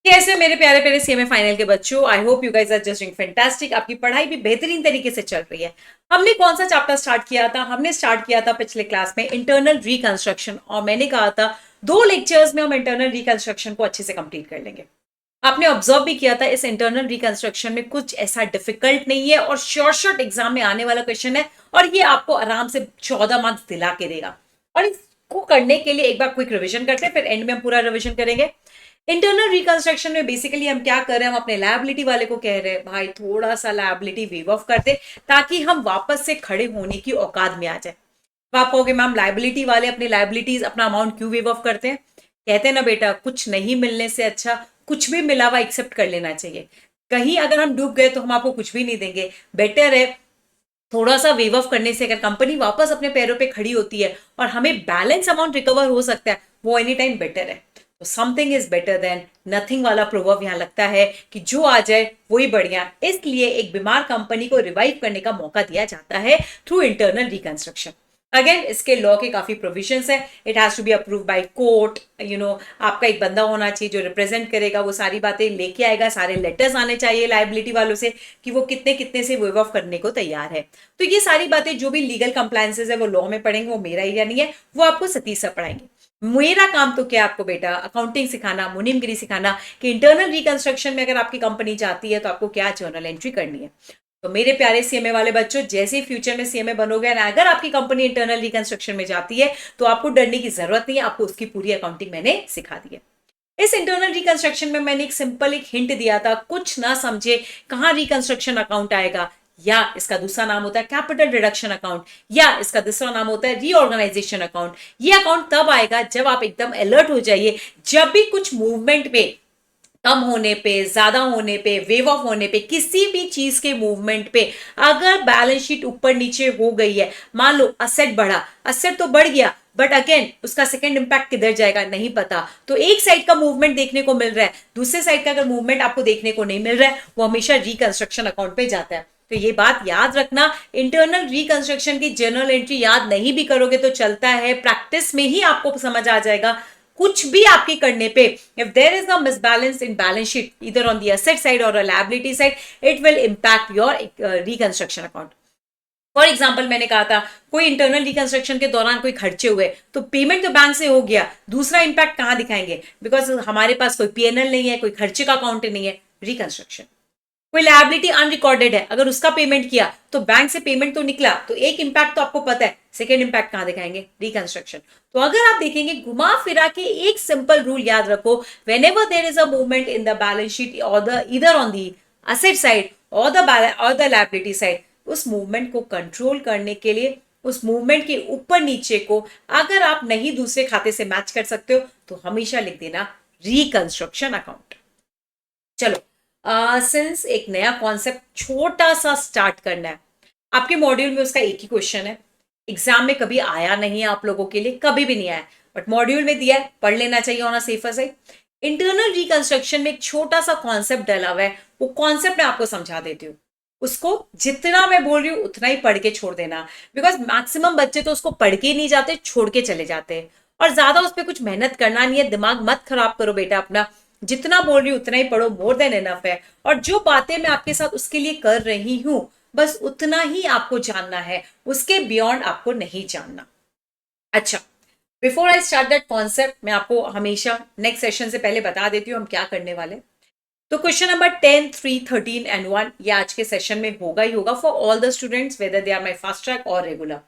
कैसे मेरे प्यारे प्यारे सीएमए फाइनल के बच्चों, I hope you guys are just doing fantastic. आपकी पढ़ाई भी बेहतरीन तरीके से चल रही है। हमने कौन सा चैप्टर स्टार्ट किया था? हमने स्टार्ट किया था पिछले क्लास में इंटरनल रिकंस्ट्रक्शन, और मैंने कहा था 2 लेक्चर्स में हम इंटरनल रिकंस्ट्रक्शन को अच्छे से कंप्लीट कर लेंगे। आपने ऑब्जर्व भी किया था इस इंटरनल रिकंस्ट्रक्शन में कुछ ऐसा डिफिकल्ट नहीं है और शॉर्ट शॉर्ट एग्जाम में आने वाला क्वेश्चन है, और ये आपको आराम से 14 मार्क्स दिला के देगा। और इसको करने के लिए एक बार क्विक रिवीजन करते हैं, फिर एंड में हम पूरा रिवीजन करेंगे। इंटरनल रिकंस्ट्रक्शन में बेसिकली हम क्या कर रहे हैं? हम अपने लायबिलिटी वाले को कह रहे हैं भाई थोड़ा सा लायबिलिटी वेव ऑफ कर दे, ताकि हम वापस से खड़े होने की औकात में आ जाए। तो आप कहोगे मैम लायबिलिटी वाले अपनी लायबिलिटीज अपना अमाउंट क्यों वेव ऑफ करते हैं? कहते हैं ना बेटा, कुछ नहीं मिलने से अच्छा कुछ भी मिला हुआ एक्सेप्ट कर लेना चाहिए। कहीं अगर हम डूब गए तो हम आपको कुछ भी नहीं देंगे। बेटर है थोड़ा सा वेव ऑफ करने से अगर कंपनी वापस अपने पैरों पे खड़ी होती है और हमें बैलेंस अमाउंट रिकवर हो सकता है, वो एनी टाइम बेटर है। तो something is better than nothing वाला प्रोवर्ब यहाँ लगता है कि जो आ जाए वही बढ़िया। इसलिए एक बीमार कंपनी को रिवाइव करने का मौका दिया जाता है थ्रू इंटरनल रिकंस्ट्रक्शन। अगेन इसके लॉ के काफी प्रोविजंस है। It has to be approve by court. आपका एक बंदा होना चाहिए जो रिप्रेजेंट करेगा, वो सारी बातें लेके आएगा, सारे लेटर्स आने चाहिए लायबिलिटी वालों से कि वो कितने कितने से वेव ऑफ करने को तैयार है। तो ये सारी बातें जो भी लीगल कंप्लायंसेस है वो लॉ में पढ़ेंगे, वो मेरा एरिया नहीं है, वो आपको सतीश सर पढ़ाएंगे। मेरा काम तो क्या आपको बेटा अकाउंटिंग सिखाना, मुनीमगिरी सिखाना कि इंटरनल रिकंस्ट्रक्शन में अगर आपकी कंपनी जाती है तो आपको क्या जर्नल एंट्री करनी है। तो मेरे प्यारे सीएमए वाले बच्चों, जैसे ही फ्यूचर में सीएमए बनोगे ना, अगर आपकी कंपनी इंटरनल रिकंस्ट्रक्शन में जाती है तो आपको डरने की जरूरत नहीं है, आपको उसकी पूरी अकाउंटिंग मैंने सिखा दी है। इस इंटरनल रिकंस्ट्रक्शन में मैंने एक सिंपल एक हिंट दिया था, कुछ ना समझे कहां रिकंस्ट्रक्शन अकाउंट आएगा, या इसका दूसरा नाम होता है कैपिटल रिडक्शन अकाउंट, या इसका दूसरा नाम होता है रीऑर्गेनाइजेशन अकाउंट। ये अकाउंट तब आएगा जब आप एकदम अलर्ट हो जाइए, जब भी कुछ मूवमेंट पे, कम होने पे, ज्यादा होने पे, वेव ऑफ होने पे, किसी भी चीज के मूवमेंट पे अगर बैलेंस शीट ऊपर नीचे हो गई है, मान लो असेट बढ़ा, असेट तो बढ़ गया बट अगेन उसका सेकंड इंपैक्ट किधर जाएगा नहीं पता, तो एक साइड का मूवमेंट देखने को मिल रहा है, दूसरे साइड का अगर मूवमेंट आपको देखने को नहीं मिल रहा है, वो हमेशा रिकंस्ट्रक्शन अकाउंट पे जाता है। तो ये बात याद रखना, इंटरनल रिकंस्ट्रक्शन की जर्नल एंट्री याद नहीं भी करोगे तो चलता है, प्रैक्टिस में ही आपको समझ आ जाएगा। कुछ भी आपके करने पे, if there is a misbalance in balance sheet either on the asset side or a liability side, it will impact your reconstruction account. For example मैंने कहा था कोई इंटरनल रिकंस्ट्रक्शन के दौरान कोई खर्चे हुए तो पेमेंट तो बैंक से हो गया, दूसरा इंपैक्ट कहां दिखाएंगे? बिकॉज हमारे पास कोई पीएनएल नहीं है, कोई खर्चे का अकाउंट नहीं है। रिकंस्ट्रक्शन कोई लायबिलिटी अनरिकॉर्डेड है, अगर उसका पेमेंट किया तो बैंक से पेमेंट तो निकला, तो एक इंपैक्ट तो आपको पता है, सेकेंड इंपैक्ट कहां दिखाएंगे? रिकंस्ट्रक्शन। तो अगर आप देखेंगे घुमा फिरा के एक सिंपल रूल याद रखो, when ever there is a movement in the balance sheet और द इधर ऑन द असेट साइड और द लायबिलिटी साइड, उस मूवमेंट को कंट्रोल करने के लिए, उस मूवमेंट के ऊपर नीचे को अगर आप नहीं दूसरे खाते से मैच कर सकते हो तो हमेशा लिख देना रिकंस्ट्रक्शन अकाउंट। चलो, सिंस एक नया कॉन्सेप्ट छोटा सा स्टार्ट करना है, आपके मॉड्यूल में उसका एक ही क्वेश्चन है, एग्जाम में कभी आया नहीं है आप लोगों के लिए, कभी भी नहीं आया, बट मॉड्यूल में दिया है, पढ़ लेना चाहिए on a safer side. Internal reconstruction में एक छोटा सा कॉन्सेप्ट डला हुआ है, वो कॉन्सेप्ट मैं आपको समझा देती हूँ। उसको जितना मैं बोल रही हूँ उतना ही पढ़ के छोड़ देना, बिकॉज मैक्सिमम बच्चे तो उसको पढ़ के ही नहीं जाते, छोड़ के चले जाते हैं, और ज्यादा उस पर कुछ मेहनत करना नहीं है, दिमाग मत खराब करो बेटा अपना। जितना बोल रही हूँ उतना ही पढ़ो, मोर देन इनफ है। और जो बातें मैं आपके साथ उसके लिए कर रही हूं, बस उतना ही आपको जानना है, उसके बियॉन्ड आपको नहीं जानना। अच्छा, before I start that concept, मैं आपको हमेशा नेक्स्ट सेशन से पहले बता देती हूँ हम क्या करने वाले। तो क्वेश्चन नंबर 10, 3, 13 एंड 1 ये आज के सेशन में होगा ही होगा for all the students, whether they are my fast track और रेगुलर।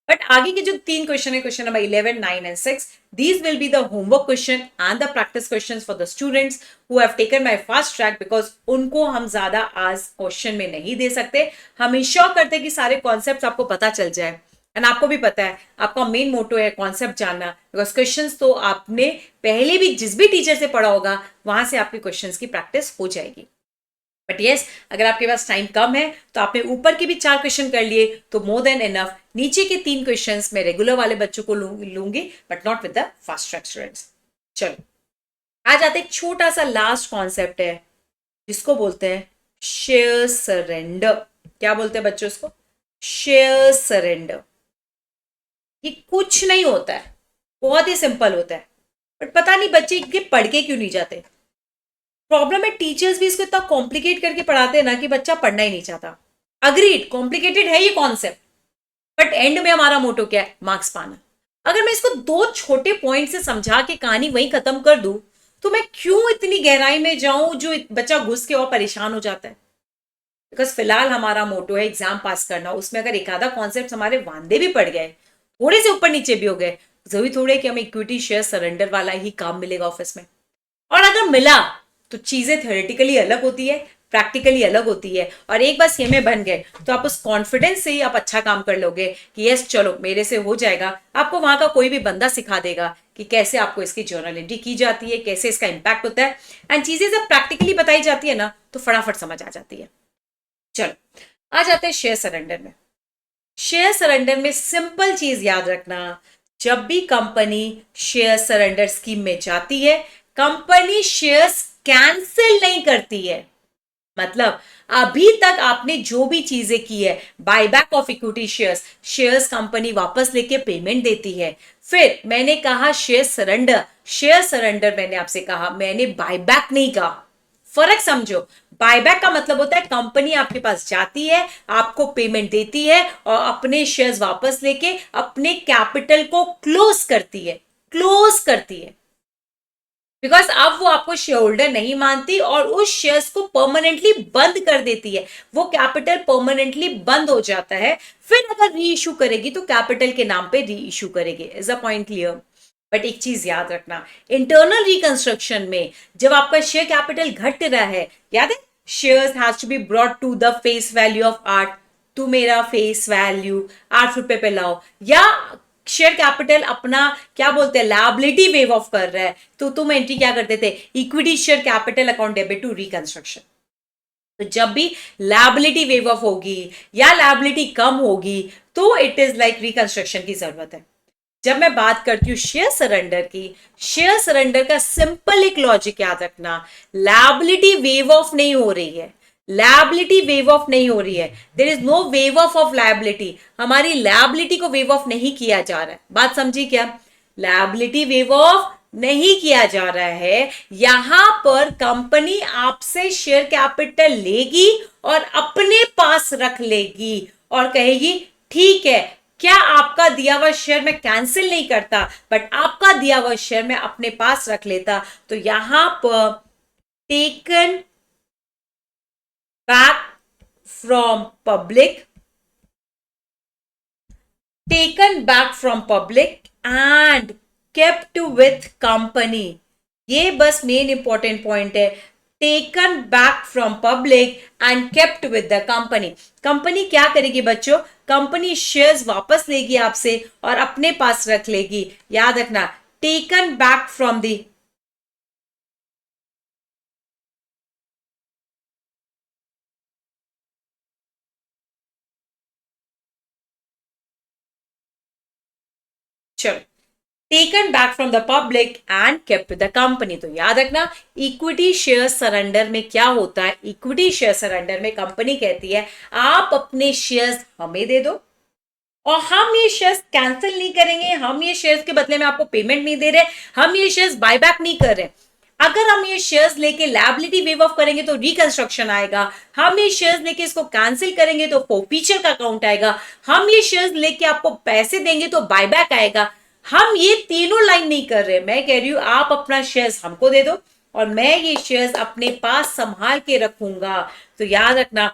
बट आगे के जो 3 क्वेश्चन है, question number 11, 9 and 6, these will be the homework question and the practice questions for the students who have taken my fast track, because उनको हम ज्यादा आज question में नहीं दे सकते। हम इंश्योर करते कि सारे कॉन्सेप्ट आपको पता चल जाए, एंड आपको भी पता है आपका मेन मोटो है कॉन्सेप्ट जानना, बिकॉज क्वेश्चंस तो आपने पहले भी जिस भी टीचर से पढ़ा होगा वहां से आपके क्वेश्चंस की प्रैक्टिस हो जाएगी। बट यस, अगर आपके पास टाइम कम है तो आपने ऊपर के भी 4 क्वेश्चन कर लिए तो मोर देन इनफ। नीचे के 3 क्वेश्चंस मैं रेगुलर वाले बच्चों को लूंगी, but not with the fast track students. चलो, आज आते एक छोटा सा लास्ट कॉन्सेप्ट है जिसको बोलते हैं शेयर सरेंडर। क्या बोलते हैं बच्चों उसको? Share surrender. ये कुछ नहीं होता है, बहुत ही सिंपल होता है, बट पता नहीं बच्चे ये पढ़ के क्यों नहीं जाते। प्रॉब्लम है टीचर्स भी इसको इतना कॉम्प्लिकेट करके पढ़ाते हैं ना कि बच्चा पढ़ना ही नहीं चाहता। अग्रीड, कॉम्प्लिकेटेड है ये कॉन्सेप्ट, बट एंड में हमारा मोटो क्या है? मार्क्स पाना। अगर मैं इसको दो छोटे पॉइंट से समझा के कहानी वहीं खत्म कर दूं, तो मैं क्यों इतनी गहराई में जाऊं जो बच्चा घुस के और परेशान हो जाता है? बिकॉज फिलहाल हमारा मोटो है एग्जाम पास करना। उसमें अगर एक आधा कॉन्सेप्ट हमारे वांदे भी पड़ गए, थोड़े से ऊपर नीचे भी हो गए, जरूरी थोड़े कि हमें इक्विटी शेयर सरेंडर वाला ही काम मिलेगा ऑफिस में। और अगर मिला तो चीजें थ्योरेटिकली अलग होती है, प्रैक्टिकली अलग होती है। और एक बार सीएमए बन गए तो आप उस कॉन्फिडेंस से ही आप अच्छा काम कर लोगे कि यस चलो मेरे से हो जाएगा। आपको वहां का कोई भी बंदा सिखा देगा कि कैसे आपको इसकी जर्नल एंट्री की जाती है, कैसे इसका इंपैक्ट होता है। एंड चीजें जब प्रैक्टिकली बताई जाती है ना तो फटाफट समझ आ जाती है। चलो आ जाते हैं शेयर सरेंडर में। शेयर सरेंडर में सिंपल चीज याद रखना, जब भी कंपनी शेयर सरेंडर स्कीम में जाती है, कंपनी शेयर्स कैंसिल नहीं करती है। मतलब अभी तक आपने जो भी चीजें की है, buyback of equity shares, shares company वापस लेके पेमेंट देती है। फिर मैंने कहा शेयर सरेंडर मैंने आपसे कहा, मैंने बायबैक नहीं कहा। फर्क समझो। बायबैक का मतलब होता है कंपनी आपके पास जाती है, आपको पेमेंट देती है और अपने शेयर्स वापस लेके अपने कैपिटल को क्लोज करती है। क्लोज करती है बिकॉज अब वो आपको शेयर होल्डर नहीं मानती और उस शेयर्स को परमानेंटली बंद कर देती है। वो कैपिटल परमानेंटली बंद हो जाता है। फिर अगर री इशू करेगी तो कैपिटल के नाम पे री इशू करेगी। Is a point clear? But एक चीज याद रखना, इंटरनल रिकंस्ट्रक्शन में जब आपका शेयर कैपिटल घट रहा है, याद है shares has to be brought to the face value of 8। तू मेरा फेस वैल्यू 8 रुपए पे लाओ, या शेयर कैपिटल अपना क्या बोलते हैं लायबिलिटी वेव ऑफ कर रहा है, तो तुम एंट्री क्या करते थे? Equity share capital account debit to reconstruction. तो जब भी लायबिलिटी वेव ऑफ होगी या लायबिलिटी कम होगी तो इट इज लाइक रिकंस्ट्रक्शन की जरूरत है। जब मैं बात करती हूं शेयर सरेंडर की, शेयर सरेंडर का सिंपल एक लॉजिक याद रखना, लायबिलिटी वेव ऑफ नहीं हो रही है। लायबिलिटी वेव ऑफ नहीं हो रही है, there is no waive off liability. हमारी लायबिलिटी को वेव ऑफ नहीं किया जा रहा है। बात समझी क्या? लायबिलिटी वेव ऑफ नहीं किया जा रहा है। यहां पर कंपनी आपसे शेयर कैपिटल लेगी और अपने पास रख लेगी और कहेगी ठीक है, क्या आपका दिया हुआ शेयर मैं कैंसिल नहीं करता, बट आपका दिया हुआ शेयर मैं अपने पास रख लेता। तो यहां पर taken back from public, taken back from public and kept with company. ये बस मेन इंपॉर्टेंट पॉइंट है। Taken back from public and kept with the company. Company क्या करेगी बच्चों? कंपनी शेयर्स वापस लेगी आपसे और अपने पास रख लेगी। याद रखना, टेकन बैक फ्रॉम द चलो, taken back from the public and kept with the company. तो याद रखना, इक्विटी शेयर सरेंडर में क्या होता है? इक्विटी शेयर सरेंडर में कंपनी कहती है आप अपने शेयर्स हमें दे दो और हम ये शेयर्स कैंसिल नहीं करेंगे, हम ये शेयर्स के बदले में आपको पेमेंट नहीं दे रहे, हम ये शेयर्स बायबैक नहीं कर रहे। अगर हम ये शेयर्स लेके लायबिलिटी वेव ऑफ करेंगे तो रिकंस्ट्रक्शन आएगा, हम ये शेयर्स लेके इसको कैंसिल करेंगे तो फॉरफीचर का अकाउंट आएगा, हम ये शेयर्स लेके आपको पैसे देंगे तो बायबैक आएगा। हम ये तीनों लाइन नहीं कर रहे। मैं कह रही हूं आप अपना शेयर्स हमको दे दो और मैं ये शेयर्स अपने पास संभाल के रखूंगा। तो याद रखना,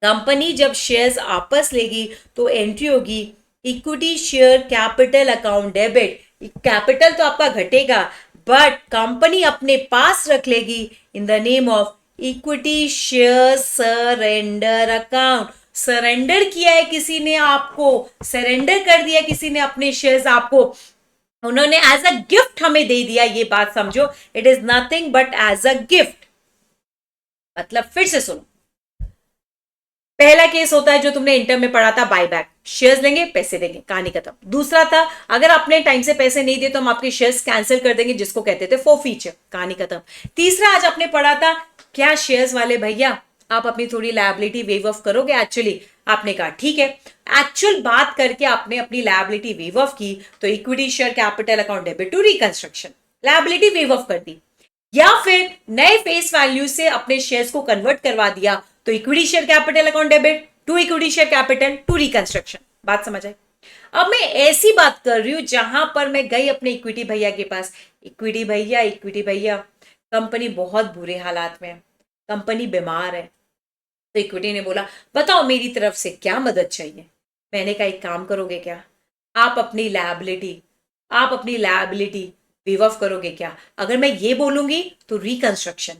कंपनी जब शेयर्स वापस लेगी तो एंट्री होगी equity share capital account debit. Capital तो आपका घटेगा बट कंपनी अपने पास रख लेगी इन the name of equity share surrender account. Surrender किया है किसी ने आपको, सरेंडर कर दिया किसी ने अपने शेयर्स आपको, उन्होंने एज अ गिफ्ट हमें दे दिया। ये बात समझो, it is nothing but as a gift. मतलब फिर से सुनो, पहला केस होता है जो तुमने इंटर में पढ़ा था, बायबैक, शेयर्स लेंगे पैसे देंगे, कहानी खत्म। दूसरा था अगर आपने टाइम से पैसे नहीं दिए तो हम आपके शेयर्स कैंसिल कर देंगे, जिसको कहते थे फॉरफीचर, कहानी खत्म। तीसरा आज आपने पढ़ा था क्या शेयर्स वाले भैया आप अपनी थोड़ी लायबिलिटी वेव ऑफ करोगे। एक्चुअली आपने कहा ठीक है, एक्चुअल बात करके आपने अपनी लायबिलिटी वेव ऑफ की तो equity share capital account debit to reconstruction, liability waive off कर दी। या फिर नए फेस वैल्यू से अपने शेयर्स को कन्वर्ट करवा दिया तो equity share capital account debit to equity share capital to reconstruction. बात समझ आई? अब मैं ऐसी बात कर रही हूं जहां पर मैं गई अपने इक्विटी भैया के पास, इक्विटी भैया कंपनी बहुत बुरे हालात में है, कंपनी बीमार है। तो इक्विटी ने बोला बताओ मेरी तरफ से क्या मदद चाहिए। मैंने कहा एक काम करोगे क्या, आप अपनी लायबिलिटी वेव ऑफ करोगे क्या? अगर मैं ये बोलूंगी तो रिकंस्ट्रक्शन।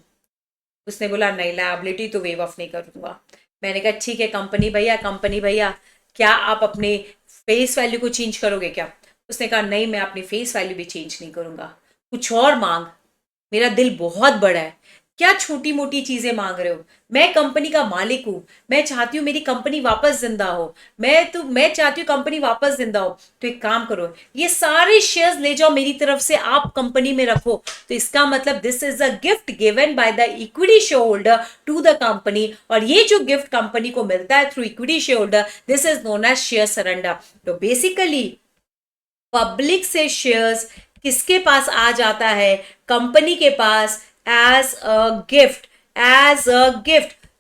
उसने बोला नहीं, लायबिलिटी तो वेव ऑफ नहीं करूंगा। मैंने कहा ठीक है कंपनी भैया क्या आप अपने फेस वैल्यू को चेंज करोगे क्या? उसने कहा नहीं, मैं अपनी फेस वैल्यू भी चेंज नहीं करूंगा, कुछ और मांग, मेरा दिल बहुत बड़ा है। क्या छोटी मोटी चीजें मांग रहे हो? मैं कंपनी का मालिक हूं, मैं चाहती हूं मेरी कंपनी वापस जिंदा हो, मैं चाहती हूँ कंपनी वापस जिंदा हो। तो एक काम करो, ये सारे शेयर्स ले जाओ मेरी तरफ से, आप कंपनी में रखो। तो इसका मतलब this is a gift given by the equity share holder to the company, और ये जो गिफ्ट कंपनी को मिलता है through equity share holder, this is known as share surrender. तो बेसिकली पब्लिक से शेयर्स किसके पास आ जाता है? कंपनी के पास एज अ गिफ्ट,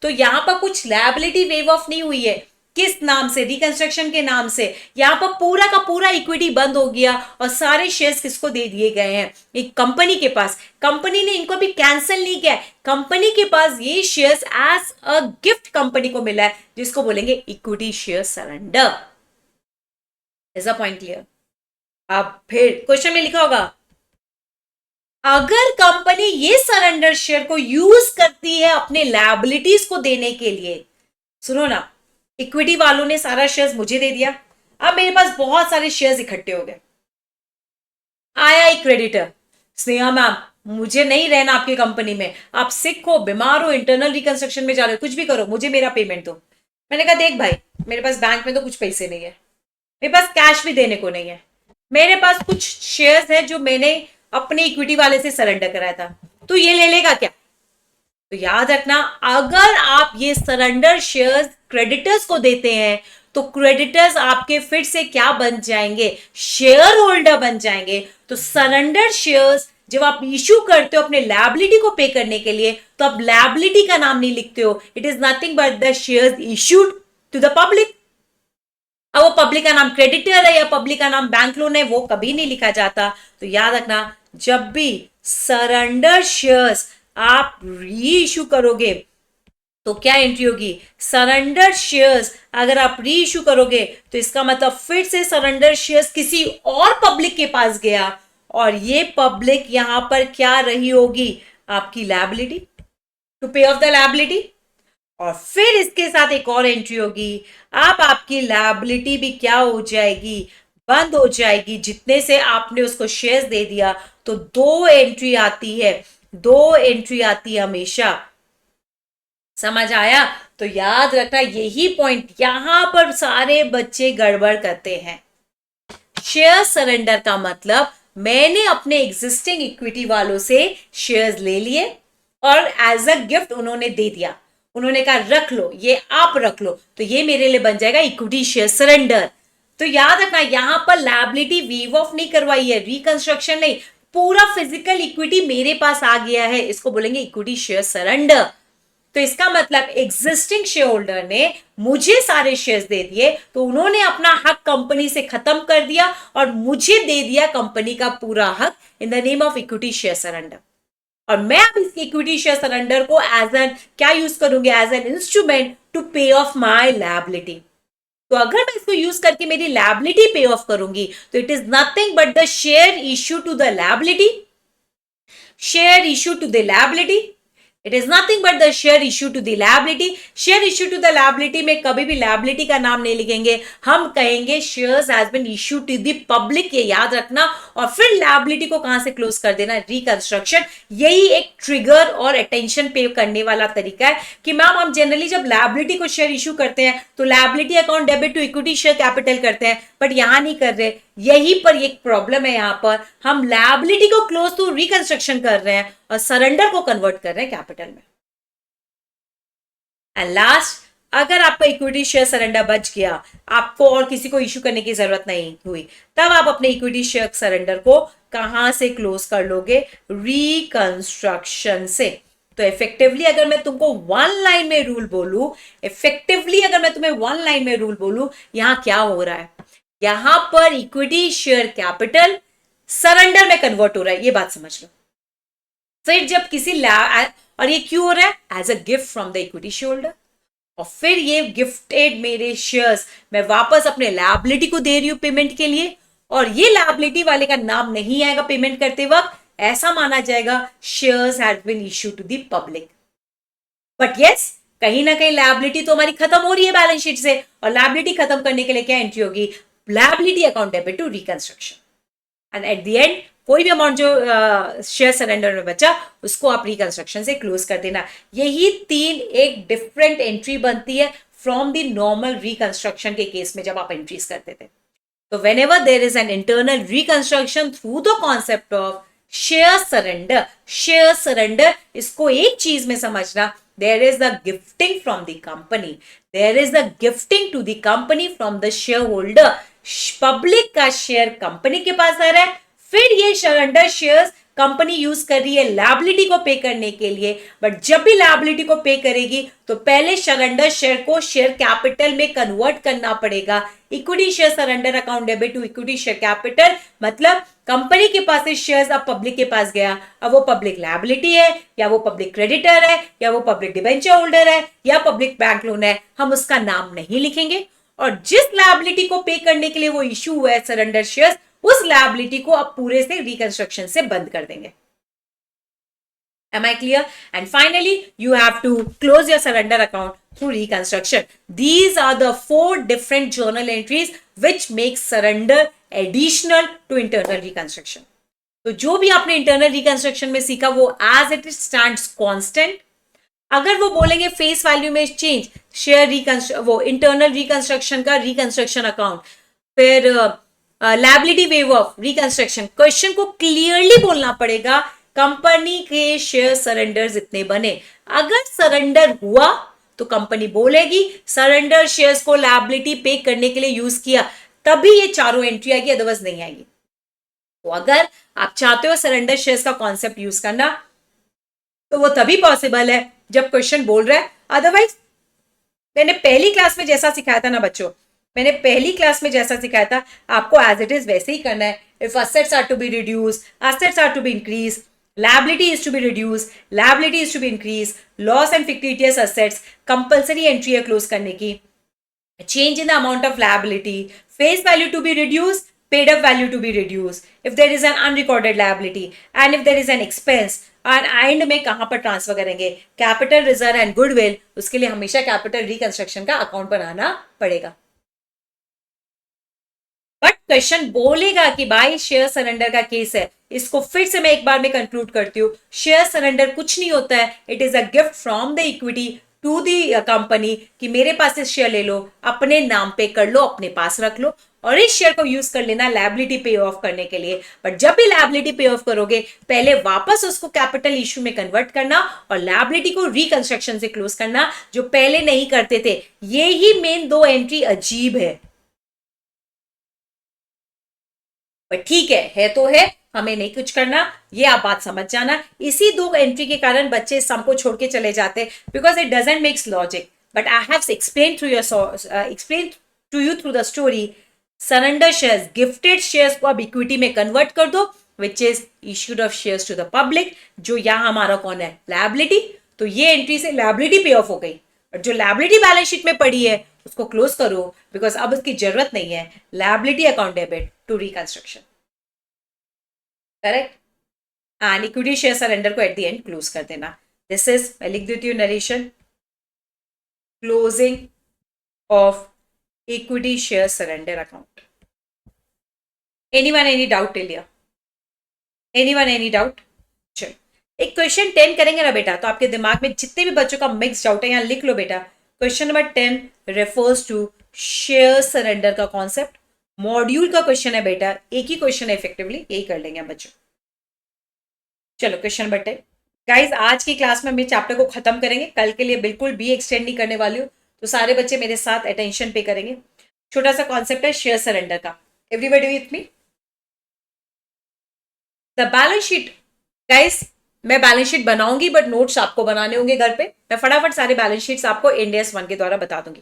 तो यहां पर कुछ लायबिलिटी वेव ऑफ नहीं हुई है। किस नाम से? रिकंस्ट्रक्शन के नाम से। यहां पर पूरा का पूरा इक्विटी बंद हो गया और सारे शेयर्स किसको दे दिए गए हैं? एक कंपनी के पास। कंपनी ने इनको भी कैंसिल नहीं किया, कंपनी के पास ये shares as a gift company को मिला है, जिसको बोलेंगे equity share surrender. Is a point clear? अब फिर क्वेश्चन में लिखा होगा अगर कंपनी ये सरेंडर शेयर को यूज करती है अपने लायबिलिटीज को देने के लिए। सुनो ना, इक्विटी वालों ने सारा शेयर्स मुझे दे दिया, अब मेरे पास बहुत सारे शेयर्स इकट्ठे हो गए। आया एक क्रेडिटर, स्नेहा मैम मुझे नहीं रहना आपकी कंपनी में, आप सिक हो, बीमार हो, इंटरनल रिकंस्ट्रक्शन में जा रहे हो, कुछ भी करो, मुझे मेरा पेमेंट दो। मैंने कहा देख भाई, मेरे पास बैंक में तो कुछ पैसे नहीं है, मेरे पास कैश भी देने को नहीं है, मेरे पास कुछ शेयर्स है जो मैंने अपने इक्विटी वाले से सरेंडर कराया था, तो ये ले लेगा क्या? तो याद रखना, अगर आप ये सरेंडर शेयर्स क्रेडिटर्स को देते हैं तो क्रेडिटर्स आपके फिर से क्या बन जाएंगे? शेयर होल्डर बन जाएंगे। तो सरेंडर शेयर्स जब आप इश्यू करते हो अपने लायबिलिटी को पे करने के लिए, तो आप लायबिलिटी का नाम नहीं लिखते हो, it is nothing but the shares issued to the public. अब वो पब्लिक का नाम क्रेडिटर है या पब्लिक का नाम बैंक लोन है, वो कभी नहीं लिखा जाता। तो याद रखना, जब भी सरेंडर शेयर्स आप री इश्यू करोगे तो क्या एंट्री होगी? सरेंडर शेयर्स अगर आप री इश्यू करोगे तो इसका मतलब फिर से सरेंडर शेयर्स किसी और पब्लिक के पास गया, और ये पब्लिक यहां पर क्या रही होगी? आपकी लायबिलिटी, टू पे ऑफ द लायबिलिटी। और फिर इसके साथ एक और एंट्री होगी, अब आपकी लायबिलिटी भी क्या हो जाएगी? बंद हो जाएगी। जितने से आपने उसको शेयर्स दे दिया, तो दो एंट्री आती है, हमेशा। समझ आया? तो याद रखना, यही पॉइंट यहां पर सारे बच्चे गड़बड़ करते हैं। शेयर सरेंडर का मतलब मैंने अपने एग्जिस्टिंग इक्विटी वालों से शेयर्स ले लिए और एज अ गिफ्ट उन्होंने दे दिया, उन्होंने कहा रख लो, ये आप रख लो, तो ये मेरे लिए बन जाएगा इक्विटी शेयर सरेंडर। तो याद रखना, यहां पर लायबिलिटी वीव ऑफ नहीं करवाई है, रिकंस्ट्रक्शन नहीं, पूरा फिजिकल इक्विटी मेरे पास आ गया है, इसको बोलेंगे इक्विटी शेयर सरेंडर। तो इसका मतलब एग्जिस्टिंग शेयर होल्डर ने मुझे सारे शेयर्स दे दिए, तो उन्होंने अपना हक कंपनी से खत्म कर दिया और मुझे दे दिया कंपनी का पूरा हक इन the name of equity share surrender. और मैं अब इस इक्विटी शेयर सरेंडर को एज एन क्या यूज करूंगी? एज एन इंस्ट्रूमेंट टू पे ऑफ माई लायबिलिटी। तो अगर मैं इसको यूज करके मेरी लायबिलिटी पे ऑफ करूंगी, तो it is nothing but the share issue to the liability, share issue to the liability. It is nothing but the share issue to the liability. Share issue to the liability में कभी भी liability का नाम नहीं लिखेंगे, हम कहेंगे shares has been issue to the public, ये याद रखना। और फिर लायबिलिटी को कहां से क्लोज कर देना? रिकंस्ट्रक्शन। यही एक ट्रिगर और अटेंशन पे करने वाला तरीका है कि मैम हम जनरली जब लायबिलिटी को शेयर इश्यू करते हैं तो liability account debit to equity share capital करते हैं, बट यहां नहीं कर रहे। यही पर एक प्रॉब्लम है, यहां पर हम लायबिलिटी को क्लोज टू रिकंस्ट्रक्शन कर रहे हैं और सरेंडर को कन्वर्ट कर रहे हैं कैपिटल में। एंड लास्ट, अगर आपका इक्विटी शेयर सरेंडर बच गया, आपको और किसी को इश्यू करने की जरूरत नहीं हुई, तब आप अपने इक्विटी शेयर सरेंडर को कहां से क्लोज कर लोगे? रिकंस्ट्रक्शन से। तो इफेक्टिवली अगर मैं तुमको वन लाइन में रूल बोलूं, इफेक्टिवली अगर मैं तुम्हें वन लाइन में रूल बोलूं, यहां क्या हो रहा है? यहां पर इक्विटी शेयर कैपिटल सरेंडर में कन्वर्ट हो रहा है, ये बात समझ लो। फिर जब किसी और ये क्यों हो रहा है? As a gift from the equity share holder. और फिर ये गिफ्टेड मेरे शेयर्स मैं वापस अपने लायबिलिटी को दे रही हूं पेमेंट के लिए, और ये लायबिलिटी वाले का नाम नहीं आएगा पेमेंट करते वक्त, ऐसा माना जाएगा shares have been issued to the public. But yes, कहीं ना कहीं लायबिलिटी तो हमारी खत्म हो रही है बैलेंस शीट से, और लायबिलिटी खत्म करने के लिए क्या एंट्री होगी? Liability account debit to reconstruction. And at the end कोई भी अमाउंट जो शेयर सरेंडर में बचा, उसको आप रिकंस्ट्रक्शन से क्लोज कर देना। यही तीन एक डिफरेंट एंट्री बनती है फ्रॉम द नॉर्मल रिकंस्ट्रक्शन के केस में जब आप एंट्रीज करते थे। तो whenever there is an internal reconstruction through the concept of share surrender, इसको एक चीज में समझना, there is the gifting from the company, there is the gifting to the company from the shareholder। Public का share company के पास आ रहा है, फिर ये सरेंडर शेयर्स कंपनी यूज कर रही है लायबिलिटी को पे करने के लिए। बट जब भी लायबिलिटी को पे करेगी तो पहले सरेंडर शेयर को शेयर कैपिटल में कन्वर्ट करना पड़ेगा। Equity share surrender account debit to equity share capital, मतलब कंपनी के पास से शेयर्स अब पब्लिक के पास गया, अब वो पब्लिक लायबिलिटी है, या वो पब्लिक क्रेडिटर है, या वो पब्लिक डिबेंचर होल्डर है, या पब्लिक बैंक लोन है, हम उसका नाम नहीं लिखेंगे। और जिस लायबिलिटी को पे करने के लिए वो इश्यू हुआ है सरेंडर शेयर्स, उस लायबिलिटी को अब पूरे से रिकंस्ट्रक्शन से बंद कर देंगे। Am I clear? And finally, you have to close your surrender account through reconstruction. These are the 4 different journal entries which make surrender additional to internal reconstruction. तो जो भी आपने internal reconstruction में सीखा वो as it stands constant। अगर वो बोलेंगे फेस वैल्यू में चेंज, शेयर वो इंटरनल रिकंस्ट्रक्शन का रिकंस्ट्रक्शन अकाउंट, फिर liability waive of reconstruction, question को क्लियरली बोलना पड़ेगा कंपनी के शेयर सरेंडर्स इतने बने। अगर सरेंडर हुआ तो कंपनी बोलेगी सरेंडर शेयर्स को लायबिलिटी पे करने के लिए यूज किया, तभी ये चारों एंट्री आएगी, अदरवाइज नहीं आएगी। तो अगर आप चाहते हो सरेंडर शेयर्स का कॉन्सेप्ट यूज करना, तो वो तभी पॉसिबल है जब क्वेश्चन बोल रहा है। अदरवाइज मैंने पहली क्लास में जैसा सिखाया था ना बच्चों, मैंने पहली क्लास में जैसा सिखाया था, आपको एज इट इज वैसे ही करना है। If assets are to be reduce, assets are to be increase, liability is to be reduced, liability is to be increased, loss and fictitious assets, compulsory entry है close करने की, change in the amount of liability, face value to be reduced, paid up value to be reduced, if there is an unrecorded liability and if there is an expense, and and में कहां पर transfer करेंगे? Capital reserve and goodwill, उसके लिए हमेशा capital reconstruction का account बनाना पड़ेगा। But question बोलेगा कि भाई शेयर सरेंडर का केस है, इसको फिर से मैं एक बार में कंक्लूड करती हूं। शेयर सरेंडर कुछ नहीं होता है, it is a gift from the equity to the company कि मेरे पास से शेयर ले लो, अपने नाम पे कर लो, अपने पास रख लो, और इस शेयर को यूज कर लेना लायबिलिटी पे ऑफ करने के लिए। बट जब भी लायबिलिटी पे ऑफ करोगे, पहले वापस उसको कैपिटल इश्यू में कन्वर्ट करना और लायबिलिटी को रिकंस्ट्रक्शन से क्लोज करना, जो पहले नहीं करते थे। ये ही मेन 2 एंट्री अजीब है, पर ठीक है तो है, हमें नहीं कुछ करना, ये आप बात समझ जाना। इसी 2 एंट्री के कारण बच्चे सम को छोड़ के चले जाते, because it doesn't makes logic. But I have explain to you through the story. Surrender shares, gifted shares को अब इक्विटी में कन्वर्ट कर दो, which is issued of shares to the public, जो यहां हमारा कौन है? लायबिलिटी। तो ये एंट्री से लायबिलिटी पे ऑफ हो गई, और जो लायबिलिटी बैलेंस शीट में पड़ी है उसको क्लोज करो, बिकॉज अब उसकी जरूरत नहीं है। Liability account debit to reconstruction, correct. And equity share surrender को एट द एंड क्लोज कर देना। दिस इज, मैं लिख देती हूँ narration, closing of equity share surrender account. Anyone any doubt till here? Anyone any doubt? चलो एक question 10 करेंगे ना बेटा, तो आपके दिमाग में जितने भी बच्चों का मिक्स डाउट है यहाँ लिख लो बेटा। Question number 10 refers to share surrender का कॉन्सेप्ट, मॉड्यूल का क्वेश्चन है बेटा, एक ही क्वेश्चन है, इफेक्टिवली यही कर लेंगे बच्चों। चलो क्वेश्चन नंबर 10 गाइज, आज की क्लास में हम चैप्टर को खत्म करेंगे, कल के लिए बिल्कुल भी एक्सटेंड नहीं करने वाली हूँ। तो सारे बच्चे मेरे साथ अटेंशन पे करेंगे। छोटा सा कॉन्सेप्ट है शेयर सरेंडर का। Everybody with me? The balance sheet guys, मैं बैलेंस शीट बनाऊंगी बट नोट्स आपको बनाने होंगे घर पे। मैं फटाफट सारे बैलेंस शीट्स आपको इंडियस वन के द्वारा बता दूंगी।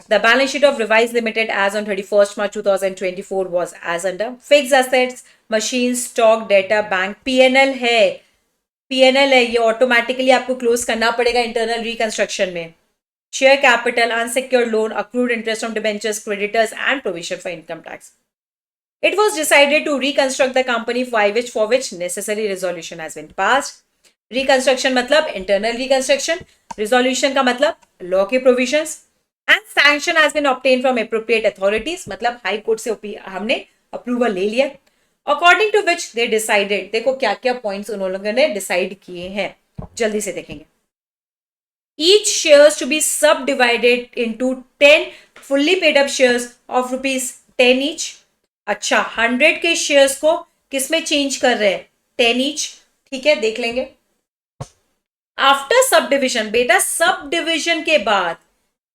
The balance sheet of Revise Limited as on 31st March 2024 was as under: fixed assets, machines, stock, data, bank, PNL है, PNL है, ये ऑटोमेटिकली आपको क्लोज करना पड़ेगा इंटरनल रिकंस्ट्रक्शन में। Share capital, unsecured loan, accrued interest on debentures, creditors and provision for income tax. It was decided to reconstruct the company for which necessary resolution has been passed. Reconstruction मतलब internal reconstruction, resolution का मतलब law के provisions, and sanction has been obtained from appropriate authorities मतलब high court से हमने approval ले लिया. According to which they decided, देखो क्या क्या पॉइंट्स उन लोगों ने डिसाइड किए हैं, जल्दी से देखेंगे. Each shares to be subdivided into 10 fully paid up shares of rupees 10 each. अच्छा, 100 के शेयर्स को किसमें चेंज कर रहे हैं? 10 ईच. ठीक है, देख लेंगे. आफ्टर सब डिविजन, बेटा सब डिविजन के बाद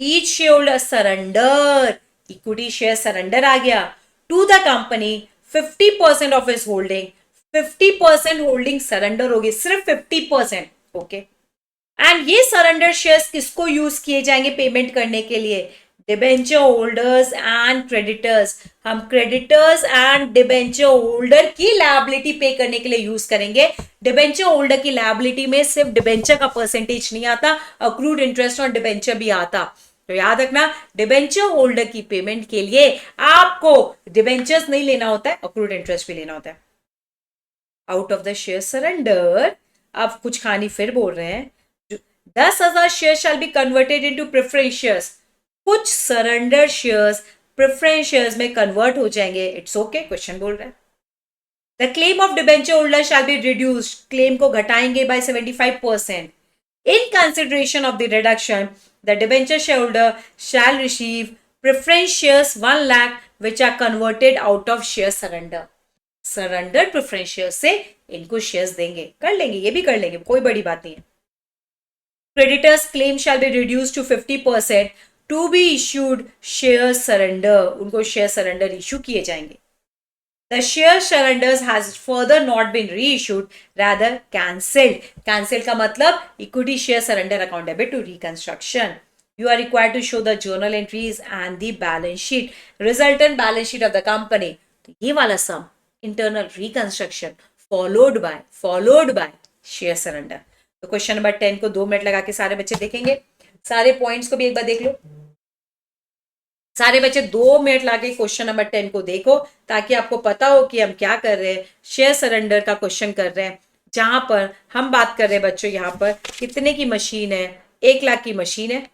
each shareholder surrender, equity share surrender आ गया to the company 50% of his holding. 50% holding surrender होगी, सिर्फ 50%. ओके. एंड ये सरेंडर शेयर्स किसको यूज किए जाएंगे पेमेंट करने के लिए? Debenture holders and creditors. हम क्रेडिटर्स एंड डिबेंचर होल्डर की लायबिलिटी पे करने के लिए यूज करेंगे. डिबेंचर होल्डर की लायबिलिटी में सिर्फ डिबेंचर का परसेंटेज नहीं आता, अक्रूड इंटरेस्ट और डिबेंचर भी आता. तो याद रखना, डिबेंचर होल्डर की पेमेंट के लिए आपको डिबेंचर्स नहीं लेना होता है, अक्रूड इंटरेस्ट भी लेना होता है. Out of the share surrender, अब कुछ कहानी फिर बोल रहे हैं. 10,000 share shall be converted into preference shares. कुछ सरेंडर शेयर्स प्रेफरेंस शेयर्स में कन्वर्ट हो जाएंगे. इट्स ओके, क्वेश्चन बोल रहा है. The claim of debenture holder shall be reduced. Claim को घटाएंगे by 75%. In consideration of the reduction, the debenture share holder shall receive preference shares 1 lakh which are converted out of share surrender. Surrender preference share से इनको shares देंगे. कर लेंगे, ये भी कर लेंगे, कोई बड़ी बात नहीं है. Creditors claim shall be reduced to 50% to be issued share surrender. उनको शेयर सरेंडर इश्यू किए जाएंगे. The share surrenders has further not been re issued, rather cancelled. Cancel का मतलब equity share surrender account debit to reconstruction. You are required to show the journal entries and the balance sheet, resultant balance sheet of the company. तो ये वाला some internal reconstruction followed by share surrender. तो question number 10 को 2 minute लगा के सारे बच्चे देखेंगे. सारे पॉइंट्स को भी एक बार देख लो. सारे बच्चे 2 मिनट लाके क्वेश्चन नंबर 10 को देखो ताकि आपको पता हो कि हम क्या कर रहे हैं. शेयर सरेंडर का क्वेश्चन कर रहे हैं जहां पर हम बात कर रहे हैं बच्चों, यहां पर कितने की मशीन है? 1 लाख की मशीन है.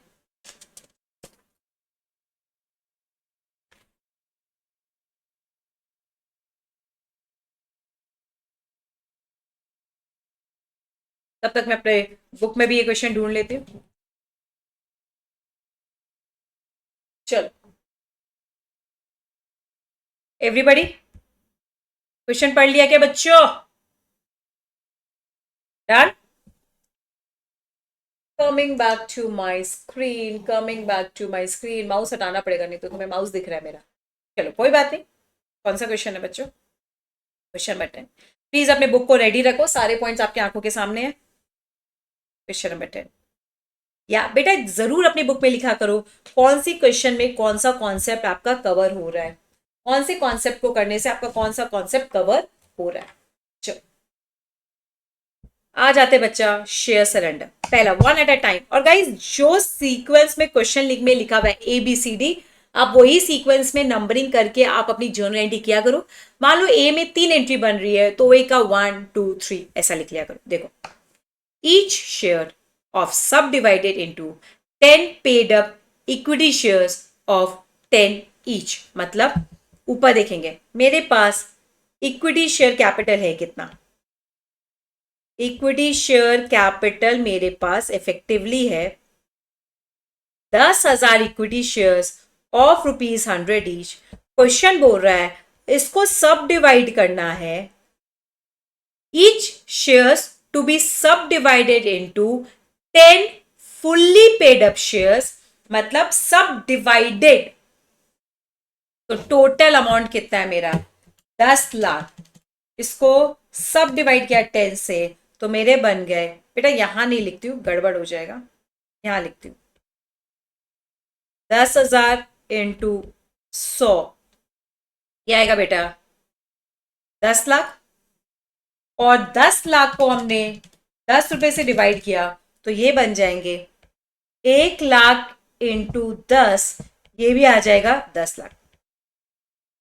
तब तक मैं अपने बुक में भी ये क्वेश्चन ढूंढ लेती हूँ. चलो एवरीबॉडी, क्वेश्चन पढ़ लिया क्या बच्चों? Done. Coming back to my screen. Mouse हटाना पड़ेगा नहीं तो तुम्हें माउस दिख रहा है मेरा. चलो कोई बात नहीं. कौन सा क्वेश्चन है बच्चों? Question number 10. प्लीज अपने बुक को रेडी रखो, सारे पॉइंट्स आपकी आंखों के सामने है. Question number 10. या बेटा जरूर अपनी बुक में लिखा करो कौन सी क्वेश्चन में कौन सा कॉन्सेप्ट आपका कवर हो रहा है, कौन से कॉन्सेप्ट को करने से आपका कौन सा कॉन्सेप्ट कवर हो रहा है. चलो आ जाते बच्चा शेयर सरेंडर. पहला 1 एट अ टाइम. और गाइज जो सीक्वेंस में क्वेश्चन में लिखा हुआ है ABCD, आप वही सीक्वेंस में नंबरिंग करके आप अपनी जर्नल एंट्री किया करो. मान लो A में 3 एंट्री बन रही है तो A का 1 2 3 ऐसा लिख लिया करो. देखो, each share of subdivided into 10 paid up equity shares of 10 each. मतलब ऊपर देखेंगे मेरे पास इक्विटी शेयर कैपिटल है कितना? इक्विटी शेयर कैपिटल मेरे पास इफेक्टिवली है 10,000 equity shares of ₹100 each. Question बोल रहा है इसको सब डिवाइड करना है. Each shares to be subdivided into 10 fully paid up shares मतलब सब डिवाइडेड, तो टोटल अमाउंट कितना है मेरा 10 लाख। इसको सब डिवाइड किया 10 से, तो मेरे बन गए बेटा, यहां नहीं लिखती हूं गड़बड़ हो जाएगा, यहां लिखती हूं 10,000 इंटू 100, ये आएगा बेटा 10 लाख। और 10 लाख को हमने 10 रुपए से डिवाइड किया, तो ये बन जाएंगे 1 लाख इंटू 10, ये भी आ जाएगा 10 लाख।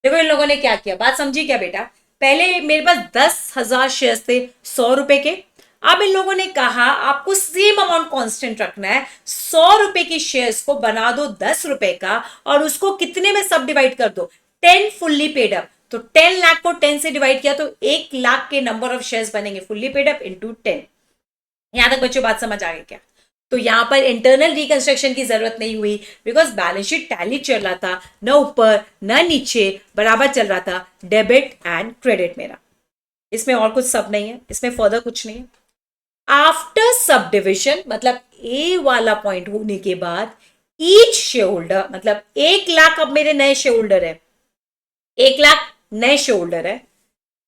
देखो इन लोगों ने क्या किया, बात समझी क्या बेटा? पहले मेरे पास 10,000 शेयर्स थे 100 रुपए के। अब इन लोगों ने कहा आपको सेम अमाउंट कांस्टेंट रखना है, 100 रुपए की शेयर्स को बना दो 10 रुपए का, और उसको कितने में सब डिवाइड कर दो, 10 फुल्ली पेड अप। तो 10 लाख को 10 से डिवाइड किया तो 1 लाख के नंबर ऑफ शेयर्स बनेंगे फुल्ली पेड अप इंटू 10। यहां तक बच्चों बात समझ आ गई क्या? तो यहां पर इंटरनल रिकंस्ट्रक्शन की जरूरत नहीं हुई, बिकॉज बैलेंस शीट टैली चल रहा था, न ऊपर न नीचे, बराबर चल रहा था, डेबिट एंड क्रेडिट मेरा। इसमें और कुछ सब नहीं है, इसमें फर्दर कुछ नहीं है। आफ्टर सब डिविजन, मतलब ए वाला पॉइंट होने के बाद, ईच शेयर होल्डर, मतलब 1 लाख अब मेरे नए शेयर होल्डर है, 1 लाख नए शेयर होल्डर है,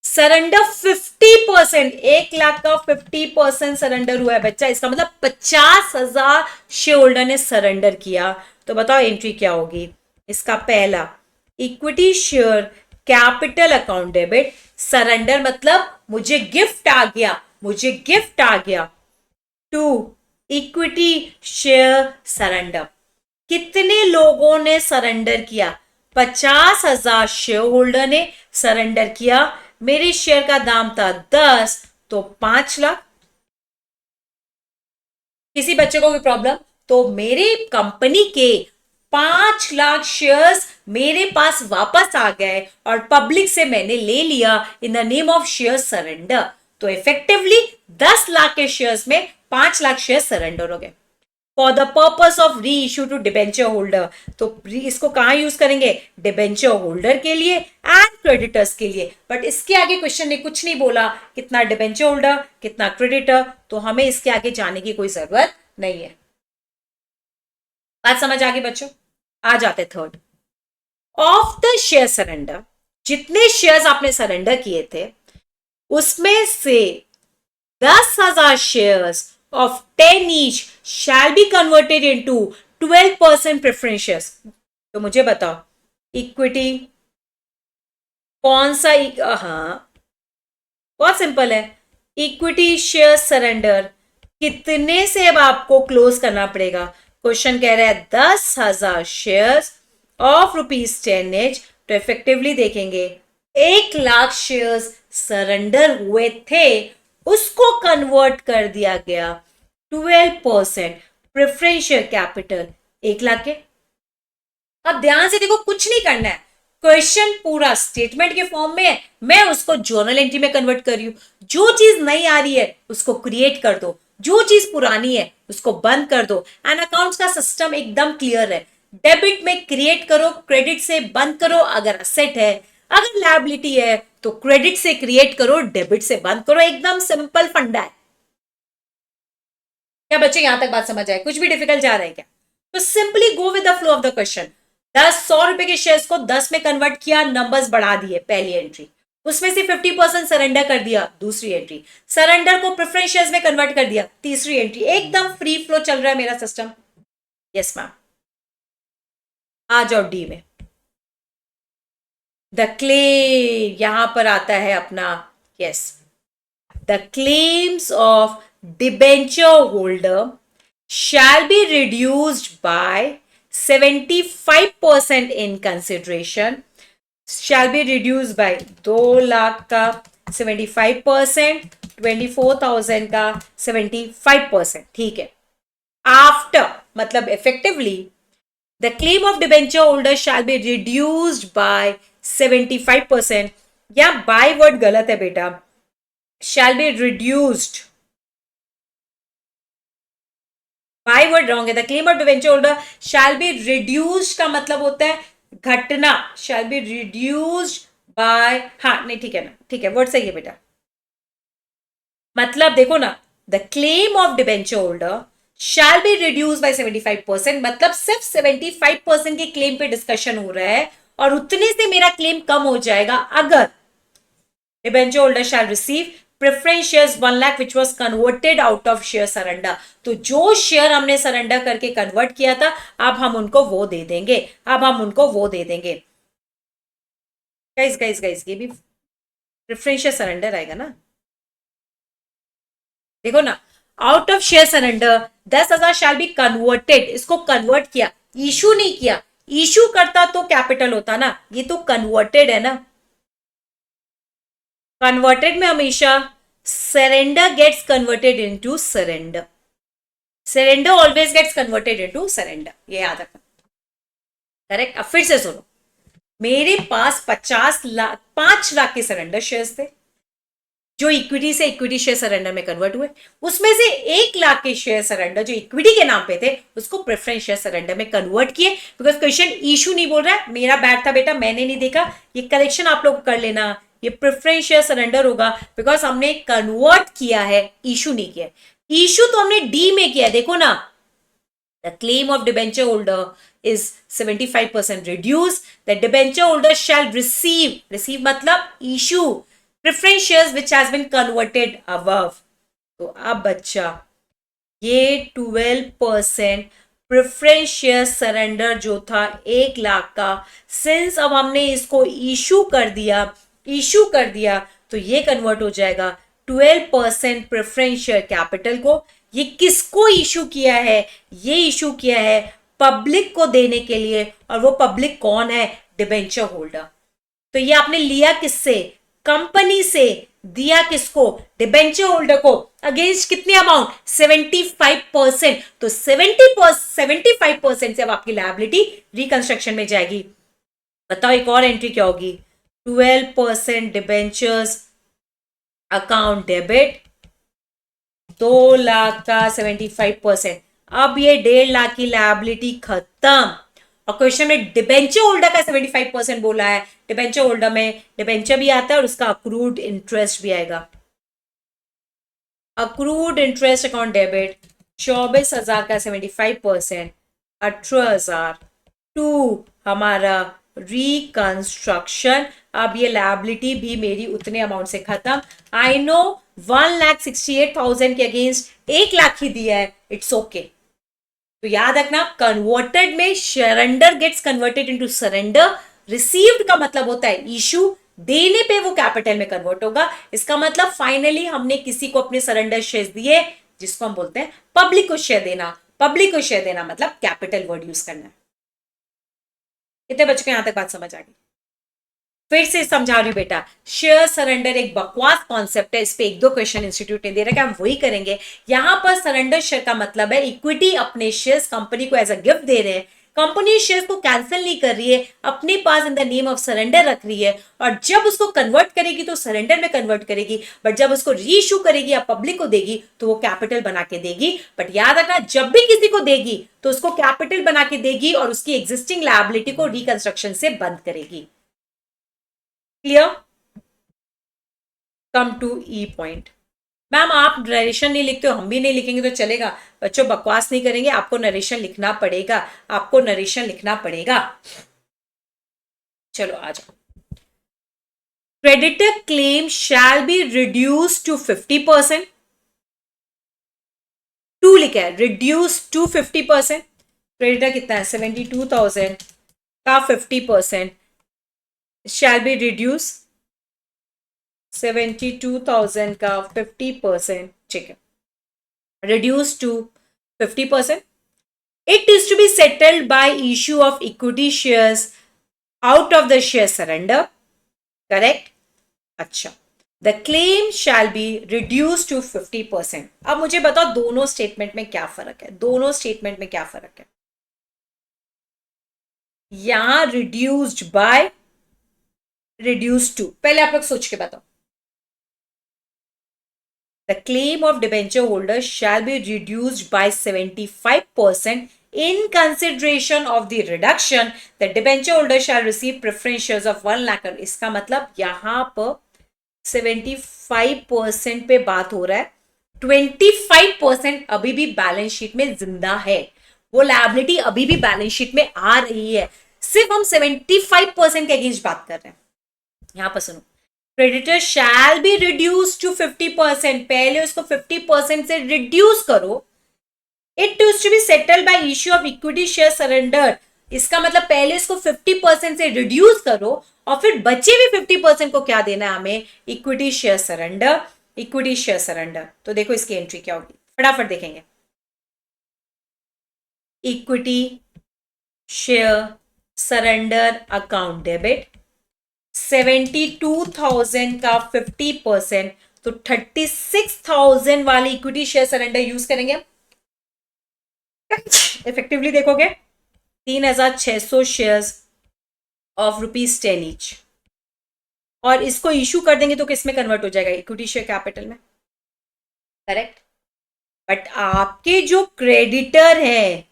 सरेंडर 50%, 1 लाख का 50% सरेंडर हुआ है बच्चा, इसका मतलब 50,000 शेयर होल्डर ने सरेंडर किया। तो बताओ एंट्री क्या होगी? इसका पहला equity share capital account debit, surrender मतलब मुझे गिफ्ट आ गया, मुझे गिफ्ट आ गया। 2 इक्विटी शेयर सरेंडर, कितने लोगों ने सरेंडर किया? 50,000 शेयर होल्डर ने सरेंडर किया। मेरे शेयर का दाम था 10, तो 5 लाख। किसी बच्चे को भी प्रॉब्लम? तो मेरे कंपनी के 5 लाख शेयर्स मेरे पास वापस आ गए और पब्लिक से मैंने ले लिया in the name of share surrender. तो इफेक्टिवली 10 लाख के शेयर्स में 5 लाख शेयर सरेंडर हो गए for the purpose of re issue to debenture holder. तो इसको कहां यूज करेंगे? डिबेंचर होल्डर के लिए एंड क्रेडिटर्स के लिए। बट इसके आगे क्वेश्चन ने कुछ नहीं बोला कितना डिबेंचर होल्डर कितना क्रेडिटर, तो हमें इसके आगे जाने की कोई जरूरत नहीं है। बात समझ आ गई बच्चों? आ जाते third, of the share surrender, जितने शेयर्स आपने सरेंडर किए थे उसमें से 10,000 shares of 10 each shall be converted into 12% preference shares। तो मुझे बताओ इक्विटी कौन सा? हाँ बहुत सिंपल है, इक्विटी शेयर सरेंडर कितने से अब आपको क्लोज करना पड़ेगा? क्वेश्चन कह रहा है 10,000 शेयर्स ऑफ ₹10 each, तो इफेक्टिवली देखेंगे 1 लाख शेयर्स सरेंडर हुए थे, उसको कन्वर्ट कर दिया गया 12% प्रेफरेंशियल कैपिटल 1 लाख के। अब ध्यान से देखो, कुछ नहीं करना है, क्वेश्चन पूरा स्टेटमेंट के फॉर्म में है, मैं उसको जर्नल एंट्री में कन्वर्ट कर रही हूं। जो चीज नई आ रही है उसको क्रिएट कर दो, जो चीज पुरानी है उसको बंद कर दो। एंड अकाउंट्स का सिस्टम एकदम क्लियर है, डेबिट में क्रिएट करो, क्रेडिट से बंद करो अगर असेट है, अगर लायबिलिटी है तो क्रेडिट से क्रिएट करो, डेबिट से बंद करो, एकदम सिंपल फंडा है। क्या बच्चे यहां तक बात समझ आए? कुछ भी डिफिकल्ट जा रहा है क्या? तो simply go with the flow of the question. 100 रुपए के शेयर्स को 10 में कन्वर्ट किया, नंबर्स बढ़ा दिए, पहली एंट्री। उसमें से 50% सरेंडर कर दिया, दूसरी एंट्री। सरेंडर को प्रेफरेंस शेयर्स में कन्वर्ट कर दिया, तीसरी एंट्री। एकदम फ्री फ्लो चल रहा है मेरा सिस्टम। यस मैम, आ जाओ डी में। द क्लेम यहां पर आता है अपना, yes, the claims of debenture holder shall be reduced by 75% in consideration, shall be reduced by 2 lakh का 75%, 24,000 का 75%, ठीक है। आफ्टर मतलब effectively the claim of debenture holder shall be reduced by 75%, या by word गलत है बेटा, shall be reduced, by word wrong है। The claim of debenture holder shall be reduced का मतलब होता है घटना, शैल बी रिड्यूस्ड बाय, हाँ नहीं ठीक है ना, ठीक है वर्ड सही है बेटा। मतलब देखो ना, the claim of debenture holder shall be reduce by 75%, मतलब सिर्फ 75% के क्लेम पे डिस्कशन हो रहा है और उतने से मेरा क्लेम कम हो जाएगा अगर debenture holder shall receive preference shares 1 lakh which was converted out of share surrender. तो जो शेयर हमने सरेंडर करके कन्वर्ट किया था अब हम उनको वो दे देंगे, अब हम उनको वो दे देंगे। गाइस गाइस गाइस ये भी प्रेफरेंस शेयर सरेंडर आएगा ना, देखो ना, out of share surrender 10,000 shell be converted, इसको कन्वर्ट किया, इशू नहीं किया। इशू करता तो कैपिटल होता ना, ये तो कन्वर्टेड है ना। कन्वर्टेड में हमेशा surrender gets converted into surrender, surrender always gets converted into surrender, ये याद रखना। करेक्ट। अब फिर से सुनो, मेरे पास 5 लाख के सरेंडर शेयर्स थे जो इक्विटी से इक्विटी शेयर सरेंडर में कन्वर्ट हुए, उसमें से 1 लाख के शेयर सरेंडर जो इक्विटी के नाम पे थे उसको प्रेफरेंस शेयर सरेंडर में कन्वर्ट किए। बिकॉज क्वेश्चन इशू नहीं बोल रहा है, मेरा बैड था बेटा, मैंने नहीं देखा, ये करेक्शन आप लोग कर लेना, ये प्रेफरेंस शेयर सरेंडर होगा बिकॉज हमने कन्वर्ट किया है, इशू नहीं किया। इशू तो हमने डी में किया, देखो ना, the claim of debenture holder is 75% reduced, the debenture holder shall receive मतलब issue preference shares which has been converted above। तो अब बच्चा ये 12% प्रेफरेंस शेयर सरेंडर जो था 1 लाख का, सिंस अब हमने इसको इशू कर दिया तो ये कन्वर्ट हो जाएगा 12% प्रेफरेंस शेयर कैपिटल को। ये किसको इशू किया है? ये इशू किया है पब्लिक को देने के लिए, और वो पब्लिक कौन है? Debenture holder. तो ये आपने लिया किससे? कंपनी से। दिया किसको? डिबेंचर होल्डर को। अगेंस्ट कितने अमाउंट? 75%। तो 75% से अब आपकी लायबिलिटी रिकंस्ट्रक्शन में जाएगी। बताओ एक और एंट्री क्या होगी? 12% डिबेंचर्स अकाउंट डेबिट, 2 लाख का 75%। अब ये 1.5 लाख की लायबिलिटी खत्म। और क्वेश्चन में डिबेंचर होल्डर का 75% बोला है, डिबेंचर होल्डर में डिबेंचर भी आता है और उसका अक्रूड इंटरेस्ट भी आएगा। अक्रूड इंटरेस्ट अकाउंट डेबिट 24,000 का 75%, 18,000 टू हमारा रिकंस्ट्रक्शन। अब ये लायबिलिटी भी मेरी उतने अमाउंट से खत्म। आई नो 1,68,000 के अगेंस्ट 1 लाख ही दिया है, इट्स ओके। तो याद रखना, कन्वर्टेड में surrender gets converted into surrender, received का मतलब होता है इशू, देने पे वो कैपिटल में कन्वर्ट होगा। इसका मतलब फाइनली हमने किसी को अपने सरेंडर शेयर दिए, जिसको हम बोलते हैं पब्लिक को शेयर देना। पब्लिक को शेयर देना मतलब कैपिटल वर्ड यूज करना। कितने बच्चों को यहां तक बात समझ आ गई? फिर से समझा रही हूं बेटा, शेयर सरेंडर एक बकवास कॉन्सेप्ट है, इस पे 1-2 क्वेश्चन इंस्टीट्यूट ने दे रखा है, हम वही करेंगे। यहां पर सरेंडर शेयर का मतलब है इक्विटी अपने शेयर्स कंपनी को एज अ गिफ्ट दे रहे हैं, कंपनी शेयर्स को कैंसिल नहीं कर रही है, अपने पास in the name of surrender रख रही है, और जब उसको कन्वर्ट करेगी तो सरेंडर में कन्वर्ट करेगी, बट जब उसको रीइश्यू करेगी या पब्लिक को देगी तो वो कैपिटल बना के देगी। बट याद रखना, जब भी किसी को देगी तो उसको कैपिटल बना के देगी और उसकी एग्जिस्टिंग लायबिलिटी को रिकंस्ट्रक्शन से बंद करेगी। Clear? Come to E point. Ma'am आप नरेशन नहीं लिखते हो, हम भी नहीं लिखेंगे तो चलेगा? बच्चों बकवास नहीं करेंगे, आपको नरेशन लिखना पड़ेगा, आपको नरेशन लिखना पड़ेगा। चलो आ जाओ। Creditor claim shall be reduce to 50%। To लिखा है, रिड्यूस टू 50%। क्रेडिटर कितना है? 72,000 का 50% shall be reduced, 72,000 का 50%, ठीक है, reduce to 50%. It is to be settled by issue of equity shares out of the share surrender, correct? अच्छा, the claim shall be reduced to 50%. अब मुझे बताओ दोनों स्टेटमेंट में क्या फर्क है? दोनों स्टेटमेंट में क्या फर्क है? यहां reduced by, reduced to, पहले आप लोग सोच के बताओ। The claim of debenture holder shall be reduced by 75% in consideration of the reduction. The debenture holder shall receive preference shares of 1 lakh। इसका मतलब यहां पर 75% पे बात हो रहा है, 25% अभी भी बैलेंस शीट में जिंदा है, वो लायबिलिटी अभी भी बैलेंस शीट में आ रही है। सिर्फ हम 75% के अगेंस्ट बात कर रहे हैं। यहां पर सुनो, creditor shall be reduce to 50%, पहले उसको 50% से रिड्यूस करो। It to be settled by issue of equity share surrender, इसका मतलब पहले इसको 50% से रिड्यूस करो और फिर बचे भी 50% को क्या देना है हमें, equity share surrender. Equity share surrender, तो देखो इसकी एंट्री क्या होगी, फटाफट देखेंगे। Equity share surrender account debit, 72,000 का 50%, तो 36,000 वाली इक्विटी शेयर सरेंडर यूज करेंगे। इफेक्टिवली देखोगे 3,600 शेयर्स ऑफ ₹10 ईच, और इसको इश्यू कर देंगे तो किसमें कन्वर्ट हो जाएगा, इक्विटी शेयर कैपिटल में, करेक्ट। बट आपके जो क्रेडिटर हैं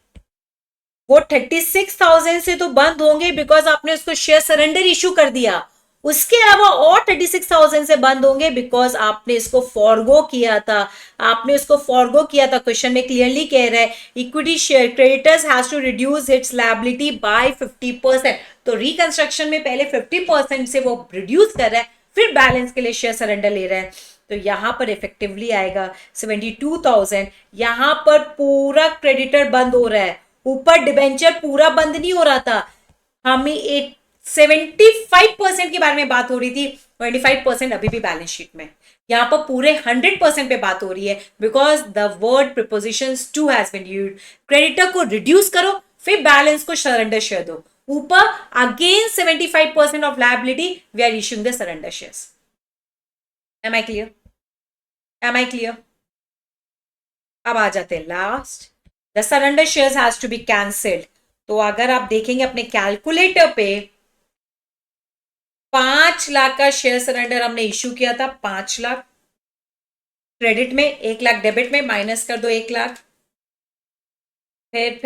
वो 36,000 से तो बंद होंगे बिकॉज आपने उसको शेयर सरेंडर इश्यू कर दिया। उसके अलावा और 36,000 से बंद होंगे बिकॉज आपने इसको फॉरगो किया था। आपने उसको फॉरगो किया था, क्वेश्चन में क्लियरली कह रहा है equity share creditors has to reduce its liability by 50%। तो रिकंस्ट्रक्शन में पहले 50% से वो रिड्यूस कर रहा है, फिर बैलेंस के लिए शेयर सरेंडर ले रहा है। तो यहां पर इफेक्टिवली आएगा 72,000। यहां पर पूरा क्रेडिटर बंद हो रहा है, ऊपर डिबेंचर पूरा बंद नहीं हो रहा था। हमें 75% के बारे में बात हो रही थी, 25% अभी भी बैलेंस शीट में। यहां पर पूरे 100% पे बात हो रही है because the word prepositions to has been used. Creditor को रिड्यूस करो, फिर बैलेंस को सरेंडर शेयर दो। ऊपर again 75% of liability we are issuing the surrender shares. Am I clear? Am I clear? अब आ जाते हैं last, the surrender shares has to be cancelled. तो अगर आप देखेंगे अपने कैलकुलेटर पे 5 लाख का शेयर सरेंडर हमने इश्यू किया था, 5 लाख क्रेडिट में, 1 लाख डेबिट में, माइनस कर दो 1 लाख, फिर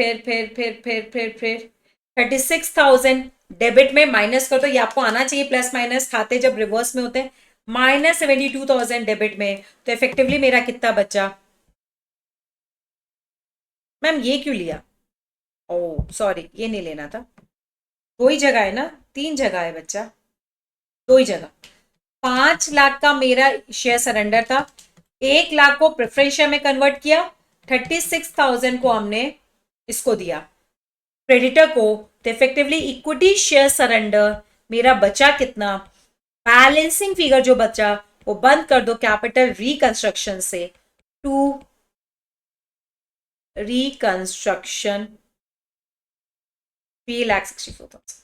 36,000 डेबिट में माइनस कर दो। ये आपको आना चाहिए प्लस माइनस, खाते जब रिवर्स में होते हैं। माइनस 72,000 डेबिट में, तो इफेक्टिवली मेरा कितना बचा, मैम ये क्यों लिया, ओ सॉरी ये नहीं लेना था, दो ही जगह है ना, 3 जगह है बच्चा, दो ही जगह। 5 लाख का मेरा शेयर सरेंडर था, 1 लाख को प्रेफरेंस शेयर में कन्वर्ट किया, 36,000 को हमने इसको दिया क्रेडिटर को। तो इफेक्टिवली इक्विटी शेयर सरेंडर मेरा बचा कितना, बैलेंसिंग फिगर जो बचा वो बंद कर दो कैपिटल रिकंस्ट्रक्शन से, टू रिकंस्ट्रक्शन 3,64,000।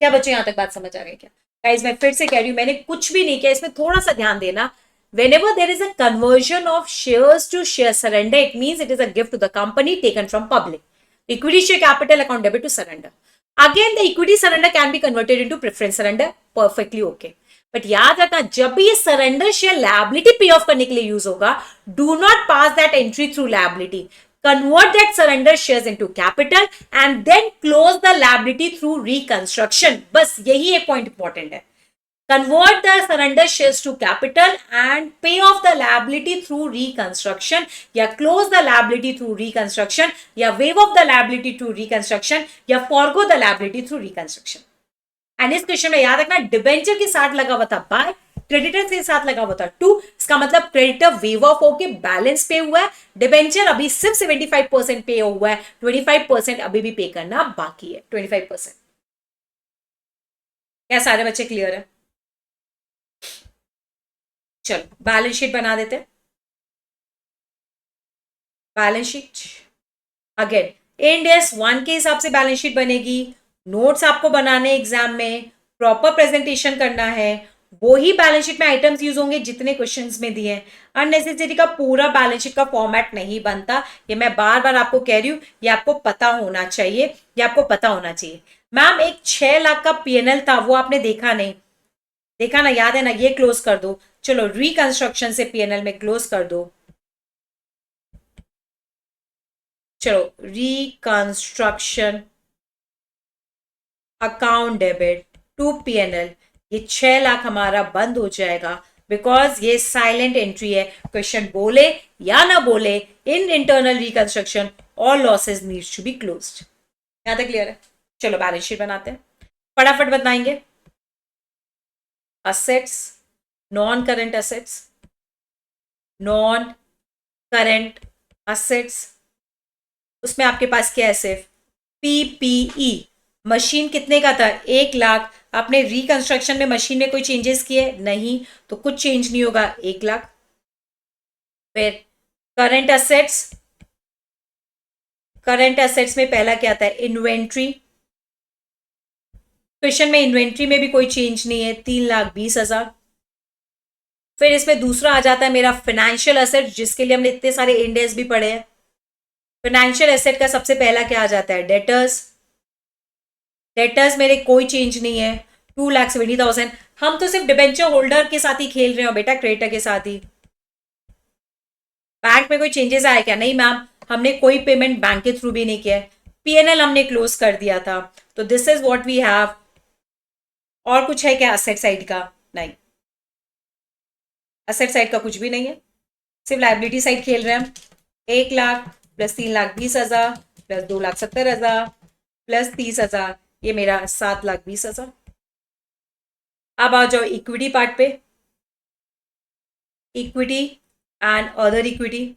क्या बच्चों यहां तक बात समझ आ गई क्या? गाइस मैं फिर से कह रही हूं, मैंने कुछ भी नहीं किया, इसमें थोड़ा सा ध्यान देना। Whenever there is a conversion of shares to share surrender, it means it is a gift to the company taken from public. Equity share capital account debit to surrender. Again, the equity surrender can be converted into preference surrender. Perfectly okay. But याद रखना, जब भी ये surrender share liability pay off करने के लिए use होगा, do not pass that entry through liability. Convert that surrender shares into capital and then close the liability through reconstruction. बस यही एक point important है. Convert the surrender shares to capital and pay off the liability through reconstruction, या close the liability through reconstruction, या waive off the liability through reconstruction, या forgo the liability through reconstruction. And इस question में याद रखना debenture के साथ लगा हुआ था बाय, क्रेडिटर के साथ लगा हुआ था टू। इसका मतलब क्रेडिटर वेव ऑफ होके बैलेंस पे हुआ है, डिबेंचर अभी सिर्फ 75% पे हुआ है, 25% अभी भी पे करना बाकी है। 25%। क्या सारे बच्चे क्लियर है? चलो बैलेंस शीट बना देते हैं। Balance sheet again end AS 1 के हिसाब से बैलेंस शीट बनेगी। नोट्स आपको बनाने एग्जाम में, प्रॉपर प्रेजेंटेशन करना है, वो ही बैलेंस शीट में आइटम्स यूज होंगे जितने क्वेश्चंस में दिए हैं। अननेसेसरी का पूरा बैलेंस शीट का फॉर्मेट नहीं बनता, ये मैं बार बार आपको कह रही हूं, ये आपको पता होना चाहिए, ये आपको पता होना चाहिए। मैम एक 6 लाख का पीएनएल था, वो आपने देखा नहीं, देखा ना, याद है ना, ये क्लोज कर दो। चलो रिकंस्ट्रक्शन से पीएनएल में क्लोज कर दो। चलो reconstruction account debit to PNL, ये 6 लाख हमारा बंद हो जाएगा। बिकॉज ये साइलेंट एंट्री है। क्वेश्चन बोले या ना बोले, in internal reconstruction all losses needs to be closed. यहां तक क्लियर है? चलो बैलेंस शीट बनाते हैं, फटाफट बताएंगे। Assets, non current assets, non current assets, उसमें आपके पास क्या है? सिर्फ पीपीई। मशीन कितने का था? 1 लाख। आपने रिकंस्ट्रक्शन में मशीन में कोई चेंजेस किए? नहीं, तो कुछ चेंज नहीं होगा, 1 लाख। फिर करंट असेट्स, करंट असेट्स में पहला क्या आता है? इन्वेंट्री। क्वेश्चन में इन्वेंट्री में भी कोई चेंज नहीं है, 3,20,000। फिर इसमें दूसरा आ जाता है मेरा फाइनेंशियल एसेट, जिसके लिए हमने इतने सारे इंडेक्स भी पढ़े हैं। फाइनेंशियल एसेट का सबसे पहला क्या आ जाता है? डेटर्स। डेटर्स मेरे कोई चेंज नहीं है, 2,70,000। हम तो सिर्फ डिबेंचर होल्डर के साथ ही खेल रहे हो बेटा, क्रेडिटर के साथ ही। बैंक में कोई चेंजेस आया क्या? नहीं मैम, हमने कोई पेमेंट बैंक के थ्रू भी नहीं किया है। पीएनएल हमने क्लोज कर दिया था। तो this is what we have. और कुछ है क्या असेट साइड का? नहीं, असेट साइड का कुछ भी नहीं है, सिर्फ लाइबिलिटी साइड खेल रहे हैं हम। 1 लाख प्लस 3,20,000 प्लस 2,70,000 प्लस 30,000, ये मेरा 7,20,000। अब आ जाओ इक्विटी पार्ट पे। Equity and other equity.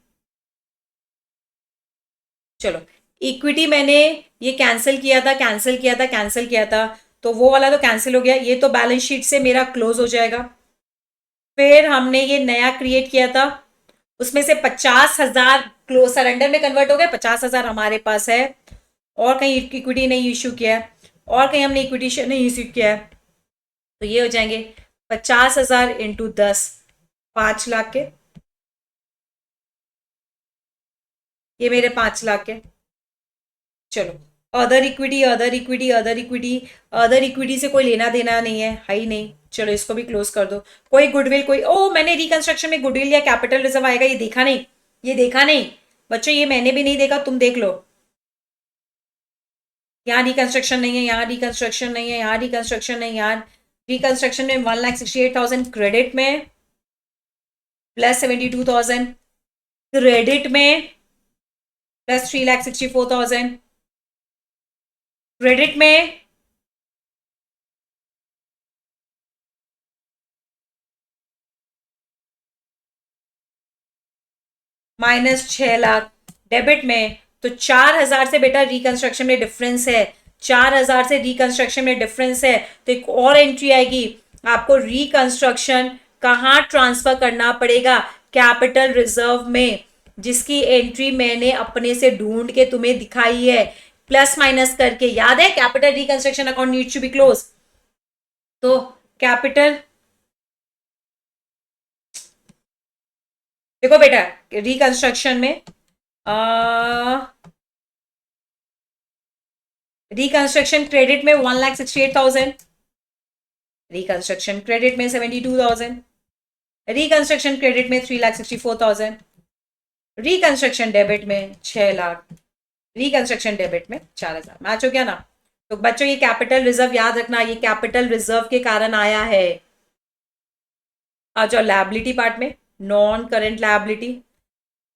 चलो, इक्विटी मैंने ये कैंसिल किया था, कैंसिल किया था, कैंसिल किया था, तो वो वाला तो कैंसिल हो गया, ये तो बैलेंस शीट से मेरा क्लोज हो जाएगा। फिर हमने ये नया क्रिएट किया था, उसमें से 50,000 क्लोज सरेंडर में कन्वर्ट हो गए, 50,000 हमारे पास है। और कहीं इक्विटी नहीं इश्यू किया है, और कहीं हमने इक्विटी नहीं इश्यू किया है, तो ये हो जाएंगे 50,000 इंटू 10, 5 लाख के। ये मेरे 5 लाख के। चलो, other equity, other equity, other equity, other equity से कोई लेना देना नहीं है ही नहीं। चलो इसको भी क्लोज कर दो। कोई गुडविल, कोई ओ मैंने रिकंस्ट्रक्शन में गुडविल या कैपिटल रिजर्व आएगा, ये देखा नहीं, ये देखा नहीं बच्चों, ये मैंने भी नहीं देखा, तुम देख लो। यहाँ रिकंस्ट्रक्शन नहीं है, यहाँ रिकंस्ट्रक्शन नहीं है, यहाँ रिकंस्ट्रक्शन नहीं, यहाँ रिकंस्ट्रक्शन में 1,68,000 क्रेडिट में, प्लस 72,000 क्रेडिट में, प्लस 3,64,000 क्रेडिट में, माइनस 6 लाख डेबिट में। तो 4,000 से बेटा रिकंस्ट्रक्शन में डिफरेंस है, 4,000 से रिकंस्ट्रक्शन में डिफरेंस है, तो एक और एंट्री आएगी। आपको रिकंस्ट्रक्शन कहाँ ट्रांसफर करना पड़ेगा? कैपिटल रिजर्व में, जिसकी एंट्री मैंने अपने से ढूंढ के तुम्हें दिखाई है, प्लस माइनस करके। याद है capital reconstruction account needs to be close. तो कैपिटल, देखो बेटा रिकंस्ट्रक्शन में रिकंस्ट्रक्शन क्रेडिट में 1,68,000, रिकंस्ट्रक्शन क्रेडिट में 72,000, रिकंस्ट्रक्शन क्रेडिट में 3,64,000, रिकंस्ट्रक्शन डेबिट में 6 लाख, रिकंस्ट्रक्शन डेबिट में 4,000। मैच हो गया ना? तो बच्चों ये कैपिटल रिजर्व याद रखना, ये कैपिटल रिजर्व के कारण आया है। आ जाओ लायबिलिटी पार्ट में, non current liability.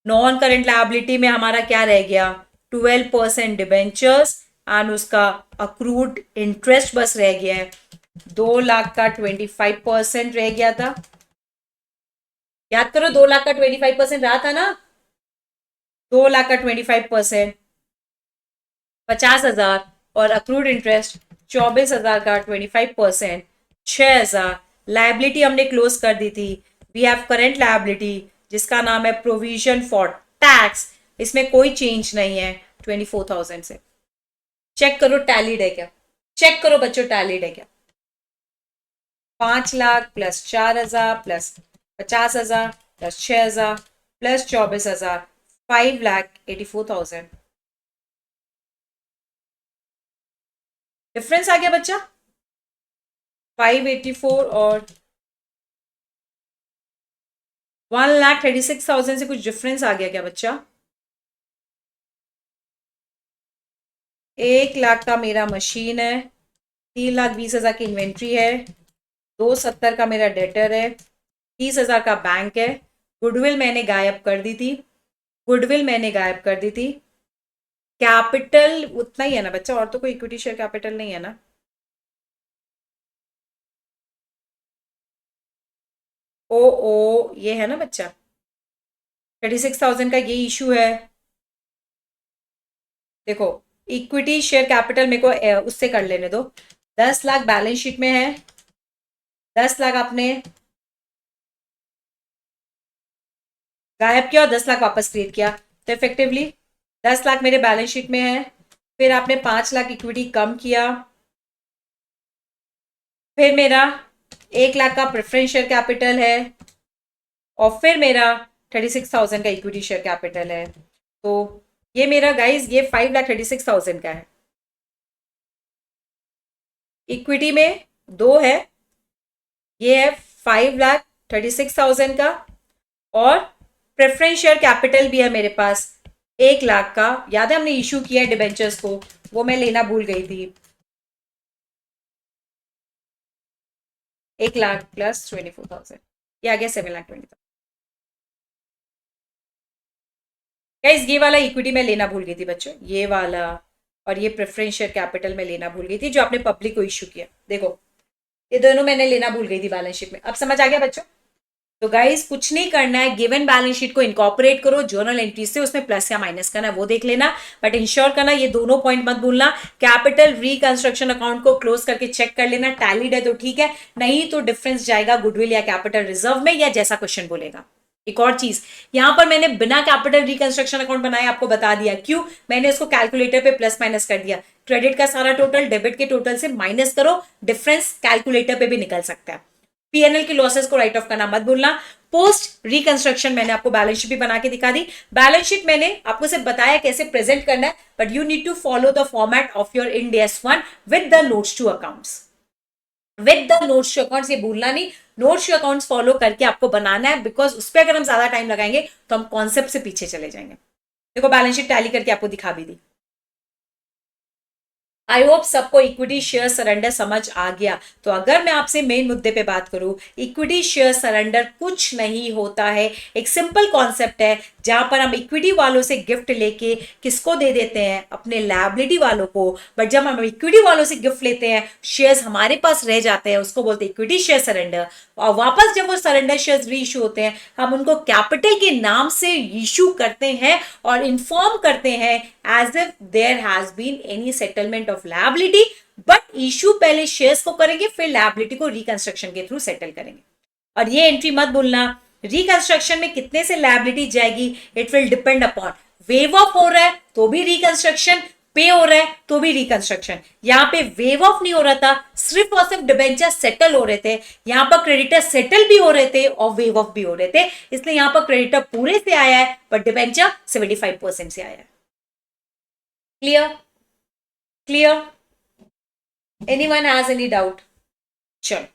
Non current liability में हमारा क्या रह गया? 12% डिबेंचर्स एंड उसका अक्रूड इंटरेस्ट बस रह गया है। 2 लाख का 25% रह गया था। याद करो, 2 लाख का 25% रहा था ना? 2 लाख का 25%, 50,000, और अक्रूड इंटरेस्ट 24,000 का 25%, 6,000। लाइबिलिटी हमने क्लोज कर दी थी। वी हैव करंट लाइबिलिटी जिसका नाम है प्रोविजन फॉर टैक्स, इसमें कोई चेंज नहीं है, 24,000 से। चेक करो टैलीड है क्या, चेक करो बच्चों टैलीड है क्या। 5 lakh plus 4,000 plus 50,000 plus 6,000 plus 24,000, 5,84,000। Difference आ गया बच्चा, 584 और 1,36,000 से कुछ डिफरेंस आ गया क्या बच्चा? 1 लाख का मेरा मशीन है, 3,20,000 की इन्वेंट्री है, 270 का मेरा डेटर है, 30,000 का बैंक है। गुडविल मैंने गायब कर दी थी, गुडविल मैंने गायब कर दी थी। कैपिटल उतना ही है ना बच्चा, और तो कोई इक्विटी शेयर कैपिटल नहीं है ना? ओ ओ ये है ना बच्चा, 36,000 का ये इशू है। देखो, इक्विटी शेयर कैपिटल मेरे को उससे कर लेने दो। 10 लाख बैलेंस शीट में है, 10 लाख आपने गायब किया और 10 लाख वापस क्रिएट किया, तो इफेक्टिवली 10 लाख मेरे बैलेंस शीट में है। फिर आपने 5 लाख इक्विटी कम किया, फिर मेरा 1 लाख का प्रेफरेंस शेयर कैपिटल है, और फिर मेरा 36,000 का इक्विटी शेयर कैपिटल है। तो ये मेरा गाइस ये 5,36,000 का है। इक्विटी में दो है, ये है 5,36,000 का, और प्रेफरेंस शेयर कैपिटल भी है मेरे पास 1 लाख का। याद है हमने इशू किया है डिबेंचर्स को, वो मैं लेना भूल गई थी। 1 लाख प्लस 24,000, ये आ गया 7,20,000। गाइस ये वाला इक्विटी मैं लेना भूल गई थी बच्चों, ये वाला, और ये प्रेफरेंस शेयर कैपिटल में लेना भूल गई थी जो आपने पब्लिक को इशू किया। देखो, ये दोनों मैंने लेना भूल गई थी बैलेंस शीट में। अब समझ आ गया बच्चों? तो गाइस कुछ नहीं करना है, गिवन बैलेंस शीट को इनकॉर्पोरेट करो जर्नल एंट्री से, उसमें प्लस या माइनस करना है वो देख लेना, बट इंश्योर करना ये दोनों पॉइंट मत भूलना। कैपिटल रिकंस्ट्रक्शन अकाउंट को क्लोज करके चेक कर लेना, टैलीड है तो ठीक है, नहीं तो डिफरेंस जाएगा गुडविल या कैपिटल रिजर्व में, या जैसा क्वेश्चन बोलेगा। एक और चीज, यहां पर मैंने बिना कैपिटल रिकंस्ट्रक्शन अकाउंट बनाए आपको बता दिया, क्यों? मैंने इसको कैलकुलेटर पे प्लस माइनस कर दिया। क्रेडिट का सारा टोटल डेबिट के टोटल से माइनस करो, डिफरेंस कैलकुलेटर पे भी निकल सकता है। पीएनएल के लॉसेस को राइट ऑफ करना मत भूलना। पोस्ट रिकंस्ट्रक्शन मैंने आपको बैलेंस शीट भी बना के दिखा दी। बैलेंस शीट मैंने आपको सिर्फ बताया कैसे प्रेजेंट करना है, but you need to follow the format of your Ind S one with the notes to accounts. With the notes to accounts ये भूलना नहीं, नोट्स टू अकाउंट्स फॉलो करके आपको बनाना है, बिकॉज उस पर अगर हम ज्यादा टाइम लगाएंगे तो हम कॉन्सेप्ट से पीछे चले जाएंगे। देखो बैलेंस शीट टैली करके आपको दिखा भी दी। आई होप सबको इक्विटी शेयर सरेंडर समझ आ गया। तो अगर मैं आपसे मेन मुद्दे पे बात करूं, इक्विटी शेयर सरेंडर कुछ नहीं होता है, एक सिंपल कॉन्सेप्ट है जहां पर हम इक्विटी वालों से गिफ्ट लेके किसको दे देते हैं, अपने लायबिलिटी वालों को। बट जब हम इक्विटी वालों से गिफ्ट लेते हैं, शेयर्स हमारे पास रह जाते हैं, उसको बोलते हैं इक्विटी शेयर सरेंडर। और वापस जब वो सरेंडर शेयर्स री इशू होते हैं, हम उनको कैपिटल के नाम से इशू करते हैं और इन्फॉर्म करते हैं as if there has been any settlement of liability. But issue पहले शेयर्स को करेंगे, फिर लायबिलिटी को रिकंस्ट्रक्शन के थ्रू सेटल करेंगे। और ये एंट्री मत भूलना, रिकंस्ट्रक्शन में कितने से लायबिलिटी जाएगी, it will depend upon wave of हो रहा है तो भी रिकंस्ट्रक्शन, पे हो रहा है तो भी रिकंस्ट्रक्शन। यहां पे वेव ऑफ नहीं हो रहा था, सिर्फ और सिर्फ डिबेंचर सेटल हो रहे थे। यहां पर क्रेडिटर सेटल भी हो रहे थे और वेव ऑफ भी हो रहे थे, इसलिए यहां पर क्रेडिटर पूरे से आया है, बट डिबेंचर 75% से आया है। Clear? Clear? Anyone has any doubt? चलो,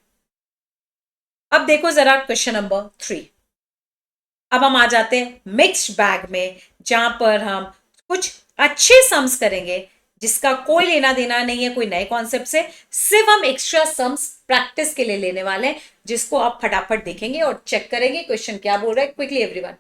अब देखो जरा क्वेश्चन नंबर 3। अब हम आ जाते हैं मिक्स्ड बैग में, जहां पर हम कुछ अच्छे सम्स करेंगे जिसका कोई लेना देना नहीं है कोई नए कॉन्सेप्ट से, सिर्फ हम एक्स्ट्रा सम्स प्रैक्टिस के लिए लेने वाले हैं, जिसको आप फटाफट देखेंगे और चेक करेंगे क्वेश्चन क्या बोल रहा है। Quickly everyone.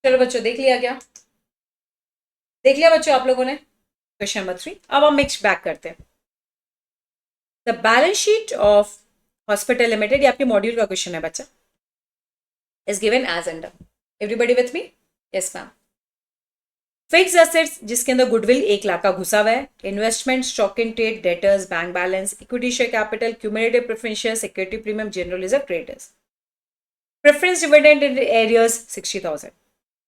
चलो बच्चों, देख लिया क्या? देख लिया बच्चों आप लोगों ने क्वेश्चन नंबर 3। अब हम मिक्स बैक करते हैं। The balance sheet of hospital limited, ये आपके मॉड्यूल का क्वेश्चन है बच्चा, is given as under. Everybody with me? Yes ma'am. Fixed assets जिसके अंदर गुडविल 1 लाख का घुसा हुआ है, investment, stock in trade, debtors, bank balance, equity share capital, cumulative preference share, security premium, general reserve, creditors, preference dividend in arrears 60,000.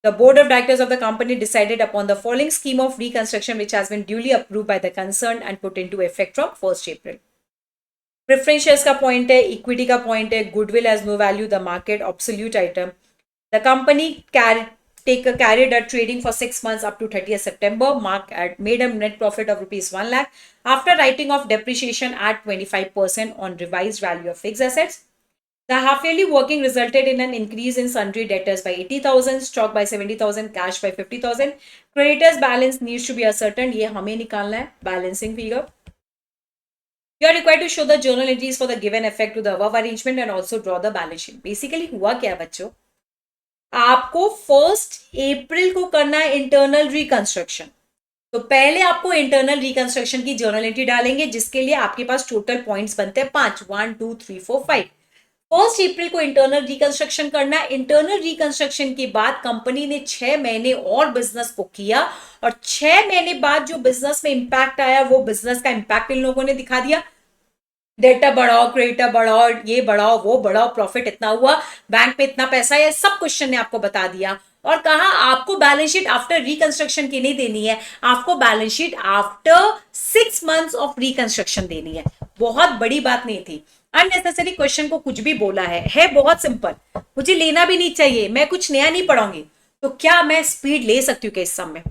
The board of directors of the company decided upon the following scheme of reconstruction which has been duly approved by the concerned and put into effect from 1st April. Preference shares का point है, equity का point है, goodwill has no value, the market obsolete item. The company carried a trading for 6 months up to 30th September, made a net profit of rupees 1 lakh after writing off depreciation at 25% on revised value of fixed assets. The half-yearly working resulted in an increase in sundry debtors by 80,000, stock by 70,000, cash by 50,000. Creditors balance needs to be ascertained. ये हमें निकालना है balancing figure. You are required to show the journal entries for the given effect to the above arrangement and also draw the balance sheet. Basically हुआ क्या बच्चों? आपको 1 अप्रैल को करना है इंटरनल रिकंस्ट्रक्शन। तो पहले आपको इंटरनल रिकंस्ट्रक्शन की जर्नल एंट्री डालेंगे जिसके लिए आपके पास टोटल पॉइंट्स बनते हैं 5, 1 2 3 4 5। 1 अप्रैल को इंटरनल रिकंस्ट्रक्शन करना है। इंटरनल रिकंस्ट्रक्शन के बाद कंपनी ने 6 महीने और बिजनेस को किया और 6 महीने बाद जो बिजनेस में इंपैक्ट आया वो बिजनेस का इंपैक्ट इन लोगों ने दिखा दिया। डेटा बढ़ाओ, क्रेडिटर बढ़ाओ, ये बढ़ाओ, वो बढ़ाओ, प्रॉफिट इतना हुआ, बैंक पे इतना पैसा है, सब क्वेश्चन ने आपको बता दिया और कहा आपको बैलेंस शीट आफ्टर रिकंस्ट्रक्शन की नहीं देनी है, आपको balance sheet after 6 months of reconstruction देनी है। बहुत बड़ी बात नहीं थी। अननेसेसरी क्वेश्चन को कुछ भी बोला है बहुत सिंपल, मुझे लेना भी नहीं चाहिए, मैं कुछ नया नहीं पढ़ाऊंगी। तो क्या मैं स्पीड ले सकती हूँ इस सम में?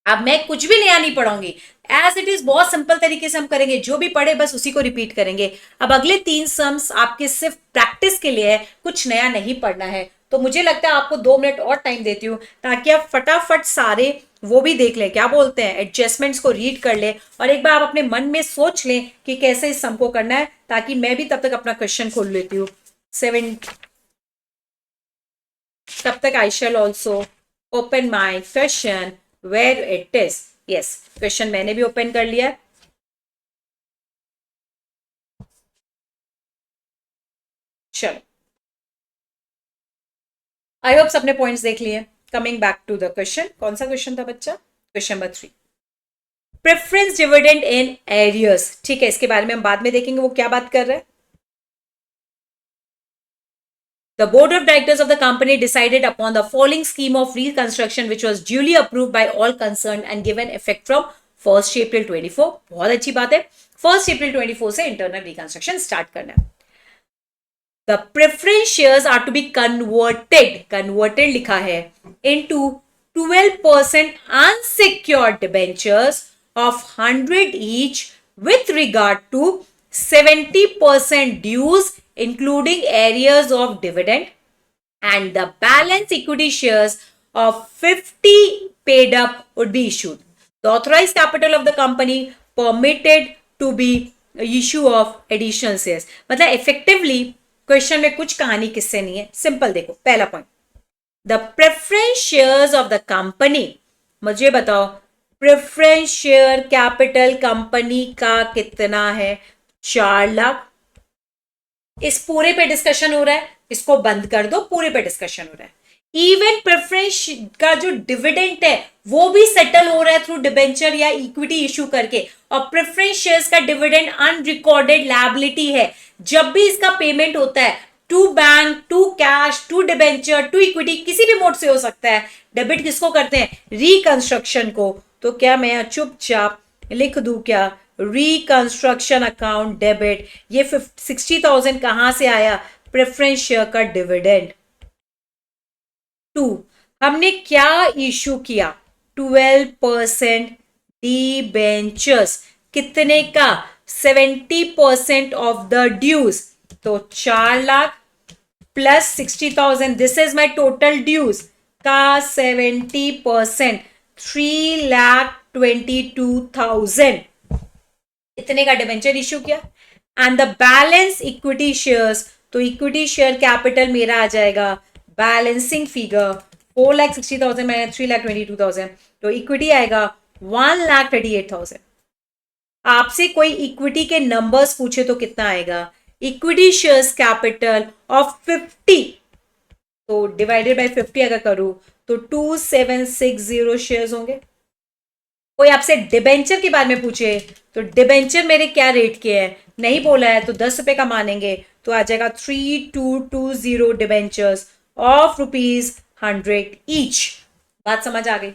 अब मैं कुछ भी नया नहीं पढ़ाऊंगी, एज इट इज बहुत सिंपल तरीके से हम करेंगे, जो भी पढ़े बस उसी को रिपीट करेंगे। अब अगले 3 सम्स आपके सिर्फ प्रैक्टिस के लिए है, कुछ नया नहीं पढ़ना है। तो मुझे लगता है आपको 2 मिनट और टाइम देती हूँ ताकि आप फटाफट सारे वो भी देख लें, क्या बोलते हैं, एडजस्टमेंट्स को रीड कर ले और एक बार आप अपने मन में सोच लें कि कैसे इस सम को करना है, ताकि मैं भी तब तक अपना क्वेश्चन खोल लेती हूँ। 7 तब तक I shall also open my question where it is. yes, question मैंने भी ओपन कर लिया है। चलो, आई होप सबने पॉइंट्स देख लिए। Coming back to the question, कौन सा क्वेश्चन था बच्चा? Question number 3, preference dividend in arrears. ठीक है, इसके बारे में हम बाद में देखेंगे वो क्या बात कर रहे हैं। The board of directors of the company decided upon the following scheme of reconstruction which was duly approved by all concerned and given effect from 1st April 24। बहुत अच्छी बात है, 1st April 24 से इंटरनल रिकंस्ट्रक्शन स्टार्ट करना है। The preference shares are to be converted लिखा है into 12% unsecured debentures of 100 each with regard to 70% dues including arrears of dividend and the balance equity shares of 50 paid up would be issued. The authorized capital of the company permitted to be issue of additional shares। मतलब effectively question में कुछ कहानी किससे नहीं है, simple देखो। पहला point, the preference shares of the company. मुझे बताओ प्रेफरेंस शेयर कैपिटल कंपनी का कितना है? 4 लाख। इस पूरे पे डिस्कशन हो रहा है, इसको बंद कर दो, पूरे पे डिस्कशन हो रहा है। इवन प्रेफरेंस का जो डिविडेंड है वो भी सेटल हो रहा है थ्रू डिबेंचर या इक्विटी इश्यू करके, और प्रेफरेंस शेयर्स का डिविडेंड अनरिकॉर्डेड लायबिलिटी है। जब भी इसका पेमेंट होता है to bank, to cash, to debenture, to equity, किसी भी मोड से हो सकता है। डेबिट किसको करते हैं? रिकंस्ट्रक्शन को। तो क्या मैं चुपचाप लिख दूं क्या, रिकंस्ट्रक्शन अकाउंट डेबिट। ये 60,000 कहां से आया? प्रेफरेंस शेयर का डिविडेंड। 2, हमने क्या इशू किया? 12% डिबेंचर्स। कितने का? 70% ऑफ द ड्यूज। तो 4 lakh plus 60,000, this is my total dues का 70%, 3,22,000। इतने का डिबेंचर इशू किया। And the balance equity shares, तो इक्विटी शेयर कैपिटल मेरा आ जाएगा बैलेंसिंग फिगर 4,60,000 माइनस 3,22,000, तो इक्विटी आएगा 1,38,000। आपसे कोई इक्विटी के नंबर्स पूछे तो कितना आएगा? इक्विटी शेयर्स कैपिटल ऑफ 50, तो डिवाइडेड बाय 50 अगर करूं तो 2760 शेयर्स होंगे। कोई आपसे डिबेंचर के बारे में पूछे तो डिबेंचर मेरे क्या रेट के हैं, नहीं बोला है तो 10 रुपए का मानेंगे, तो आ जाएगा 3220 डिबेंचर्स ऑफ ₹100 ईच। बात समझ आ गई?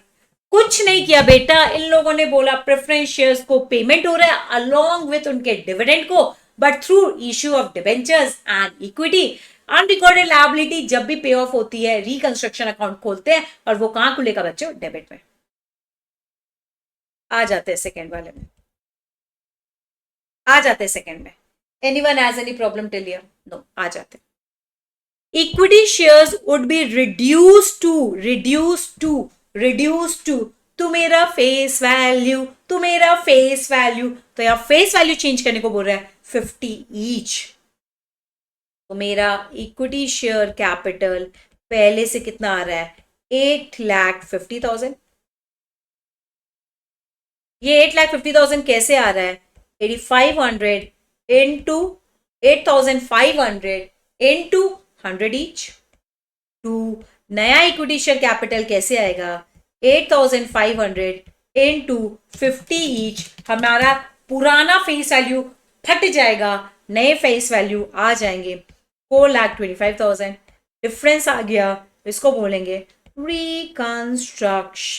कुछ नहीं किया बेटा, इन लोगों ने बोला प्रेफरेंस शेयर्स को पेमेंट हो रहा है अलोंग विथ उनके डिविडेंड को, but through issue of debentures and equity. Unrecorded liability जब भी पे ऑफ होती है रिकंस्ट्रक्शन अकाउंट खोलते हैं, और वो कहां खुलेगा बच्चों? डेबिट में। आ जाते हैं सेकेंड वाले में, आ जाते हैं सेकेंड में। Anyone has any problem till here? No, आ जाते हैं। Equity shares would be reduce to मेरा फेस वैल्यू, तो मेरा फेस वैल्यू, तो यहां फेस वैल्यू चेंज करने को बोल रहा है 50 ईच। तो मेरा इक्विटी शेयर कैपिटल पहले से कितना आ रहा है? 8,50,000। ये 8,50,000 कैसे आ रहा है? 8,500 इंटू 8,500 इंटू 100 ईच। टू नया इक्विटी शेयर कैपिटल कैसे आएगा? 8,500 इंटू 50 ईच। हमारा पुराना फेस वैल्यू फट जाएगा, नए फेस वैल्यू आ जाएंगे 4,25,000। डिफरेंस आ गया, इसको बोलेंगे रिकंस्ट्रक्शन।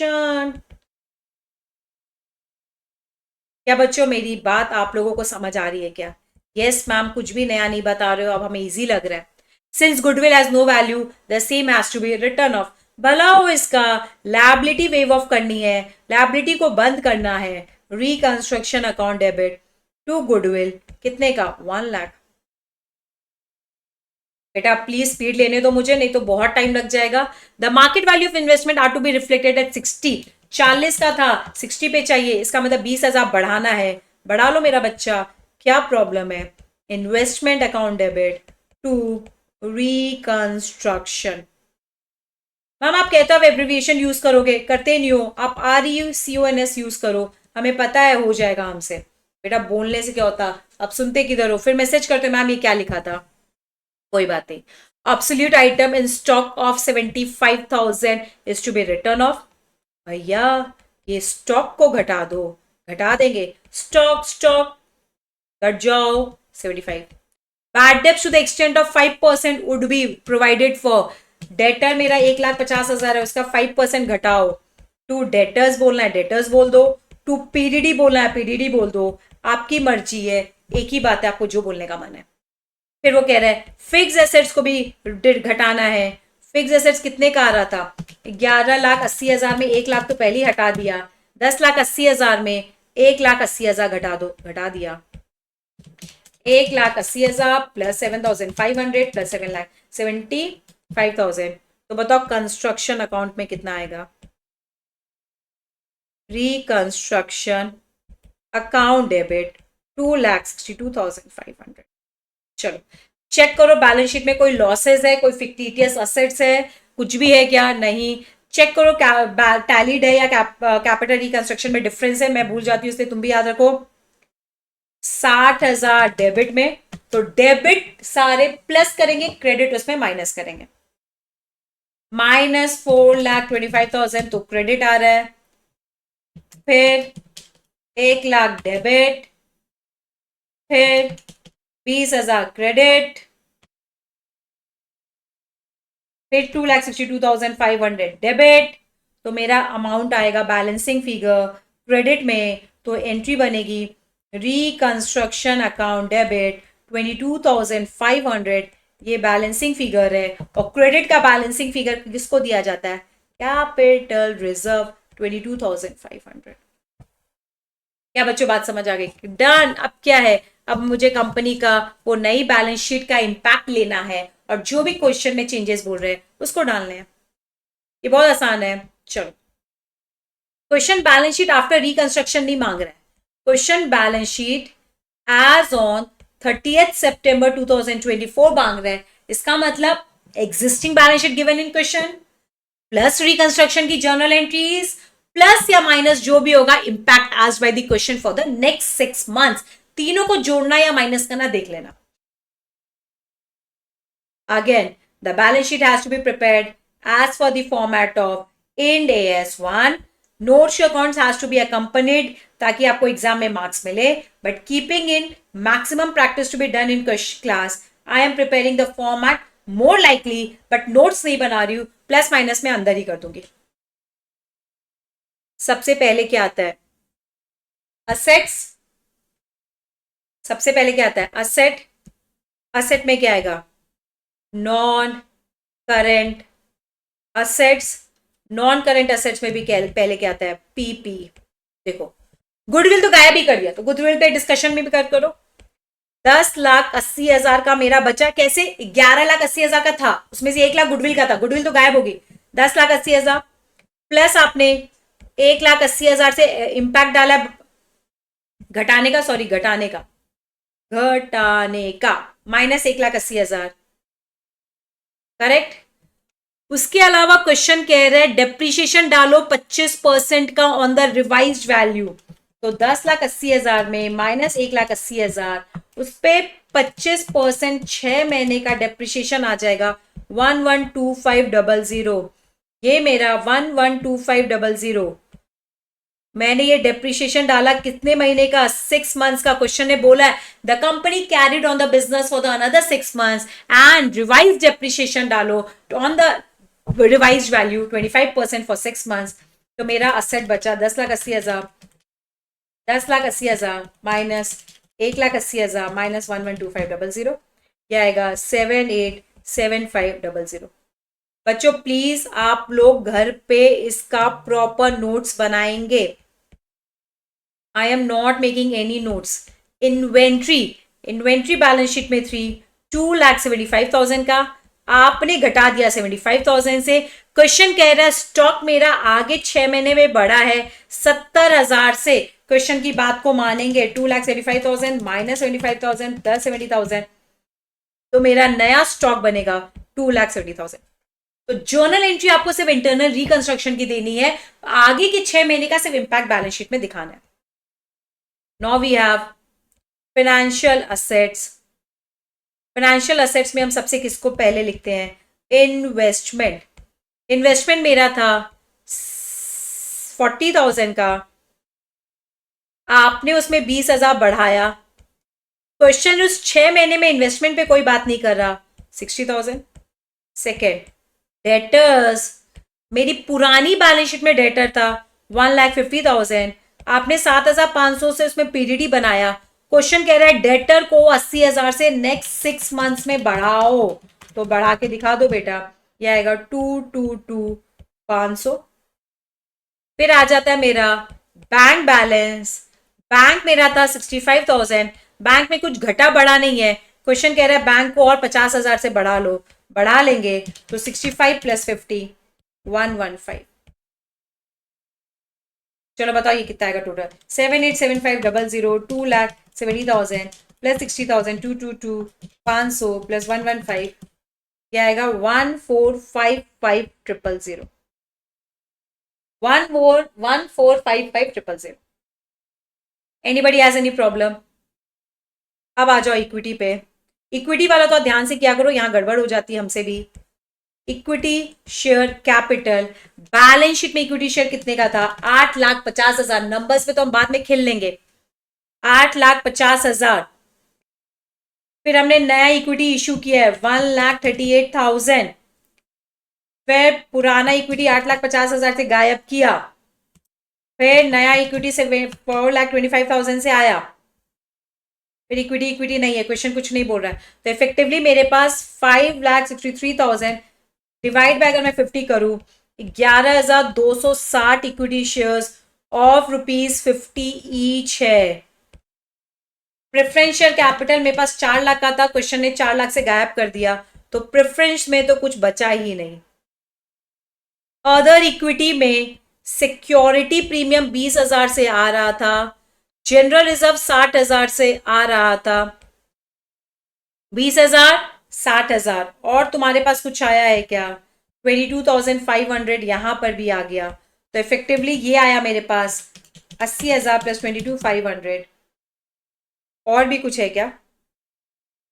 क्या बच्चों मेरी बात आप लोगों को समझ आ रही है क्या? यस मैम, कुछ भी नया नहीं बता रहे हो, अब हमें इजी लग रहा है। Since goodwill has no value the same has to be written off. भला हो इसका लायबिलिटी वेव ऑफ करनी है, लायबिलिटी को बंद करना है। Reconstruction account debit to goodwill कितने का? 1 लाख। बेटा प्लीज स्पीड लेने दो मुझे, नहीं तो बहुत टाइम लग जाएगा। The market value of investment are to be reflected at 60। 40 का था, 60 पे चाहिए, इसका मतलब 20,000 बढ़ाना है। बढ़ा लो मेरा बच्चा, क्या प्रॉब्लम है? Investment account debit to reconstruction. Ma'am आप कहते हो एब्रिविएशन यूज करोगे, करते नहीं हो आप। RECONS यूज करो, हमें पता है हो जाएगा हमसे। बेटा बोलने से क्या होता, अब सुनते किधर हो? फिर मैसेज करते मैम ये क्या लिखा था। कोई बात नहीं। Absolute item in stock of 75,000 is to be written off। भैया ये स्टॉक को घटा दो, घटा देंगे। स्टॉक घट जाओ 75। Bad debts to the extent of 5% would be provided for. Debtor मेरा 1,50,000 है, उसका 5% घटाओ। टू डेटर्स बोलना है डेटर्स बोल दो, टू पीडीडी बोलना है पीडीडी बोल दो, आपकी मर्जी है, एक ही बात है, आपको जो बोलने का मन है। फिर वो कह रहा है फिक्स एसेट्स को भी घटाना है। फिक्स एसेट्स कितने का आ रहा था? 11,80,000 में 1 लाख तो पहले ही हटा दिया। 10,80,000 में 1,80,000 घटा दो, घटा दिया। 1,80,000 प्लस 7,500 प्लस 7,75,000। तो बताओ कंस्ट्रक्शन अकाउंट में कितना आएगा? Reconstruction account debit 2,62,500। चलो चेक करो बैलेंस शीट में कोई लॉसेस है, कोई फिक्टिटियस असेट्स है, कुछ भी है क्या? नहीं। चेक करो टैलीड है या कैपिटल रिकंस्ट्रक्शन में डिफरेंस है, मैं भूल जाती हूँ इसलिए तुम भी याद रखो। 60,000 डेबिट में, तो डेबिट सारे प्लस करेंगे, क्रेडिट उसमें माइनस करेंगे। -4,25,000 तो क्रेडिट आ रहा है। फिर 1 लाख डेबिट, फिर 20,000 क्रेडिट, फिर 2,62,500 डेबिट। तो मेरा अमाउंट आएगा बैलेंसिंग फिगर क्रेडिट में, तो एंट्री बनेगी रिकंस्ट्रक्शन अकाउंट डेबिट 22,500। ये बैलेंसिंग फिगर है, और क्रेडिट का बैलेंसिंग फिगर किसको दिया जाता है? Capital reserve 22,500। क्या बच्चों बात समझ आ गई? डन। अब क्या है, अब मुझे कंपनी का वो नई बैलेंस शीट का इंपैक्ट लेना है, और जो भी क्वेश्चन में चेंजेस बोल रहे हैं उसको डालने हैं। ये बहुत आसान है। चलो question balance sheet after reconstruction नहीं मांग रहा है, question balance sheet as on 30th September 2024 मांग रहा है। इसका मतलब existing balance sheet given in question, plus reconstruction की जर्नल एंट्रीज प्लस या माइनस जो भी होगा impact asked by the question for the next 6 months, तीनों को जोड़ना या माइनस करना देख लेना. Again, the balance sheet has to be prepared as for the format of Ind AS1. Notes your accounts has to be accompanied ताकि आपको exam में मार्क्स मिले. But keeping in maximum practice to be done in class, I am preparing the format more likely, but notes नहीं बना रही हूँ, plus minus में अंदर ही कर दूंगी. सबसे पहले क्या आता है? असेट्स. सबसे पहले क्या आता है? असेट. असेट में क्या आएगा? Non current assets. Non current assets में भी पहले क्या आता है? पीपी. देखो गुडविल तो गायब ही कर दिया, तो गुडविल पे डिस्कशन में भी करो. 10,80,000 का मेरा बचा. कैसे? 11,80,000 का था, उसमें से 1 लाख गुडविल का था, गुडविल तो गायब होगी. 10,80,000 प्लस आपने 1,80,000 से इंपैक्ट डाला घटाने का, सॉरी घटाने का माइनस 1,80,000. करेक्ट. उसके अलावा क्वेश्चन कह रहे हैं डेप्रीशिएशन डालो 25% का ऑन द रिवाइज्ड वैल्यू. तो 10,80,000 में माइनस 1,80,000, उस पे 25% 6 महीने का डेप्रीशिएशन आ जाएगा 112500. ये मेरा 112500. मैंने ये डेप्रीशिएशन डाला कितने महीने का? 6 मंथ्स का. क्वेश्चन ने बोला है the company carried on the business for the another 6 months and revise depreciation डालो on the revise value 25% for 6 months. तो मेरा असेट बचा 10,80,000. 10,80,000 माइनस 1,80,000 माइनस 112500, यह आएगा 787500. बच्चों प्लीज आप लोग घर पे इसका प्रॉपर नोट्स बनाएंगे. आई am not making any notes. Inventory balance sheet में 2,75,000 का आपने घटा दिया 75,000 से. क्वेश्चन कह रहा है स्टॉक मेरा आगे 6 महीने में बढ़ा है 70,000 से. क्वेश्चन की बात को मानेंगे 2,75,000 माइनस 75,000 प्लस 70,000, तो मेरा नया स्टॉक बनेगा 2,70,000. तो जर्नल एंट्री आपको सिर्फ इंटरनल रिकंस्ट्रक्शन की देनी है, आगे के 6 महीने का सिर्फ इंपैक्ट बैलेंस शीट में दिखाना है. Now we have financial assets. Financial assets में हम सबसे किसको पहले लिखते हैं? इन्वेस्टमेंट. इन्वेस्टमेंट मेरा था 40,000 का, आपने उसमें 20,000 बढ़ाया. क्वेश्चन उस 6 महीने में इन्वेस्टमेंट पे कोई बात नहीं कर रहा, 60,000. Second, debtors. मेरी पुरानी बैलेंस शीट में डेटर था 1,50,000, आपने 7,500 से उसमें पीडीडी बनाया. क्वेश्चन कह रहा है डेटर को 80,000 से नेक्स्ट 6 मंथ्स में बढ़ाओ, तो बढ़ा के दिखा दो बेटा. यह आएगा 222,500. फिर आ जाता है मेरा बैंक बैलेंस. बैंक मेरा था 65,000, बैंक में कुछ घटा बढ़ा नहीं है. क्वेश्चन कह रहा है बैंक को और 50,000 से बढ़ा लो, बढ़ा लेंगे तो 65 प्लस 50 115. चलो बताओ ये कितना आएगा टोटल? 787500 2,70,000 प्लस 60,000 222,500 प्लस 115, यह आएगा 1455,000. 1455,000. Anybody has any problem? अब आ जाओ इक्विटी पे. इक्विटी वाला तो ध्यान से क्या करो, यहां गड़बड़ हो जाती है हमसे भी. Equity share capital. Balance sheet में इक्विटी शेयर कितने का था? 8,50,000. नंबर्स पे तो हम बाद में खेल लेंगे. 8,50,000. फिर हमने नया इक्विटी इशू किया है 1,38,000. फिर पुराना इक्विटी 8,50,000 से गायब किया. फिर नया इक्विटी से 4,25,000 से आया. फिर इक्विटी नहीं है, क्वेश्चन कुछ नहीं बोल रहा है. तो इफेक्टिवली मेरे पास 5,63,000 डिवाइड बाय अगर मैं 50 करूं 11,260 इक्विटी शेयर्स ऑफ ₹50 ईच है. प्रेफरेंस शेयर कैपिटल मेरे पास 4 लाख का था, क्वेश्चन ने 4 लाख से गायब कर दिया, तो प्रेफरेंस में तो कुछ बचा ही नहीं. अदर इक्विटी में सिक्योरिटी प्रीमियम 20,000 से आ रहा था, जनरल रिजर्व 60,000 से आ रहा था. 20,000 60,000 और तुम्हारे पास कुछ आया है क्या? 22,500 यहां पर भी आ गया, तो इफेक्टिवली ये आया मेरे पास 80,000 प्लस 22,500। और भी कुछ है क्या?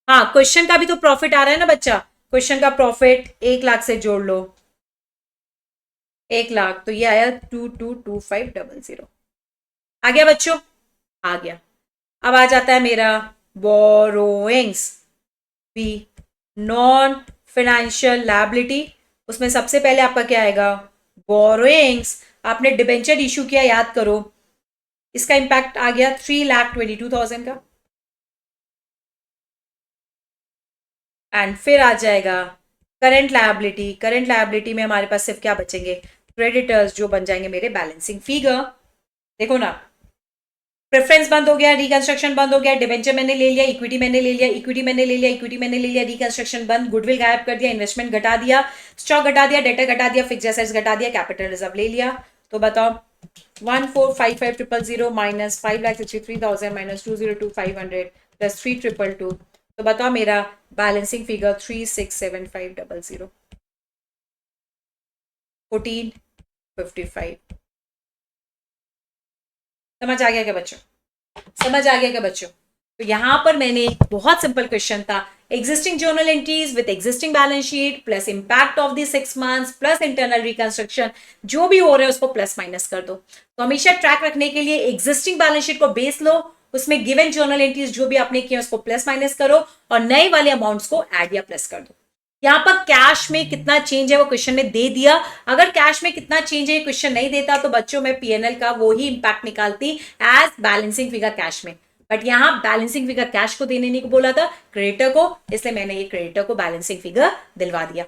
हाँ, क्वेश्चन का भी तो प्रॉफिट आ रहा है ना बच्चा, क्वेश्चन का प्रॉफिट 1 लाख से जोड़ लो, 1 लाख, तो ये आया 222500। आ गया बच्चों? आ गया। अब आ जाता है मेरा borrowings, B, non financial liability. उसमें सबसे पहले आपका क्या आएगा? बोरोइंग्स। आपने डिबेंचर इशू किया, याद करो, इसका इंपैक्ट आ गया 3,22,000 का। एंड फिर आ जाएगा करंट लायबिलिटी। करंट लायबिलिटी में हमारे पास सिर्फ क्या बचेंगे? क्रेडिटर्स, जो बन जाएंगे मेरे बैलेंसिंग फिगर। देखो ना, प्रेफरेंस बंद हो गया, रिकंस्ट्रक्शन बंद हो गया, डिबेंचर मैंने ले लिया, इक्विटी मैंने ले लिया, इक्विटी मैंने ले लिया, इक्विटी मैंने ले लिया, रिकंस्ट्रक्शन बंद, गुडविल गायब कर दिया, इन्वेस्टमेंट घटा दिया, स्टॉक घटा दिया, डेटा घटा दिया, फिक्स एसेट्स घटा दिया, कैपिटल रिजर्व ले लिया। तो बताओ 1455,000 माइनस 5,63,000 माइनस 2,02,500 प्लस 3,222, तो बताओ मेरा बैलेंसिंग फिगर 367500, 1455। समझ आ गया क्या बच्चों? समझ आ गया क्या बच्चों? तो यहां पर मैंने बहुत सिंपल क्वेश्चन था, existing journal entries with existing balance sheet plus impact of the 6 months plus internal reconstruction, जो भी हो रहा है उसको प्लस माइनस कर दो। तो हमेशा ट्रैक रखने के लिए एग्जिस्टिंग बैलेंस शीट को बेस लो, उसमें गिवन जर्नल एंट्रीज जो भी आपने किए उसको प्लस माइनस करो, और नए वाले अमाउंट्स को ऐड या प्लस कर दो। यहाँ पर कैश में कितना चेंज है वो क्वेश्चन में दे दिया। अगर कैश में कितना चेंज है क्वेश्चन नहीं देता तो बच्चों में पीएनएल का वो ही इंपैक्ट निकालती एज बैलेंसिंग फिगर कैश में, बट यहां बैलेंसिंग फिगर कैश को देने नहीं को बोला था, क्रेडिटर को, इसलिए मैंने ये क्रेडिटर को बैलेंसिंग फिगर दिलवा दिया।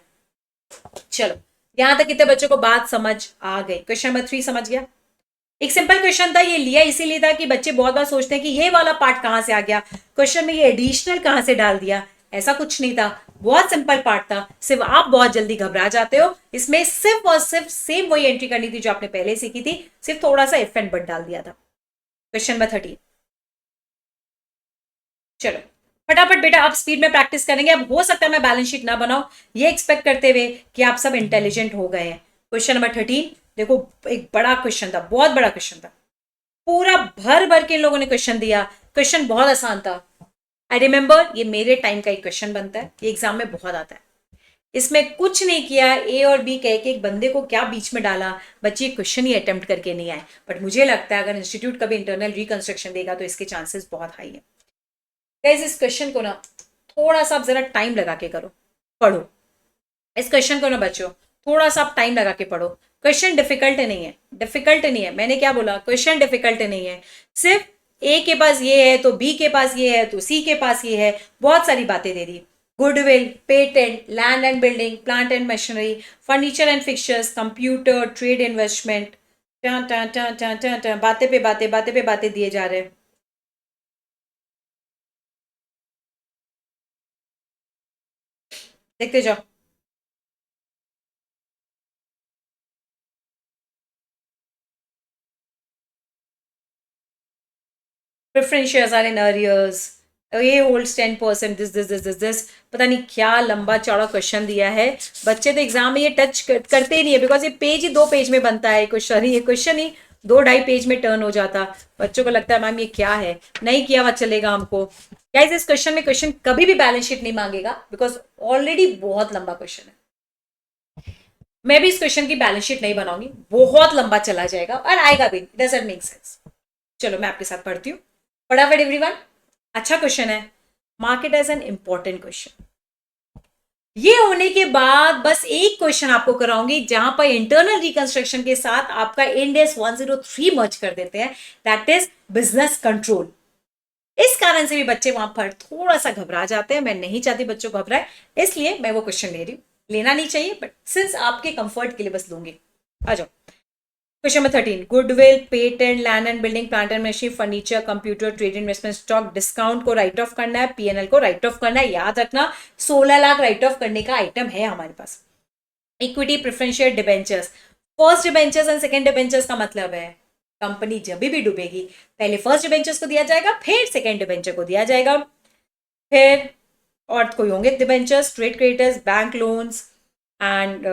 चलो, यहां तक कितने बच्चों को बात समझ आ गई? क्वेश्चन नंबर 3 समझ गया? एक सिंपल क्वेश्चन था, ये लिया इसीलिए था कि बच्चे बहुत बार सोचते हैं कि ये वाला पार्ट कहां से आ गया क्वेश्चन में, ये एडिशनल कहां से डाल दिया। ऐसा कुछ नहीं था, बहुत सिंपल पार्ट था, सिर्फ आप बहुत जल्दी घबरा जाते हो। इसमें सिर्फ और सिर्फ सेम वही एंट्री करनी थी जो आपने पहले सीखी थी, सिर्फ थोड़ा सा इफ एंड बट डाल दिया था। Question number 13। चलो फटाफट बेटा, अब स्पीड में प्रैक्टिस करेंगे। अब हो सकता है मैं बैलेंस शीट ना बनाऊं, ये एक्सपेक्ट करते हुए कि आप सब इंटेलिजेंट हो गए हैं। क्वेश्चन नंबर 13 देखो, एक बड़ा क्वेश्चन था, बहुत बड़ा क्वेश्चन था, पूरा भर भर के इन लोगों ने क्वेश्चन दिया। क्वेश्चन बहुत आसान था, आई रिमेंबर, ये मेरे टाइम का एक क्वेश्चन बनता है, ये एग्जाम में बहुत आता है। इसमें कुछ नहीं किया, ए और बी कह के एक बंदे को क्या बीच में डाला, बच्चे क्वेश्चन ही अटेम्प्ट करके नहीं आए। बट मुझे लगता है अगर इंस्टीट्यूट कभी इंटरनल रिकंस्ट्रक्शन देगा तो इसके चांसेस बहुत हाई है। गाइस, इस क्वेश्चन को ना थोड़ा सा आप जरा टाइम लगा के करो, पढ़ो इस क्वेश्चन को ना बच्चों, थोड़ा सा आप टाइम लगा के पढ़ो। क्वेश्चन डिफिकल्ट नहीं है, डिफिकल्ट नहीं है, मैंने क्या बोला, क्वेश्चन डिफिकल्ट नहीं है। सिर्फ ए के पास ये है तो बी के पास ये है तो सी के पास ये है, बहुत सारी बातें दे दी। Goodwill, patent, land and building, plant and machinery, furniture and fixtures, computer, trade, investment, बातें पे बातें, बातें पे बातें दिए जा रहे हैं। देखते जाओ। Preference shares are in arrears, ये होल्ड्स 10%, दिस, पता नहीं क्या लंबा चौड़ा क्वेश्चन दिया है। बच्चे तो एग्जाम में ये टच करते ही नहीं है, बिकॉज ये पेज ही 2 पेज में बनता है, क्वेश्चन ही ये क्वेश्चन ही 2-2.5 पेज में टर्न हो जाता। बच्चों को लगता है मैम ये क्या है, नहीं किया हुआ चलेगा हमको। गाइस, इस क्वेश्चन में क्वेश्चन कभी भी बैलेंस शीट नहीं मांगेगा, बिकॉज ऑलरेडी बहुत लंबा क्वेश्चन है। मैं भी इस क्वेश्चन की बैलेंस शीट नहीं बनाऊंगी, बहुत लंबा चला जाएगा और आएगा भी, डजंट मेक सेंस। चलो मैं आपके साथ पढ़ती हूँ फटाफट एवरीवन। अच्छा क्वेश्चन है, market as an important question. ये होने के बाद बस एक क्वेश्चन आपको कराऊंगी जहां पर इंटरनल रिकंस्ट्रक्शन के साथ आपका इंड एस 103 मर्ज कर देते हैं, दैट इज बिजनेस कंट्रोल। इस कारण से भी बच्चे वहां पर थोड़ा सा घबरा जाते हैं, मैं नहीं चाहती बच्चों घबराए, इसलिए मैं वो क्वेश्चन ले रही हूं। लेना नहीं चाहिए बट सिंस आपके कंफर्ट के लिए बस लूंगी। आ जाओ question number 13, goodwill, patent, land and building, plant and machine, furniture, computer, trade, investment, stock, discount को राइट ऑफ करना है, पीएनएल को राइट ऑफ करना है। याद रखना 16 लाख राइट ऑफ करने का आइटम है हमारे पास। Equity, preference share, debentures. First debentures and second debentures का मतलब है कंपनी जब भी डूबेगी पहले फर्स्ट डिबेंचर्स को दिया जाएगा, फिर सेकंड डिबेंचर को दिया जाएगा, फिर और कोई होंगे debentures, trade creditors, bank loans and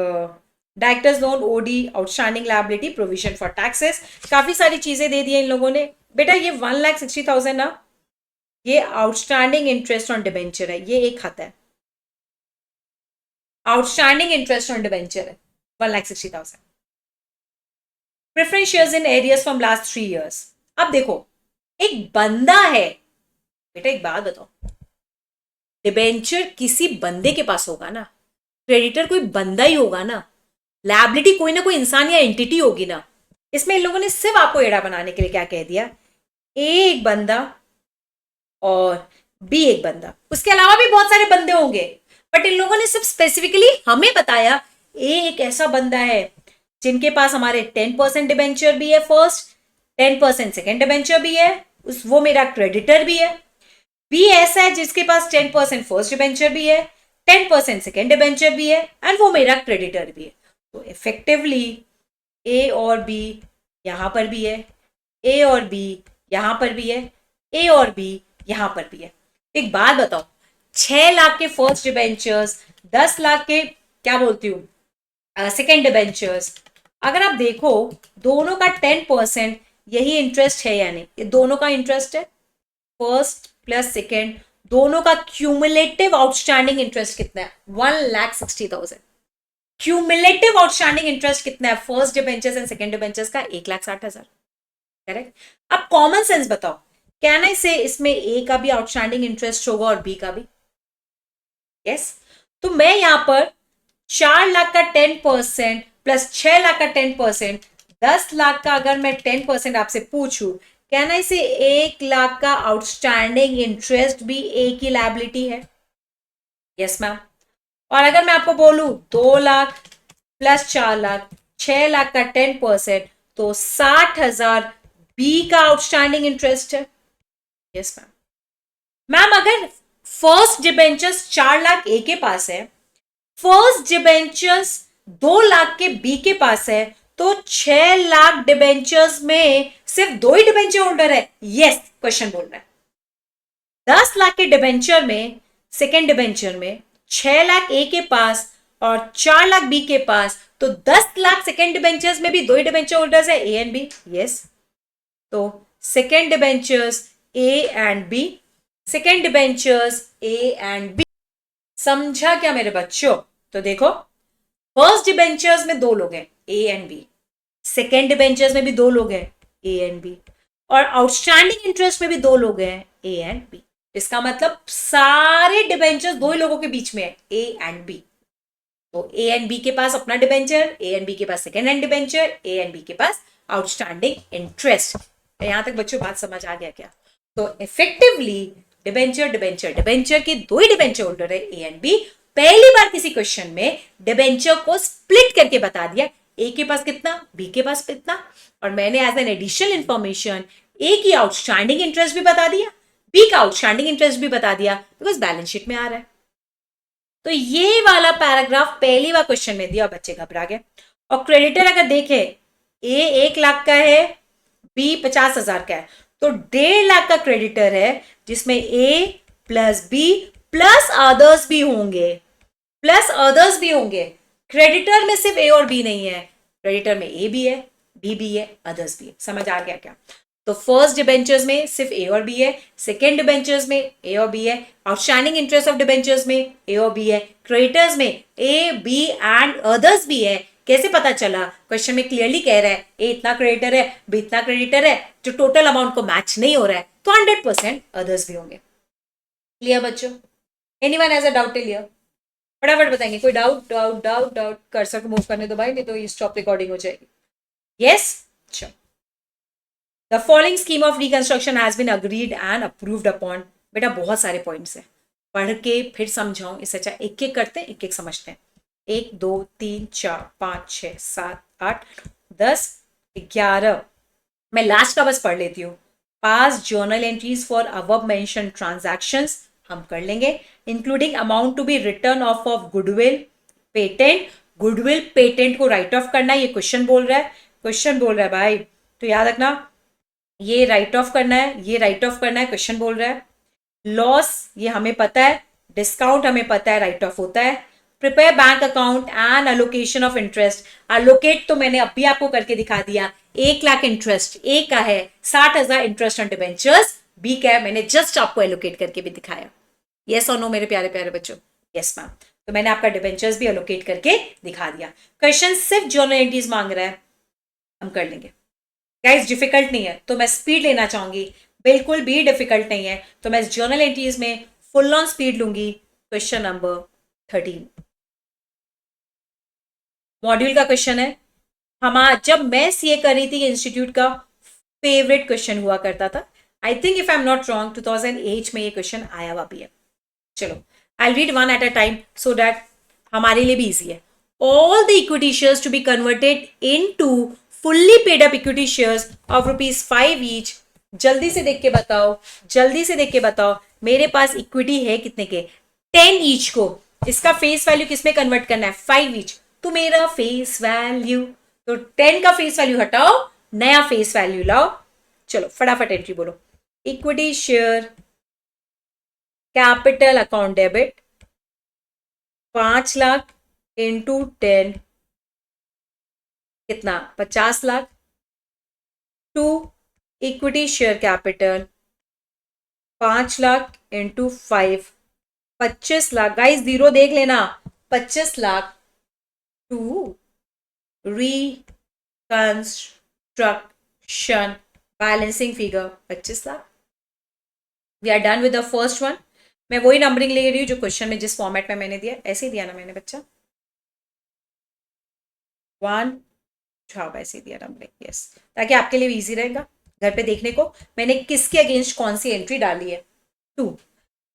directors loan, OD, outstanding liability, provision for taxes, काफी सारी चीजें दे दी है इन लोगों ने। बेटा ये 1,60,000 ना, ये आउटस्टैंडिंग इंटरेस्ट ऑन डिबेंचर है, ये एक खाता है, आउटस्टैंडिंग इंटरेस्ट ऑन डिबेंचर है 1,60,000। Preference shares in arrears from last 3 years। अब देखो एक बंदा है, बेटा एक बात बताओ, डिबेंचर किसी बंदे के पास होगा ना, क्रेडिटर कोई बंदा ही होगा ना, लायबिलिटी कोई ना कोई इंसान या एंटिटी होगी ना। इसमें इन लोगों ने सिर्फ आपको एड़ा बनाने के लिए क्या कह दिया, ए एक बंदा और बी एक बंदा, उसके अलावा भी बहुत सारे बंदे होंगे, बट इन लोगों ने सिर्फ स्पेसिफिकली हमें बताया ए एक ऐसा बंदा है जिनके पास हमारे 10% डिबेंचर भी है फर्स्ट, 10% सेकेंड डिबेंचर भी है, उस वो मेरा क्रेडिटर भी है। बी ऐसा है जिसके पास 10% फर्स्ट डिबेंचर भी है, 10% सेकेंड डिबेंचर भी है, एंड वो मेरा क्रेडिटर भी है। तो इफेक्टिवली ए और बी यहां पर भी है, ए और बी यहां पर भी है, ए और बी यहां पर भी है। एक बात बताओ, 6 लाख के फर्स्ट डिबेंचर्स, 10 लाख के क्या बोलती हूं सेकेंड डिबेंचर्स, अगर आप देखो दोनों का 10% यही इंटरेस्ट है, यानी ये दोनों का इंटरेस्ट है, फर्स्ट प्लस सेकेंड, दोनों का क्यूमुलेटिव आउटस्टैंडिंग इंटरेस्ट कितना है, 1,60,000। क्यूमुलेटिव आउटस्टैंडिंग इंटरेस्ट कितना है first debentures and second debentures का, 1,60,000। करेक्ट। अब कॉमन सेंस बताओ, कैन आई से इसमें ए का भी आउटस्टैंडिंग इंटरेस्ट होगा और बी का भी? यस। तो मैं यहां पर 4 लाख का 10% प्लस 6 लाख का 10%, 10 लाख का अगर मैं 10% आपसे पूछूं, कैन आई से 1 लाख का आउटस्टैंडिंग इंटरेस्ट भी ए की लायबिलिटी है? Yes ma'am. और अगर मैं आपको बोलूं 2 लाख प्लस 4 लाख, 6 लाख का 10%, तो 60,000 बी का आउटस्टैंडिंग इंटरेस्ट है। Yes ma'am. मैम अगर फर्स्ट डिबेंचर्स 4 लाख ए के पास है, फर्स्ट डिबेंचर्स 2 लाख के बी के पास है, तो 6 लाख डिबेंचर्स में सिर्फ 2 ही डिबेंचर होल्डर है? यस, क्वेश्चन बोल रहा है 10 लाख के डिबेंचर में, सेकेंड डिबेंचर में 6 लाख ए के पास और 4 लाख बी के पास, तो 10 लाख सेकेंड डिबेंचर्स में भी 2 ही डिबेंचर होल्डर्स है, ए एंड बी। यस। तो second debentures A and B, second debentures A and B. समझा क्या मेरे बच्चों? तो देखो फर्स्ट डिबेंचर्स में 2 लोग हैं, A and B, second debentures में भी 2 लोग हैं, ए एंड बी, और आउटस्टैंडिंग इंटरेस्ट में भी 2 लोग हैं, ए एंड बी। इसका मतलब सारे डिबेंचर्स 2 ही लोगों के बीच में है, ए एंड बी। तो ए एंड बी के पास अपना डिबेंचर, ए एंड बी के पास second hand debenture, A and B के पास आउटस्टैंडिंग इंटरेस्ट। यहां तक बच्चों बात समझ आ गया क्या? तो इफेक्टिवली डिबेंचर डिबेंचर डिबेंचर के 2 ही डिबेंचर होल्डर है, ए एंड बी। पहली बार किसी क्वेश्चन में डिबेंचर को स्प्लिट करके बता दिया, ए के पास कितना, बी के पास कितना, और मैंने एज एन एडिशनल इंफॉर्मेशन ए की आउटस्टैंडिंग इंटरेस्ट भी बता दिया, बी का आउटस्टैंडिंग इंटरेस्ट भी बता दिया, बिकॉज बैलेंस शीट में आ रहा है। तो ये वाला पैराग्राफ पहली बार क्वेश्चन में दिया, बच्चे घबरा गए। और क्रेडिटर अगर देखे, ए 1 लाख का है, बी 50,000 का है, तो 1.5 लाख का क्रेडिटर है, जिसमें ए प्लस बी प्लस अदर्स भी होंगे, प्लस अदर्स भी होंगे। क्रेडिटर में सिर्फ ए और बी नहीं है, क्रेडिटर में ए भी है, बी भी है, अदर्स भी है। समझ आ गया क्या? तो फर्स्ट डिबेंचर्स में सिर्फ ए और बी है, सेकेंड डिबेंचर्स में ए और बी है, आउटस्टैंडिंग इंटरेस्ट ऑफ डिबेंचर्स में ए और बी है, क्रेडिटर्स में ए बी एंड अदर्स भी है। कैसे पता चला? क्वेश्चन में क्लियरली कह रहा है ए इतना क्रेडिटर है, बी इतना क्रेडिटर है, जो टोटल अमाउंट को मैच नहीं हो रहा है, तो 100% अदर्स भी होंगे। क्लियर बच्चों? Anyone has a doubt till here? फटाफट बताएंगे। कोई doubt doubt doubt doubt? Cursor को मूव करने दो भाई, नहीं तो ये स्टॉप रिकॉर्डिंग हो जाएगी। यस, चलो। The following scheme of reconstruction has been agreed and approved upon. बेटा बहुत सारे पॉइंट्स हैं, पढ़ के फिर समझाऊं, इससे अच्छा एक एक करते हैं, एक एक समझते हैं। 1 2 3 4 5 6 7 8 10 11, मैं लास्ट का बस पढ़ लेती हूँ। Pass journal entries for above mention transactions हम कर लेंगे, including amount to be written off goodwill, patent. Goodwill patent को राइट ऑफ करना, ये क्वेश्चन बोल रहा है, क्वेश्चन बोल रहा है भाई, तो याद रखना ये राइट ऑफ करना है, ये राइट ऑफ करना है, क्वेश्चन बोल रहा है। लॉस ये हमें पता है, डिस्काउंट हमें पता है राइट ऑफ होता है, prepare bank account and allocation of interest. Allocate तो मैंने अभी आपको करके दिखा दिया, 1 लाख इंटरेस्ट, ए का है 60,000 इंटरेस्ट ऑन डिबेंचर्स, बी का है मैंने जस्ट आपको एलोकेट करके भी दिखाया। यस और नो मेरे प्यारे प्यारे बच्चों? Yes ma'am. तो मैंने आपका डिबेंचर्स भी एलोकेट करके दिखा दिया। क्वेश्चन सिर्फ जर्नल एंट्रीज मांग रहा है, हम कर लेंगे गाइस, डिफिकल्ट नहीं है तो मैं स्पीड लेना चाहूंगी, बिल्कुल भी डिफिकल्ट नहीं है तो मैं जर्नल एंट्रीज में फुल ऑन स्पीड लूंगी। क्वेश्चन नंबर 13 मॉड्यूल का क्वेश्चन है। जब मैं सीए कर रही थी इंस्टीट्यूट का फेवरेट क्वेश्चन हुआ करता था। I think if I am not wrong 2008 में ये क्वेश्चन आया हुआ भी है। चलो I read one at a time so that हमारे लिए भी इजी है। All the equity shares to be converted into fully paid up equity shares of ₹5 each. जल्दी से देख के बताओ, जल्दी से देख के बताओ, मेरे पास इक्विटी है कितने के? 10 ईच को। इसका फेस वैल्यू किसमें कन्वर्ट करना है? 5 ईच। तो मेरा फेस वैल्यू, तो 10 का फेस वैल्यू हटाओ, नया फेस वैल्यू लाओ। चलो फटाफट एंट्री बोलो। Equity share capital account debit 5 lakh into 10 कितना? 50 lakh. To equity share capital 5 lakh into 5 25 lakh. Guys zero देख लेना, 25 lakh to reconstruction balancing figure 25 lakh. We are done with the first one. मैं वही नंबरिंग ले रही हूँ जो क्वेश्चन में जिस फॉर्मेट में मैंने दिया, ऐसे ही दिया ना मैंने बच्चा? 1 हाँ वैसे दिया नंबरिंग, यस, ताकि आपके लिए इजी रहेगा घर पे देखने को मैंने किसके अगेंस्ट कौन सी एंट्री डाली है। 2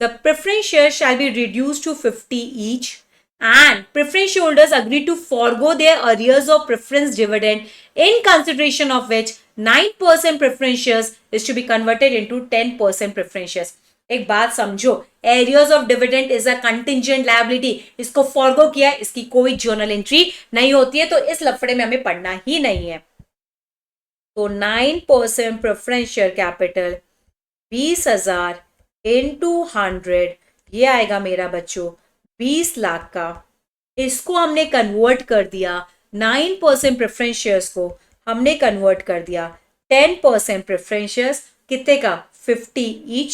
the preference share shall be reduce to 50 each and preference holders agree to forego their arrears of preference dividend in consideration of which 9% preference shares is to be converted into 10% preference shares। एक बात समझो, arrears of dividend is a contingent liability, इसको forgo किया, इसकी कोई journal entry नहीं होती है, तो इस लफड़े में हमें पढ़ना ही नहीं है। तो 9% प्रेफरेंस शेयर कैपिटल 20,000 इंटू 100 ये आएगा मेरा बच्चों 20 लाख का। इसको हमने कन्वर्ट कर दिया, 9% प्रेफरेंस शेयर्स को हमने कन्वर्ट कर दिया 10% प्रेफरेंस शेयर्स, कितने का? 50 each.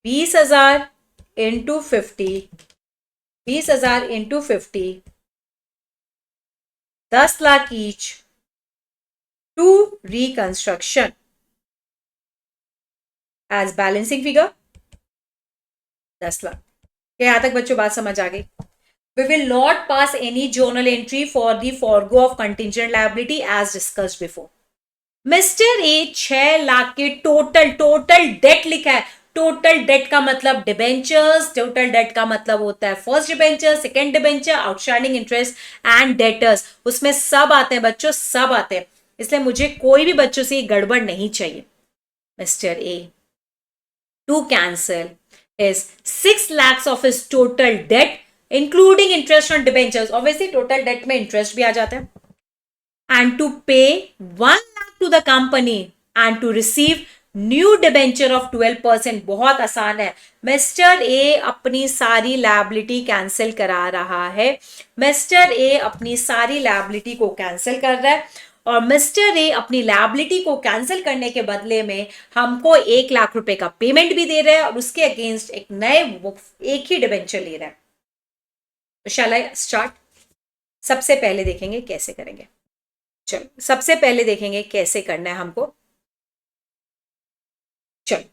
20,000 into 50, 20,000 into 50, 10 lakh each to reconstruction as balancing figure 10 lakh. यहां तक बच्चों बात समझ आ गई? We will not pass any journal entry for the forego of contingent liability as discussed before. Mister A 6 lakh के टोटल डेट लिखा है। टोटल डेट का मतलब डिबेंचर्स, टोटल डेट का मतलब होता है first debenture, second debenture, outstanding interest and debtors, उसमें सब आते हैं बच्चों, सब आते हैं, इसलिए मुझे कोई भी बच्चों से गड़बड़ नहीं चाहिए। Mister A to cancel is 6 lakhs of his total debt including interest on debentures, obviously total debt में interest भी आ जाता है, and to pay 1 lakh to the company and to receive new debenture of 12%। बहुत आसान है, mister A अपनी सारी liability cancel करा रहा है, मिस्टर ए अपनी सारी लायबिलिटी को कैंसिल कर रहा है, और मिस्टर ए अपनी लायबिलिटी को कैंसिल करने के बदले में हमको 1 लाख रुपए का पेमेंट भी दे रहा है और उसके अगेंस्ट एक ही डिबेंचर ले रहा है। तो शैल आई स्टार्ट? सबसे पहले देखेंगे कैसे करेंगे। चलो सबसे पहले देखेंगे कैसे करना है हमको। चलो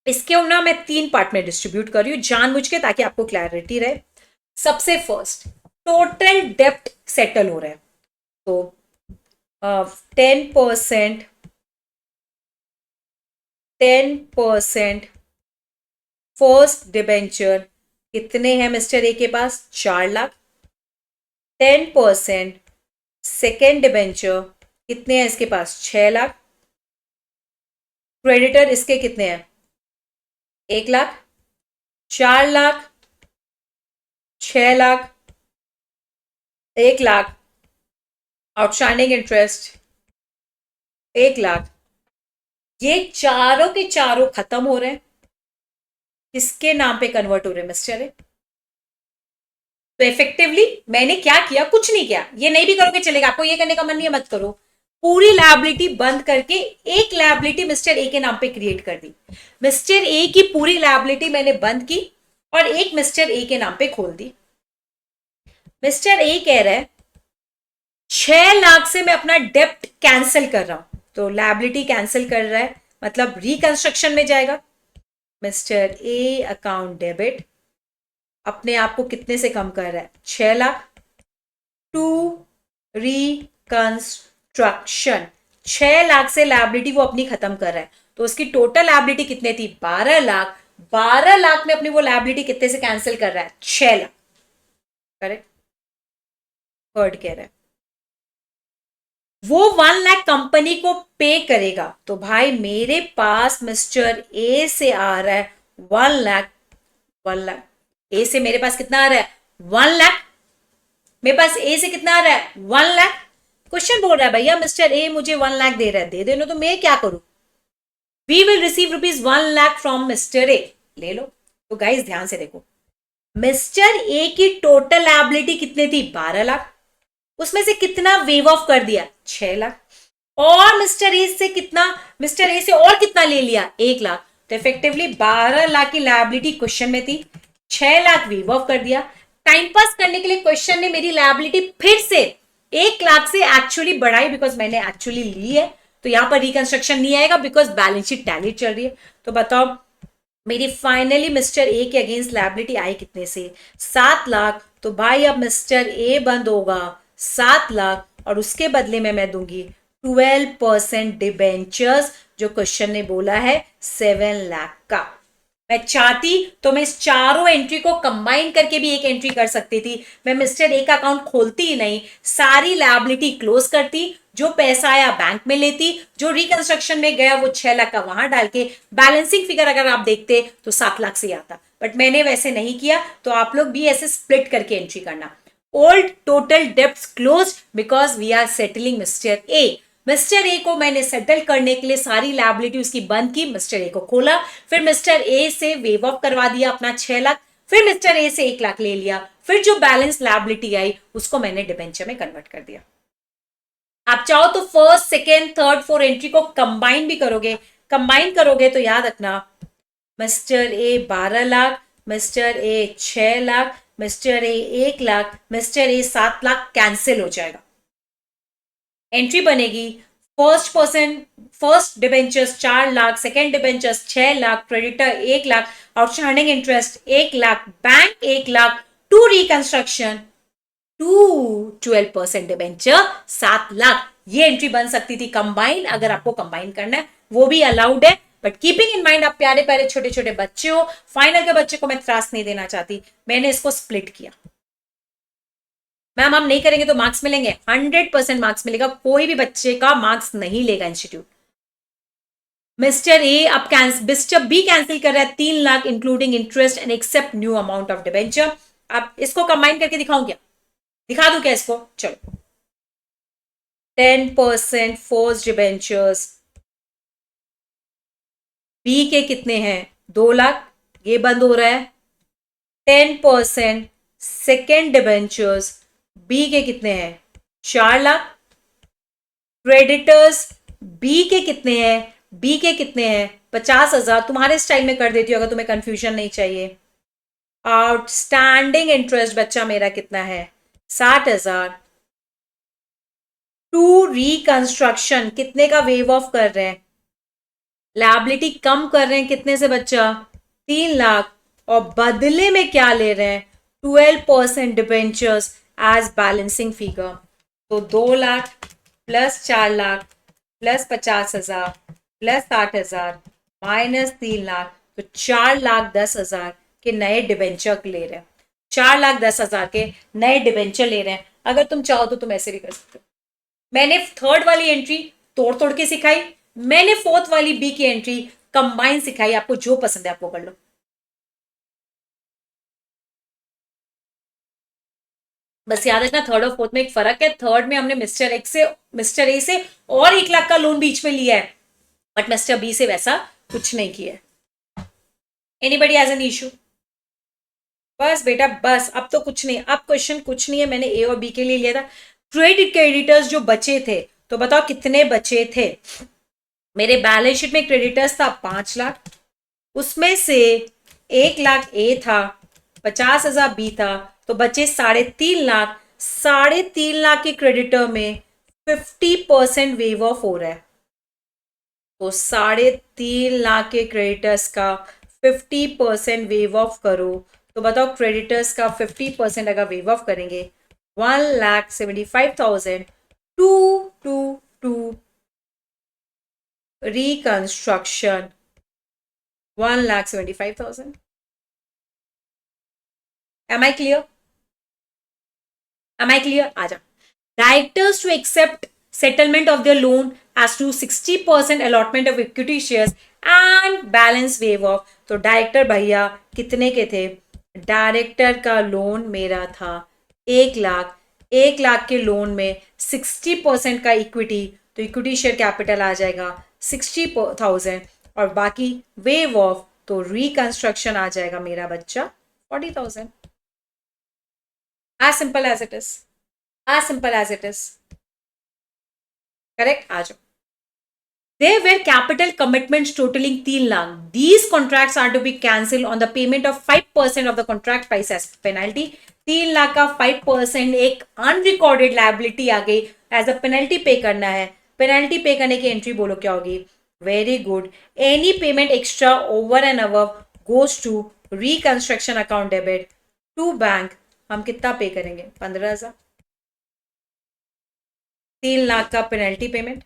इसके ना मैं 3 पार्ट में डिस्ट्रीब्यूट कर रही हूं जानबूझ के, ताकि आपको क्लैरिटी रहे। सबसे फर्स्ट टोटल डेप्ट सेटल हो रहा है, तो 10% फर्स्ट डिबेंचर कितने हैं मिस्टर ए के पास? 4 लाख। 10% सेकेंड डिबेंचर कितने हैं इसके पास? 6 लाख। क्रेडिटर इसके कितने हैं? 1 लाख। 4 lakh, 6 lakh, 1 lakh, outstanding interest 1 lakh. ये चारों के चारों खत्म हो रहे हैं, किसके नाम पे कन्वर्ट हो रहे हैं मिस्टर ए? तो इफेक्टिवली मैंने क्या किया, कुछ नहीं किया। ये नहीं भी करोगे चलेगा, आपको ये करने का मन नहीं है मत करो। पूरी लायबिलिटी बंद करके एक लायबिलिटी मिस्टर ए के नाम पे क्रिएट कर दी। मिस्टर ए की पूरी लायबिलिटी मैंने बंद की और एक मिस्टर ए के नाम पे खोल दी। मिस्टर ए कह रहा है 6 लाख से मैं अपना डेप्ट कैंसिल कर रहा हूं, तो लायबिलिटी कैंसिल कर रहा है मतलब रिकंस्ट्रक्शन में जाएगा। मिस्टर ए अकाउंट डेबिट अपने आप को कितने से कम कर रहा है, 6 लाख टू रिकंस्ट्रक्शन। 6 लाख से लायबिलिटी वो अपनी खत्म कर रहा है, तो उसकी टोटल लायबिलिटी कितने थी, 12 लाख। 12 लाख में अपनी वो लायबिलिटी कितने से कैंसिल कर रहा है, 6 लाख। करेक्ट। थर्ड कह रहा है वो 1 लाख कंपनी को पे करेगा, तो भाई मेरे पास मिस्टर ए से आ रहा है 1 लाख। 1 लाख ए से मेरे पास कितना आ रहा है, 1 लाख। मेरे पास ए से कितना आ रहा है, 1 लाख। क्वेश्चन बोल रहा है भैया मिस्टर ए मुझे 1 लाख दे रहा है, दे देना, तो मैं क्या करूं। We will receive ₹1 lakh from mister A, ले लो। तो गाइस ध्यान से देखो, मिस्टर ए की टोटल लायबिलिटी कितनी थी, 12 लाख। उसमें से कितना वेव ऑफ कर दिया, 6 लाख। और मिस्टर ए से कितना, मिस्टर ए से और कितना ले लिया, 1 लाख। तो इफेक्टिवली 12 लाख की लायबिलिटी क्वेश्चन में थी, 6 लाख वेव ऑफ कर दिया। टाइम पास करने के लिए क्वेश्चन ने मेरी लायबिलिटी फिर से 1 लाख से एक्चुअली बढ़ाई, बिकॉज मैंने एक्चुअली ली है। तो यहां पर रिकंस्ट्रक्शन नहीं आएगा बिकॉज बैलेंस शीट टैली चल रही है। तो बताओ मेरी फाइनली मिस्टर ए के अगेंस्ट लायबिलिटी आई कितने से, 7 लाख। तो भाई अब मिस्टर ए बंद होगा 7 लाख, और उसके बदले में मैं दूंगी 12% डिबेंचर्स, जो क्वेश्चन ने बोला है 7 लाख का। मैं चाहती तो मैं इस चारों एंट्री को कंबाइन करके भी एक एंट्री कर सकती थी। मैं मिस्टर ए का अकाउंट खोलती ही नहीं, सारी लायबिलिटी क्लोज करती, जो पैसा आया बैंक में लेती, जो रिकंस्ट्रक्शन में गया वो 6 लाख का वहां डाल के, बैलेंसिंग फिगर अगर आप देखते तो 7 लाख से आता। बट मैंने वैसे नहीं किया, तो आप लोग भी ऐसे स्प्लिट करके एंट्री करना। ओल्ड टोटल डेप्ट close because we are settling mister A. Mister A को मैंने सेटल करने के लिए सारी लायबिलिटी उसकी बंद की, मिस्टर ए को खोला, फिर मिस्टर ए से वेव ऑफ करवा दिया अपना 6 लाख, फिर मिस्टर ए से 1 लाख ले लिया, फिर जो बैलेंस लायबिलिटी आई उसको मैंने डिबेंचर में कन्वर्ट कर दिया। आप चाहो तो first second third fourth entry को कंबाइन भी करोगे। कंबाइन करोगे तो याद रखना mister A 12 lakh, mister A 6 lakh, mister A 1 lakh, mister A 7 lakh cancel हो जाएगा। एंट्री बनेगी first debentures 4 lakh, second debentures 6 lakh, creditor 1 lakh, outstanding interest 1 lakh, bank 1 lakh, to reconstruction to 12% debenture 7 lakh. ये एंट्री बन सकती थी कंबाइन, अगर आपको कंबाइन करना है वो भी अलाउड है। बट कीपिंग इन माइंड आप प्यारे प्यारे छोटे छोटे बच्चे हो, फाइनल के बच्चे को मैं त्रास नहीं देना चाहती, मैंने इसको स्प्लिट किया। मैम हम नहीं करेंगे तो मार्क्स मिलेंगे, 100% मार्क्स मिलेगा, कोई भी बच्चे का मार्क्स नहीं लेगा इंस्टीट्यूट। मिस्टर ए अब मिस्टर बी कैंसिल कर रहा है 3 lakh including interest and except new amount of debenture. अब इसको कंबाइन करके दिखाऊं क्या, दिखा दूं क्या इसको, चलो। 10% फर्स्ट डिबेंचर्स बी के कितने हैं, 2 लाख, ये बंद हो रहा है। 10% सेकेंड डिबेंचर्स बी के कितने हैं, 4 लाख। क्रेडिटर्स बी के कितने हैं, बी के कितने हैं, 50,000। तुम्हारे स्टाइल में कर देती हूँ अगर तुम्हें कंफ्यूजन नहीं चाहिए। आउटस्टैंडिंग इंटरेस्ट बच्चा मेरा कितना है, 60,000। टू रिकंस्ट्रक्शन कितने का वेव ऑफ कर रहे हैं, लायबिलिटी कम कर रहे हैं कितने से बच्चा, 3 लाख, और बदले में क्या ले रहे हैं, 12% डिबेंचर्स एज बैलेंसिंग फिगर। तो 2 lakh plus 4 lakh plus 50,000 plus 60,000 minus 3 lakh, तो 4,10,000 के नए डिबेंचर ले रहे हैं। 4,10,000 के नए डिबेंचर ले रहे हैं। अगर तुम चाहो तो तुम ऐसे भी कर सकते हो। मैंने थर्ड वाली एंट्री तोड़ तोड़ के सिखाई, मैंने फोर्थ वाली बी की एंट्री कंबाइन सिखाई, आपको जो पसंद है आपको कर लो। बस याद रखना थर्ड और फोर्थ में एक फर्क है, थर्ड में हमने मिस्टर ए से और 1 लाख का लोन बीच में लिया है, बट मिस्टर बी से वैसा कुछ नहीं किया है। Anybody has an issue? बस बेटा बस, अब तो कुछ नहीं, अब क्वेश्चन कुछ नहीं है, मैंने ए और बी के लिए लिया था। ट्रेड क्रेडिटर्स जो बचे थे, तो बताओ कितने बचे थे। मेरे बैलेंस शीट में क्रेडिटर्स था 5 लाख, उसमें से 1 लाख ए था, 50,000 बी था, तो बचे 3.5 लाख। 3.5 लाख के क्रेडिटर में 50% वेव ऑफ हो रहा है। तो 3.5 लाख के क्रेडिटर्स का 50% वेव ऑफ करो, तो बताओ क्रेडिटर्स का 50% अगर वेव ऑफ करेंगे, 1,75,000 to to to reconstruction 1,75,000। Am I clear? Am I clear? आ जा। Directors to accept settlement of their loan as to 60% allotment of equity shares and balance waive off। तो director भैया कितने के थे? डायरेक्टर का loan मेरा था 1 लाख। 1 लाख के लोन में 60% का इक्विटी, तो इक्विटी शेयर कैपिटल आ जाएगा 60,000, और बाकी वेव ऑफ, तो रिकंस्ट्रक्शन आ जाएगा मेरा बच्चा 40,000। As simple as it is, as simple as it is. Correct? आ जाओ। There were capital commitments totaling 3 lakh. These contracts are to be cancelled on the payment of 5% of the contract price as penalty. 3 lakh का 5% एक unrecorded liability आ गई, as a penalty पे करना है। Penalty पे करने की एंट्री बोलो क्या होगी? Very good. Any payment extra over and above goes to reconstruction account debit to bank. हम कितना पे करेंगे? 15,000। 3 लाख का पेनल्टी पेमेंट।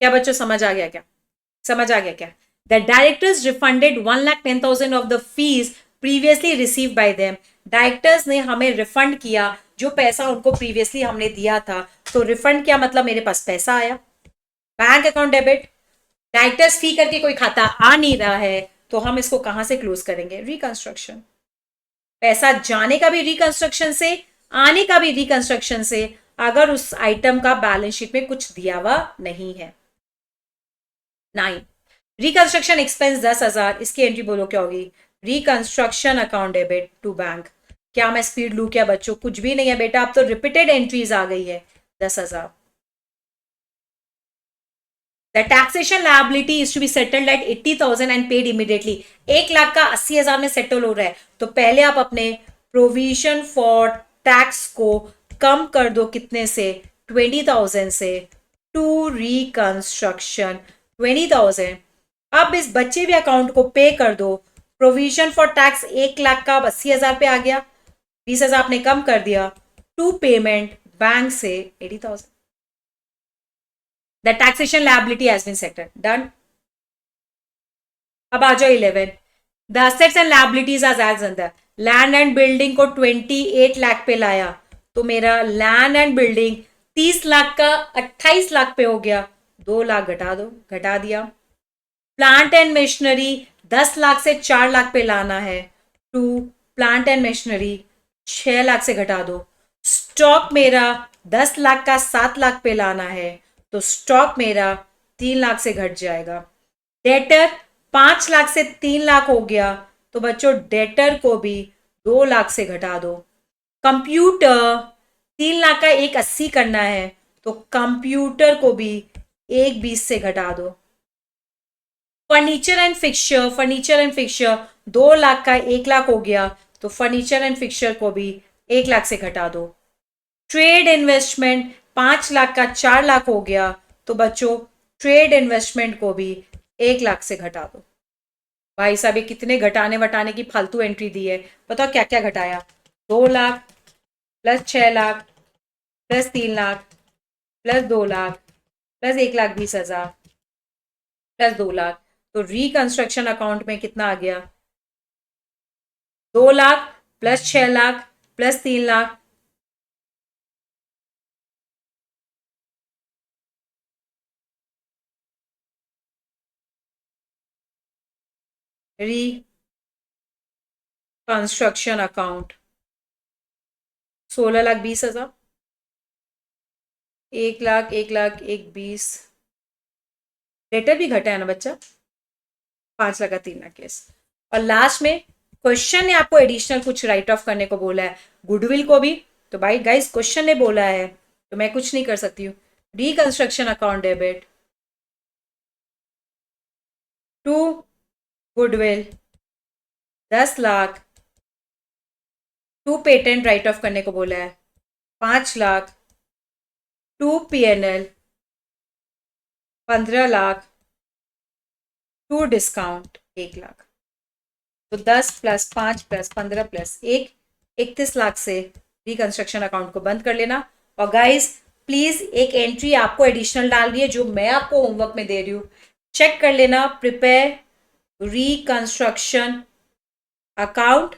क्या बच्चों समझ आ गया क्या? समझ आ गया क्या? The directors refunded 1,10,000 of the fees previously receive by them. Directors ने हमें रिफंड किया जो पैसा उनको प्रीवियसली हमने दिया था। तो रिफंड क्या मतलब? मेरे पास पैसा आया, बैंक अकाउंट डेबिट। डायरेक्टर्स फी करके कोई खाता आ नहीं रहा है, तो हम इसको कहां से क्लोज करेंगे? रिकंस्ट्रक्शन। पैसा जाने का भी रिकंस्ट्रक्शन से, आने का भी रिकंस्ट्रक्शन से, अगर उस आइटम का बैलेंस शीट में कुछ दिया हुआ नहीं है। 9, रिकंस्ट्रक्शन एक्सपेंस 10,000, इसकी एंट्री बोलो क्या होगी? Reconstruction account debit to bank. क्या मैं स्पीड लू क्या बच्चों? कुछ भी नहीं है बेटा, अब तो रिपीटेड एंट्रीज आ गई है। 10,000। The taxation liability is to be settled at 80,000 and paid immediately. 1 lakh का 80,000 में सेटल हो रहा है, तो पहले आप अपने प्रोविजन फॉर टैक्स को कम कर दो, कितने से? 20,000 से, टू रिकंस्ट्रक्शन 20,000। अब इस बचे हुए अकाउंट को पे कर दो। प्रोविजन फॉर टैक्स 1 लाख का अब 80,000 पे आ गया, 20,000 आपने कम कर दिया, टू पेमेंट बैंक से 80,000। The taxation liability has been settled. Done. अब आ जाओ 11। The assets and liabilities as अंदर। लैंड एंड बिल्डिंग को 28 लाख पे लाया, तो मेरा लैंड एंड बिल्डिंग 30 लाख का 28 लाख पे हो गया, 2 लाख घटा दो, घटा दिया। प्लांट एंड मशीनरी 10 लाख से 4 लाख पे लाना है, to plant and machinery 6 lakh से घटा दो। स्टॉक मेरा 10 लाख का 7 लाख पे लाना है, तो स्टॉक मेरा 3 लाख से घट जाएगा। डेटर 5 लाख से 3 लाख हो गया, तो बच्चों डेटर को भी 2 लाख से घटा दो। कंप्यूटर 3 लाख का 1,80 करना है, तो कंप्यूटर को भी 1,20 से घटा दो। Furniture and fixture, furniture and fixture 2 lakh का 1 लाख हो गया, तो फर्नीचर एंड फिक्सचर को भी 1 लाख से घटा दो। ट्रेड इन्वेस्टमेंट 5 लाख का 4 लाख हो गया, तो बच्चों ट्रेड इन्वेस्टमेंट को भी 1 लाख से घटा दो। भाई साहब ये कितने घटाने वटाने की फालतू एंट्री दी है। बताओ क्या क्या घटाया? 2 lakh plus 6 lakh plus 3 lakh plus 2 lakh plus 1,20,000 plus 2 lakh, तो रिकंस्ट्रक्शन अकाउंट में कितना आ गया? 2 lakh plus 6 lakh plus 3 lakh, reconstruction account 16,20,000। 1 lakh 1 lakh 1,20। Debtor भी घटा है ना बच्चा? 5 लाख का 3 लाख केस। और लास्ट में क्वेश्चन ने आपको एडिशनल कुछ राइट ऑफ करने को बोला है, गुडविल को भी, तो भाई गाइस क्वेश्चन ने बोला है तो मैं कुछ नहीं कर सकती हूँ। Reconstruction account debit to goodwill 10 lakh, to patent write off करने को बोला है 5 lakh, to PNL 15 lakh, to discount 1 lakh. तो 10 + 5 + 15 + 1 31 लाख से रिकंस्ट्रक्शन अकाउंट को बंद कर लेना। और गाइस प्लीज एक एंट्री आपको एडिशनल डाल रही है जो मैं आपको होमवर्क में दे रही हूँ, चेक कर लेना। Prepare reconstruction account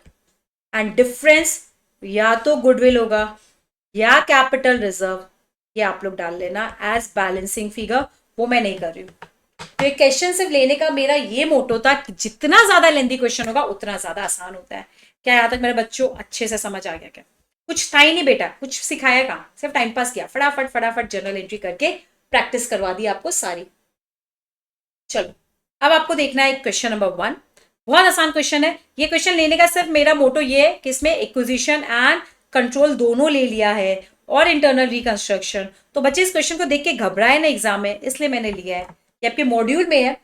and difference या तो गुडविल होगा या कैपिटल रिजर्व, ये आप लोग डाल लेना एज बैलेंसिंग फिगर। वो मैं नहीं कर रही हूँ। तो ये क्वेश्चन सिर्फ लेने का मेरा ये मोटो था कि जितना ज्यादा लेंदी क्वेश्चन होगा उतना ज्यादा आसान होता है। क्या यहाँ तक मेरे बच्चों अच्छे से समझ आ गया? क्या कुछ था ही नहीं बेटा, कुछ सिखाया कहाँ, सिर्फ टाइम पास किया, फटाफट फटाफट जर्नल एंट्री करके प्रैक्टिस करवा दी आपको सारी। चलो अब आपको देखना है क्वेश्चन नंबर 1, बहुत आसान क्वेश्चन है। ये क्वेश्चन लेने का सिर्फ मेरा मोटो ये है कि इसमें एक्विजिशन एंड कंट्रोल दोनों ले लिया है और इंटरनल रिकंस्ट्रक्शन। तो बच्चे इस क्वेश्चन को देख के घबराए ना एग्जाम में, इसलिए मैंने लिया है। ये आपके मॉड्यूल में है,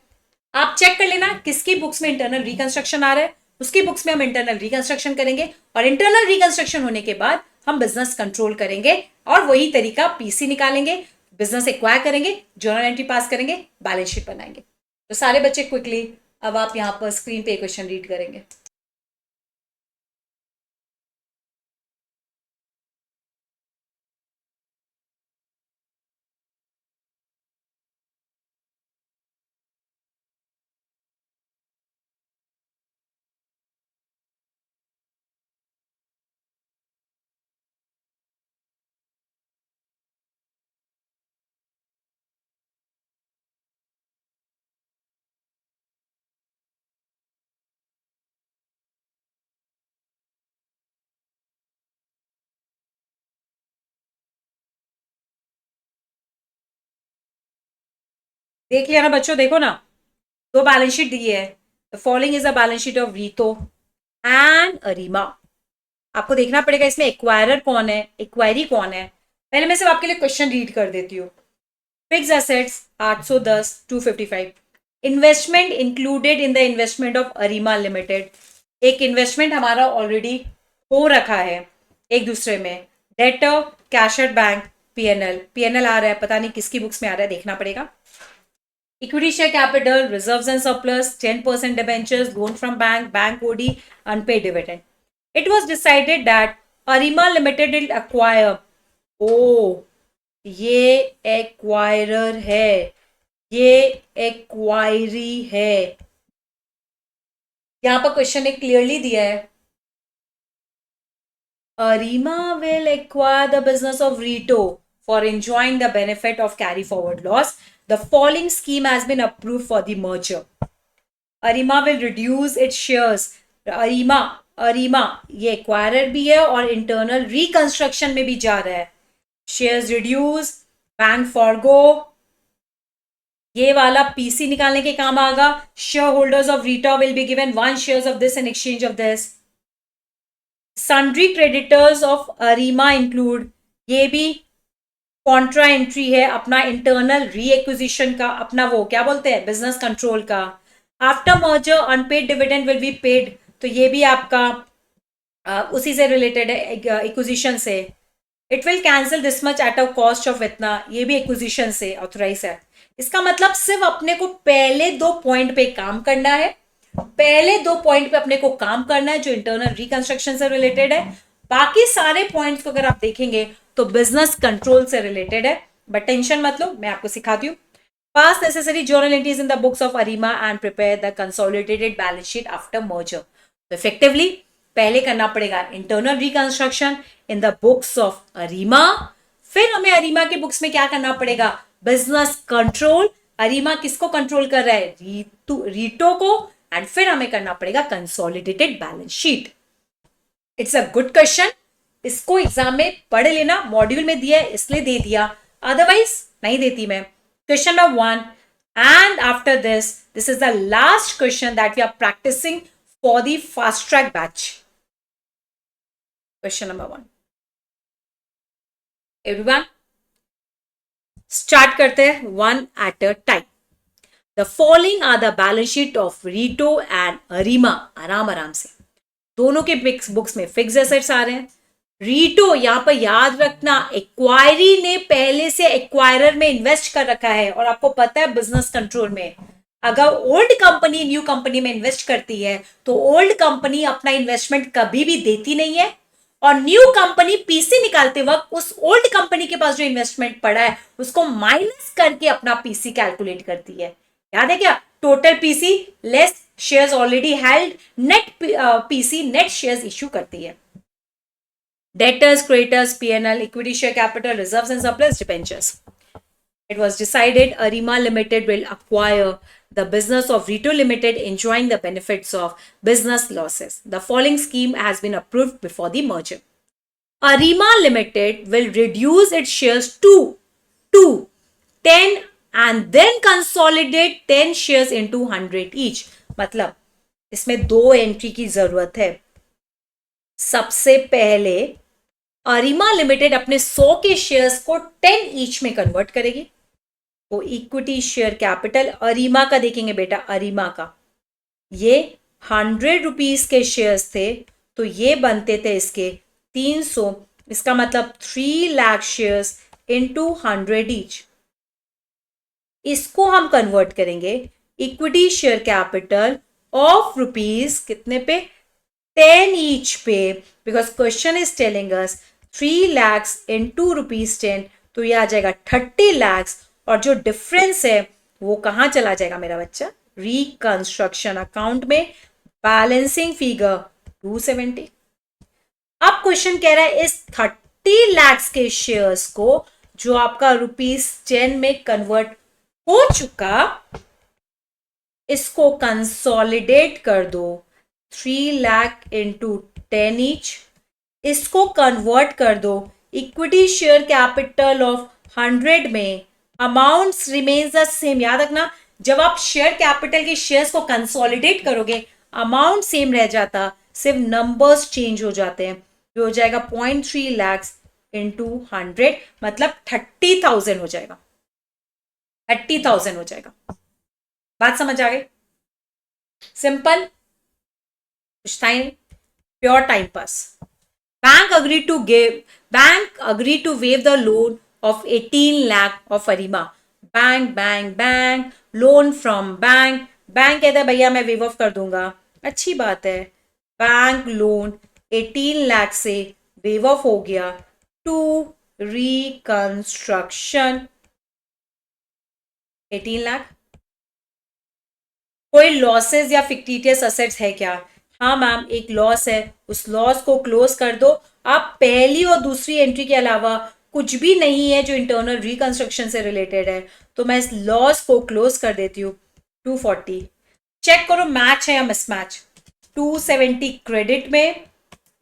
आप चेक कर लेना किसकी बुक्स में इंटरनल रिकंस्ट्रक्शन आ रहा है, उसकी बुक्स में हम इंटरनल रिकंस्ट्रक्शन करेंगे और इंटरनल रिकंस्ट्रक्शन होने के बाद हम बिजनेस कंट्रोल करेंगे और वही तरीका पीसी निकालेंगे, बिजनेस एक्वायर करेंगे, जर्नल एंट्री पास करेंगे, बैलेंस शीट बनाएंगे। तो सारे बच्चे क्विकली अब आप यहाँ पर स्क्रीन पे क्वेश्चन रीड करेंगे। देख लिया ना बच्चों, देखो ना, दो बैलेंस शीट दी है। The following is a balance sheet of Rito and Arima. आपको देखना पड़ेगा इसमें एक्वायरर कौन है, एक्वायरी कौन है। पहले मैं सिर्फ आपके लिए क्वेश्चन रीड कर देती हूँ। Fix assets 810 255, investment included in the investment of Arima limited. एक इन्वेस्टमेंट हमारा ऑलरेडी हो रखा है एक दूसरे में। Debtor cash at bank PNL, PNL आ रहा है, पता नहीं किसकी बुक्स में आ रहा है, देखना पड़ेगा। Equity share capital, reserves and surplus, 10% debentures, loan from bank, bank OD, unpaid dividend. It was decided that Arima Limited will acquire. Oh, ये acquirer है, ये acquiry है। यहाँ पर क्वेश्चन ने क्लियरली दिया है, Arima will acquire the business of Rito for enjoying the benefit of carry forward loss. The following scheme has been approved for the merger. Arima will reduce its shares. अरीमा ये acquirer भी है और internal reconstruction में भी जा रहा है। Shares reduce, bank forgo, ये वाला पीसी निकालने के काम आएगा। Shareholders of Rita will be given 1 shares of this in exchange of this. Sundry creditors of Arima include, ये भी कॉन्ट्रा एंट्री है अपना इंटरनल री एक्विजिशन का, अपना वो क्या बोलते हैं बिजनेस कंट्रोल का। After merger unpaid dividend will be paid, तो ये भी आपका उसी से रिलेटेड है, एक्विजिशन से। It will cancel this much at a cost of इतना, ये भी एक्विजिशन से ऑथराइज है। इसका मतलब सिर्फ अपने को पहले 2 पॉइंट पे काम करना है, पहले 2 पॉइंट पे अपने को काम करना है जो इंटरनल रिकंस्ट्रक्शन से रिलेटेड है। बाकी सारे पॉइंट्स को अगर आप देखेंगे तो बिजनेस कंट्रोल से रिलेटेड है। बट टेंशन मत लो, मैं आपको सिखाती हूँ। Pass necessary journal entries in the books of Arima and prepare the consolidated balance sheet after merger. तो इफेक्टिवली पहले करना पड़ेगा internal reconstruction in the books of Arima, फिर हमें अरीमा की बुक्स में क्या करना पड़ेगा, बिजनेस कंट्रोल। अरीमा किसको कंट्रोल कर रहा है, रीटो को, एंड फिर हमें करना पड़ेगा consolidated balance sheet. It's a good question, इसको एग्जाम में पढ़ लेना, मॉड्यूल में दिया है इसलिए दे दिया, अदरवाइज नहीं देती मैं। Question number 1 and after this is the last question that we are practising for the fast track batch? Question number 1. Everyone, start करते हैं one at a time. The following are the balance sheet of Rito and Arima. आराम से दोनों के books में fix assets आ रहे हैं. रीटो यहां पर याद रखना एक्वायरी ने पहले से एक्वायरर में इन्वेस्ट कर रखा है, और आपको पता है बिजनेस कंट्रोल में अगर ओल्ड कंपनी न्यू कंपनी में इन्वेस्ट करती है तो ओल्ड कंपनी अपना इन्वेस्टमेंट कभी भी देती नहीं है, और न्यू कंपनी पीसी निकालते वक्त उस ओल्ड कंपनी के पास जो इन्वेस्टमेंट पड़ा है उसको माइनस करके अपना पीसी कैलकुलेट करती है. याद है क्या? Total PC less shares already held, net PC net shares issue करती है. Debtors, creditors, P&L, equity share capital, reserves and surplus, debentures. It was decided Arima Limited will acquire the business of Rito Limited, enjoying the benefits of business losses. The following scheme has been approved before the merger. Arima Limited will reduce its shares to 10 and then consolidate 10 shares into 100 each. मतलब इसमें दो entry की जरूरत है. सबसे पहले ARIMA limited अपने 100 के शेयर्स को 10 ईच में कन्वर्ट करेगी. तो इक्विटी शेयर कैपिटल अरिमा का देखेंगे बेटा, अरिमा का ये 100 रुपीज के शेयर्स थे तो ये बनते थे इसके 300. इसका मतलब 3 लाख शेयर्स इनटू 100 ईच. इसको हम कन्वर्ट करेंगे equity share capital of rupees कितने पे? 10 ईच पे, because question is telling us 3 lakhs into rupees 10, तो ये आ जाएगा 30 lakhs, और जो डिफरेंस है वो कहां चला जाएगा मेरा बच्चा? रिकंस्ट्रक्शन अकाउंट में. Balancing figure 270. अब क्वेश्चन कह रहा है इस 30 lakhs के शेयर्स को जो आपका ₹10 में कन्वर्ट हो चुका, इसको कंसोलिडेट कर दो 3 लाख इंटू 10 ईच. इसको कन्वर्ट कर दो इक्विटी शेयर कैपिटल ऑफ 100 में. Amounts remains the same. याद रखना जब आप शेयर कैपिटल के शेयर्स को कंसोलिडेट करोगे अमाउंट सेम रह जाता, सिर्फ नंबर्स चेंज हो जाते हैं. जो हो जाएगा 0.3 lakhs इंटू 100, मतलब 30,000 हो जाएगा. 30,000 हो जाएगा. बात समझ आ गई? सिंपल, कुछ था नहीं, pure time pass. Bank agreed to waive the loan of 18 lakh of Arima. Bank, loan from bank. Bank कहता है भैया मैं वेव ऑफ कर दूंगा. अच्छी बात है. बैंक लोन 18 लाख से वेव ऑफ हो गया टू रिकंस्ट्रक्शन 18 लाख. कोई लॉसेस या फिक्टिटियस असेट्स है क्या? हाँ मैम, एक लॉस है, उस लॉस को क्लोज कर दो. आप पहली और दूसरी एंट्री के अलावा कुछ भी नहीं है जो इंटरनल रिकंस्ट्रक्शन से रिलेटेड है, तो मैं इस लॉस को क्लोज कर देती हूँ. 240. चेक करो मैच है या मिसमैच. 270 क्रेडिट में,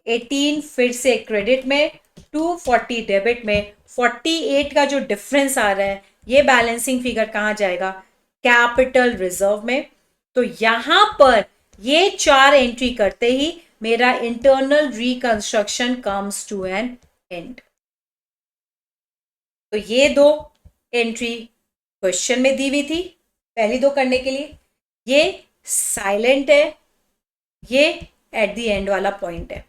18 फिर से क्रेडिट में, 240 डेबिट में. 48 का जो डिफरेंस आ रहा है ये बैलेंसिंग फिगर कहाँ जाएगा? कैपिटल रिजर्व में. तो यहां पर ये 4 एंट्री करते ही मेरा internal reconstruction comes to an end. तो ये 2 एंट्री क्वेश्चन में दी हुई थी पहली 2 करने के लिए. ये साइलेंट है, ये एट द एंड वाला पॉइंट है.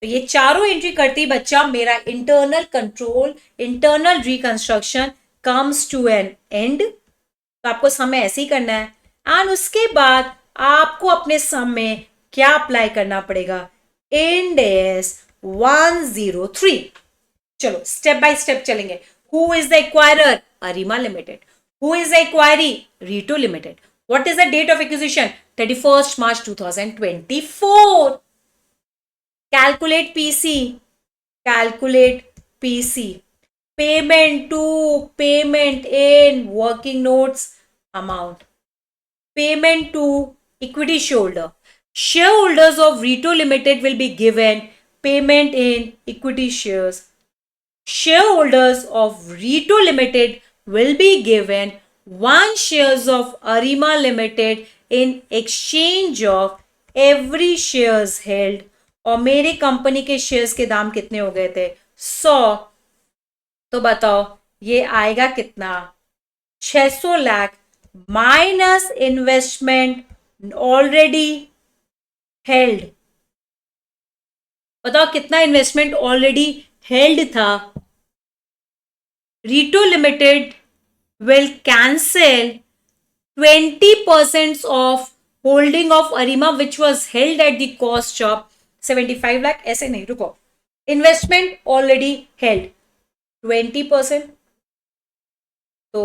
तो ये चारों एंट्री करती बच्चा मेरा internal control, internal reconstruction comes to an end. तो आपको सम में ऐसे ही करना है. एंड उसके बाद आपको अपने सम में क्या अप्लाई करना पड़ेगा? Ind AS 103. चलो स्टेप बाय स्टेप चलेंगे. Who is the acquirer? Arima limited. Who is the acquiree? Rito limited. What is the date of acquisition? 31st March 2024. Calculate PC. Payment to, payment in, working notes, amount. Payment to equity shareholder. Shareholders of Rito Limited will be given payment in equity shares. Shareholders of Rito Limited will be given 1 shares of Arima Limited in exchange of every shares held, और मेरे company के shares के दाम कितने हो गए थे 100, तो बताओ ये आएगा कितना 600 lakh minus investment already held. बताओ कितना इन्वेस्टमेंट ऑलरेडी हेल्ड था। रीटो limited will cancel 20% of holding of Arima which was held at the cost of 75 lakh। ऐसे नहीं, रुको, इन्वेस्टमेंट ऑलरेडी हेल्ड 20%, तो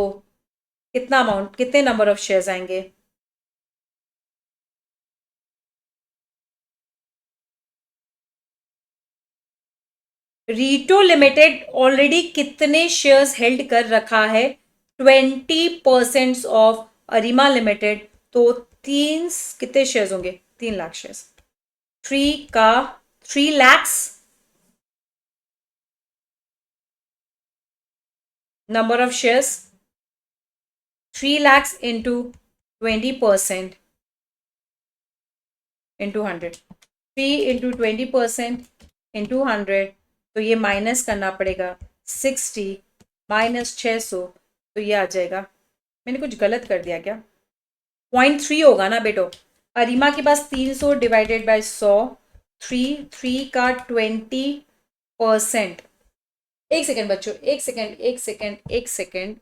कितना अमाउंट, कितने नंबर ऑफ शेयर्स आएंगे, रीटो लिमिटेड ऑलरेडी कितने शेयर्स हेल्ड कर रखा है 20% ऑफ अरिमा लिमिटेड, तो तीन कितने शेयर्स होंगे 3 lakh shares, 3 lakhs number of shares, 3 lakhs into 20% into 100, 3 into 20% into 100, तो ये माइनस करना पड़ेगा 60 माइनस 600, तो ये आ जाएगा, मैंने कुछ गलत कर दिया क्या, 0.3 होगा ना बेटो, अरिमा के पास 300 डिवाइडेड बाय 100, 3 का 20%, एक सेकेंड बच्चों, एक सेकेंड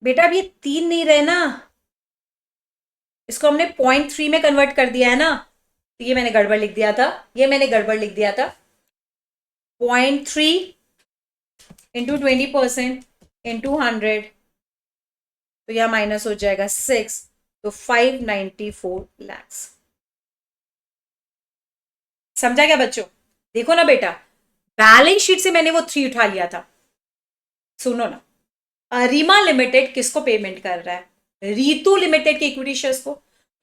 बेटा, अब ये 3 नहीं रहे ना, इसको हमने 0.3 में कन्वर्ट कर दिया है ना, तो ये मैंने गड़बड़ लिख दिया था, 0.3 इंटू 20% इंटू 100, तो यह माइनस हो जाएगा 6, तो 594 lakhs। समझा क्या बच्चों, देखो ना बेटा, बैलेंस शीट से मैंने वो 3 उठा लिया था, सुनो ना, अरिमा लिमिटेड किसको पेमेंट कर रहा है, रीतू लिमिटेड के इक्विटी शेयर्स को,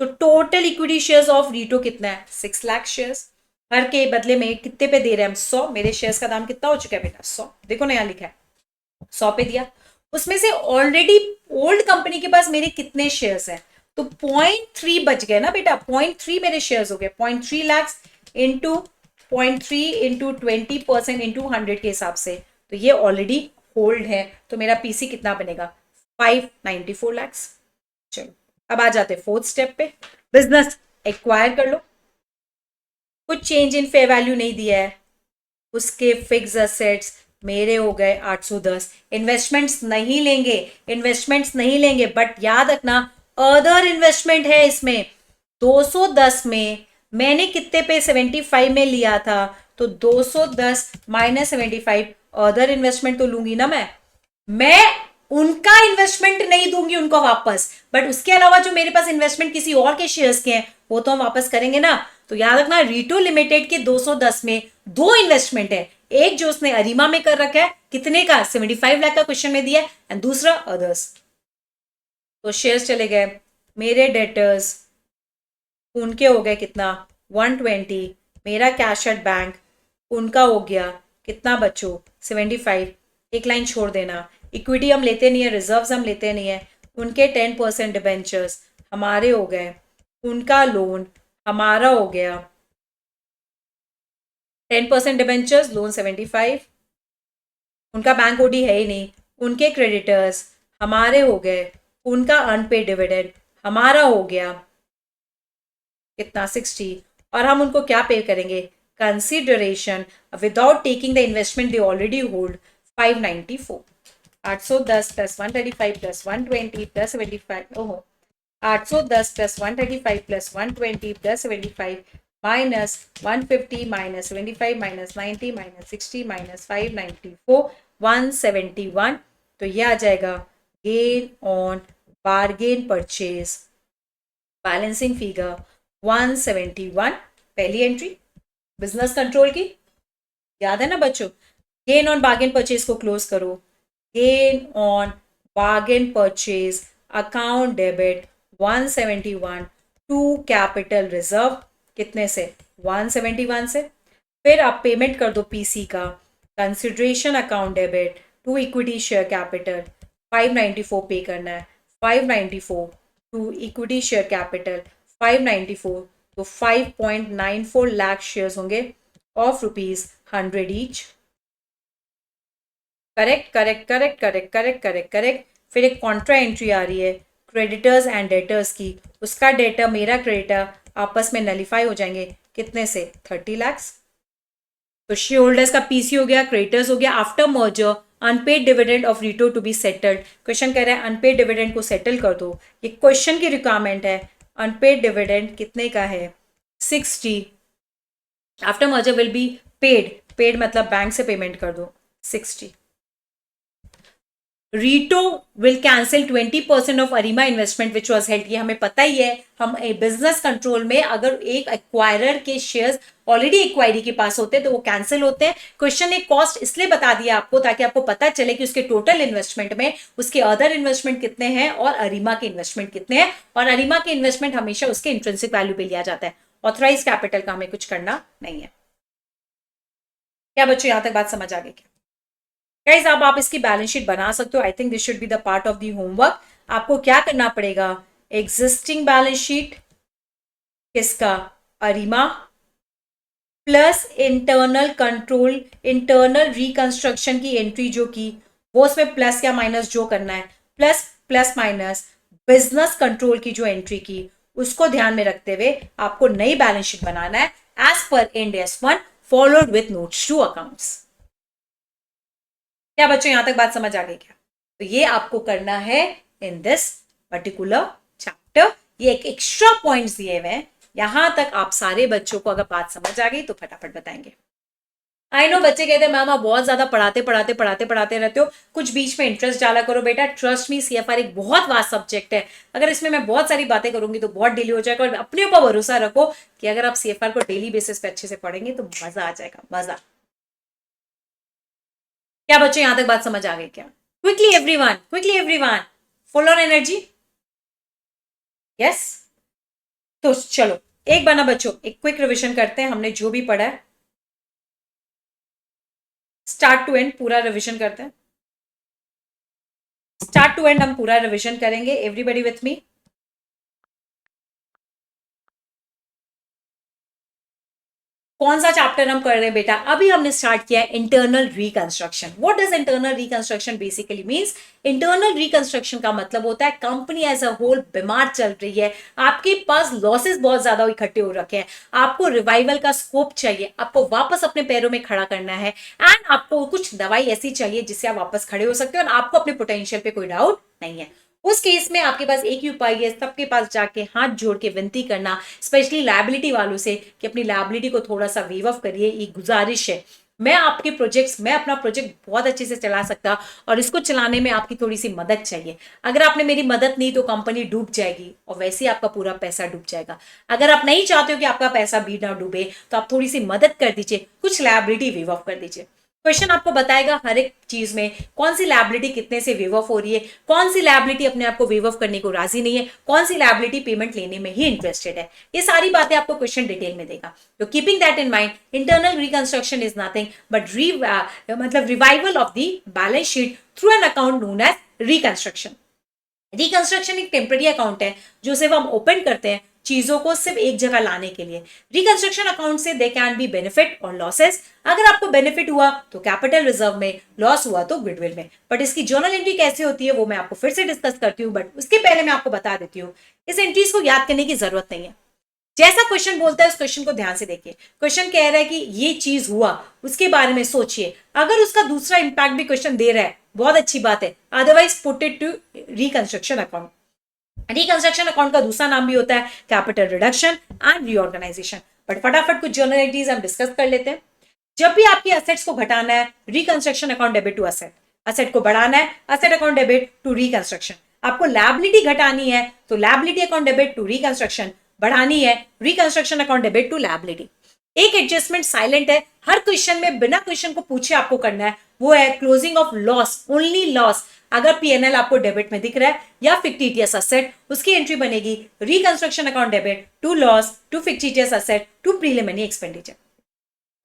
तो टोटल इक्विटी शेयर्स ऑफ रीटो कितना है 6 लाख शेयर्स, हर के बदले में कितने पे दे रहे हैं हम 100, मेरे शेयर्स का दाम कितना हो चुका है बेटा 100, देखो ना यहाँ लिखा है 100 पे दिया, उसमें से ऑलरेडी ओल्ड कंपनी के पास मेरे कितने शेयर्स हैं, तो 0.3 बच गए ना बेटा, 0.3 मेरे शेयर्स हो गए, 0.3 लाख इंटू 0.3 इंटू 20% इंटू 100 के हिसाब से, तो ये ऑलरेडी होल्ड है, तो मेरा पीसी कितना बनेगा 594 lakhs। चलो अब आ जाते फोर्थ स्टेप पे, बिजनेस एक्वायर कर लो, कुछ चेंज इन फेयर वैल्यू नहीं दिया है, उसके फिक्स असेट्स मेरे हो गए 810, इन्वेस्टमेंट्स नहीं लेंगे, बट याद रखना अदर इन्वेस्टमेंट है इसमें, 210 में मैंने कितने पे 75 में लिया था, तो 210 माइनस 75, अदर इन्वेस्टमेंट तो लूंगी ना मैं उनका इन्वेस्टमेंट नहीं दूंगी उनको वापस, बट उसके अलावा जो मेरे पास इन्वेस्टमेंट किसी और के शेयर्स के हैं वो तो हम वापस करेंगे ना, तो याद रखना रीटो लिमिटेड के 210 में 2 इन्वेस्टमेंट है, एक जो उसने अरिमा में कर रखा है कितने का 75 लाख का क्वेश्चन में दिया है, एंड दूसरा अदर्स, तो शेयर्स चले गए मेरे डेटर्स, उनके हो गए कितना 120, मेरा कैश एट बैंक उनका हो गया कितना बच्चों 75, एक लाइन छोड़ देना, इक्विटी हम लेते नहीं है, रिजर्व्स हम लेते नहीं है, उनके 10% डिबेंचर्स हमारे हो गए, उनका लोन हमारा हो गया 10% डिबेंचर्स, लोन 75, उनका बैंक ओडी है ही नहीं, उनके क्रेडिटर्स हमारे हो गए, उनका अनपेड डिविडेंड हमारा हो गया कितना 60, और हम उनको क्या पे करेंगे consideration without taking the investment they already hold 594, 810 plus 135 plus 120 plus 75, ओहो 810 plus 135 plus 120 plus 75 minus 150 minus 25 minus 90 minus 60 minus 594 171, तो ये आ जाएगा gain on bargain purchase, balancing figure 171, पहली एंट्री बिजनेस कंट्रोल की, याद है ना बच्चों, गेन ऑन बार्गेन परचेज को क्लोज करो, gain on bargain purchase account debit 171 to capital reserve कितने से 171 से, फिर आप पेमेंट कर दो पीसी का, consideration account debit to equity share capital 594 पे करना है, 594 to equity share capital 594, तो 5.94 लाख शेयर्स होंगे of ₹100 each. Correct correct correct correct correct correct correct. फिर एक कॉन्ट्रा एंट्री आ रही है क्रेडिटर्स एंड डेटर्स की, उसका डेटर मेरा क्रेडिटर आपस में नलीफाई हो जाएंगे, कितने से 30 लाख। तो शेयर होल्डर्स का पीसी हो गया, क्रेडिटर्स हो गया। After merger unpaid dividend of Rito to be settled, question कह रहा है अनपेड डिविडेंड को सेटल कर दो, ये क्वेश्चन की रिक्वायरमेंट है। अनपेड डिविडेंड कितने का है 60, after merger will be paid, paid मतलब बैंक से पेमेंट कर दो 60। Rito will cancel 20% of Arima investment which was held, ये हमें पता ही है। हम बिजनेस कंट्रोल में अगर एक एक्वायरर के शेयर्स ऑलरेडी एक्वायरी के पास होते हैं तो वो कैंसिल होते हैं। क्वेश्चन ने कॉस्ट इसलिए बता दिया आपको ताकि आपको पता चले कि उसके टोटल इन्वेस्टमेंट में उसके अदर इन्वेस्टमेंट कितने हैं और अरीमा के इन्वेस्टमेंट कितने हैं, और अरीमा के इन्वेस्टमेंट हमेशा उसके इंट्रिंसिक वैल्यू पे लिया जाता है, ऑथराइज कैपिटल का हमें कुछ करना नहीं है। क्या बच्चों यहां तक बात समझ आ गई क्या? गाइस अब आप इसकी बैलेंस शीट बना सकते हो। I think this should be the part of the homework. आपको क्या करना पड़ेगा, एग्जिस्टिंग बैलेंस शीट किसका, Arima, plus internal control, internal reconstruction की एंट्री जो की वो उसमें प्लस या माइनस जो करना है, plus plus minus business control की जो एंट्री की उसको ध्यान में रखते हुए आपको नई बैलेंस शीट बनाना है as per Ind AS 1 followed with notes to accounts. क्या बच्चों यहां तक बात समझ आ गई क्या? तो ये आपको करना है इन दिस पर्टिकुलर चैप्टर। ये एक एक्स्ट्रा पॉइंट्स दिए हुए हैं, यहां तक आप सारे बच्चों को अगर बात समझ आ गई तो फटाफट बताएंगे। आई नो बच्चे कहते हैं मैम आप बहुत ज्यादा पढ़ाते रहते हो, कुछ बीच में इंटरेस्ट डाला करो बेटा। ट्रस्ट मी सीएफआर एक बहुत वास्ट सब्जेक्ट है, अगर इसमें मैं बहुत सारी बातें करूंगी तो बहुत डिले हो जाएगा। और अपने ऊपर भरोसा रखो कि अगर आप सीएफआर को डेली बेसिस पे अच्छे से पढ़ेंगे तो मजा आ जाएगा, मजा। क्या बच्चों यहां तक बात समझ आ गई क्या? Quickly everyone full on energy, yes. तो चलो एक बार ना बच्चों एक क्विक रिवीजन करते हैं, हमने जो भी पढ़ा है स्टार्ट टू एंड पूरा रिवीजन करते हैं। स्टार्ट टू एंड हम पूरा रिवीजन करेंगे, एवरीबडी विथ मी। कौन सा चैप्टर हम कर रहे हैं बेटा? अभी हमने स्टार्ट किया है internal reconstruction. What does internal reconstruction basically means? Internal reconstruction का मतलब होता है कंपनी एज अ होल बीमार चल रही है, आपके पास लॉसेस बहुत ज्यादा इकट्ठे हो रखे हैं, आपको रिवाइवल का स्कोप चाहिए, आपको वापस अपने पैरों में खड़ा करना है, एंड आपको कुछ दवाई ऐसी चाहिए जिससे आप वापस खड़े हो सकते हो और आपको अपने पोटेंशियल पे कोई डाउट नहीं है। उस केस में आपके पास एक ही उपाय है, सबके पास जाके हाथ जोड़ के विनती करना, स्पेशली लायबिलिटी वालों से कि अपनी लायबिलिटी को थोड़ा सा वेव ऑफ करिए। ये गुजारिश है, मैं अपना प्रोजेक्ट बहुत अच्छे से चला सकता और इसको चलाने में आपकी थोड़ी सी मदद चाहिए। अगर आपने मेरी मदद नहीं तो कंपनी डूब जाएगी और वैसे ही आपका पूरा पैसा डूब जाएगा। अगर आप नहीं चाहते हो कि आपका पैसा भी ना डूबे तो आप थोड़ी सी मदद कर दीजिए, कुछ लायबिलिटी वेव ऑफ कर दीजिए। क्वेश्चन आपको बताएगा हर एक चीज में कौन सी लायबिलिटी कितने से वेव ऑफ हो रही है, कौन सी लायबिलिटी अपने आप को वेव ऑफ करने को राजी नहीं है, कौन सी लायबिलिटी पेमेंट लेने में ही इंटरेस्टेड है। ये सारी बातें आपको क्वेश्चन डिटेल में देगा। तो keeping that in mind, internal reconstruction is nothing but मतलब revival of the balance sheet through an account known as reconstruction. Reconstruction एक टेम्पररी अकाउंट है जो सिर्फ हम ओपन करते हैं चीजों को सिर्फ एक जगह लाने के लिए। रिकंस्ट्रक्शन अकाउंट से दे कैन बी बेनिफिट और लॉसेस। अगर आपको बेनिफिट हुआ तो कैपिटल रिजर्व में, लॉस हुआ तो गुडविल में। बट इसकी जर्नल एंट्री कैसे होती है वो मैं आपको फिर से डिस्कस करती हूँ, बट उसके पहले मैं आपको बता देती हूँ इस एंट्रीज को याद करने की जरूरत नहीं है। जैसा क्वेश्चन बोलता है उस क्वेश्चन को ध्यान से देखिए। क्वेश्चन कह रहा है कि ये चीज हुआ, उसके बारे में सोचिए। अगर उसका दूसरा इंपैक्ट भी क्वेश्चन दे रहा है बहुत अच्छी बात है, otherwise put it to reconstruction account. Reconstruction account का दूसरा नाम भी होता है capital reduction and reorganisation. But फटाफट कुछ जर्नल एंट्रीज हम डिस्कस कर लेते हैं। जब भी आपकी असेट्स को घटाना है, reconstruction account debit to asset, asset को बढ़ाना है, asset account debit to reconstruction. आपको लायबिलिटी घटानी है तो liability account debit to reconstruction, बढ़ानी है reconstruction account debit to liability. एक एडजस्टमेंट साइलेंट है, हर क्वेश्चन में बिना क्वेश्चन को पूछे आपको करना है, वो है closing of loss, only loss. अगर पीएनएल आपको डेबिट में दिख रहा है या फिक्टिटियस असेट, उसकी एंट्री बनेगी reconstruction account debit to loss to fictitious asset to preliminary expenditure.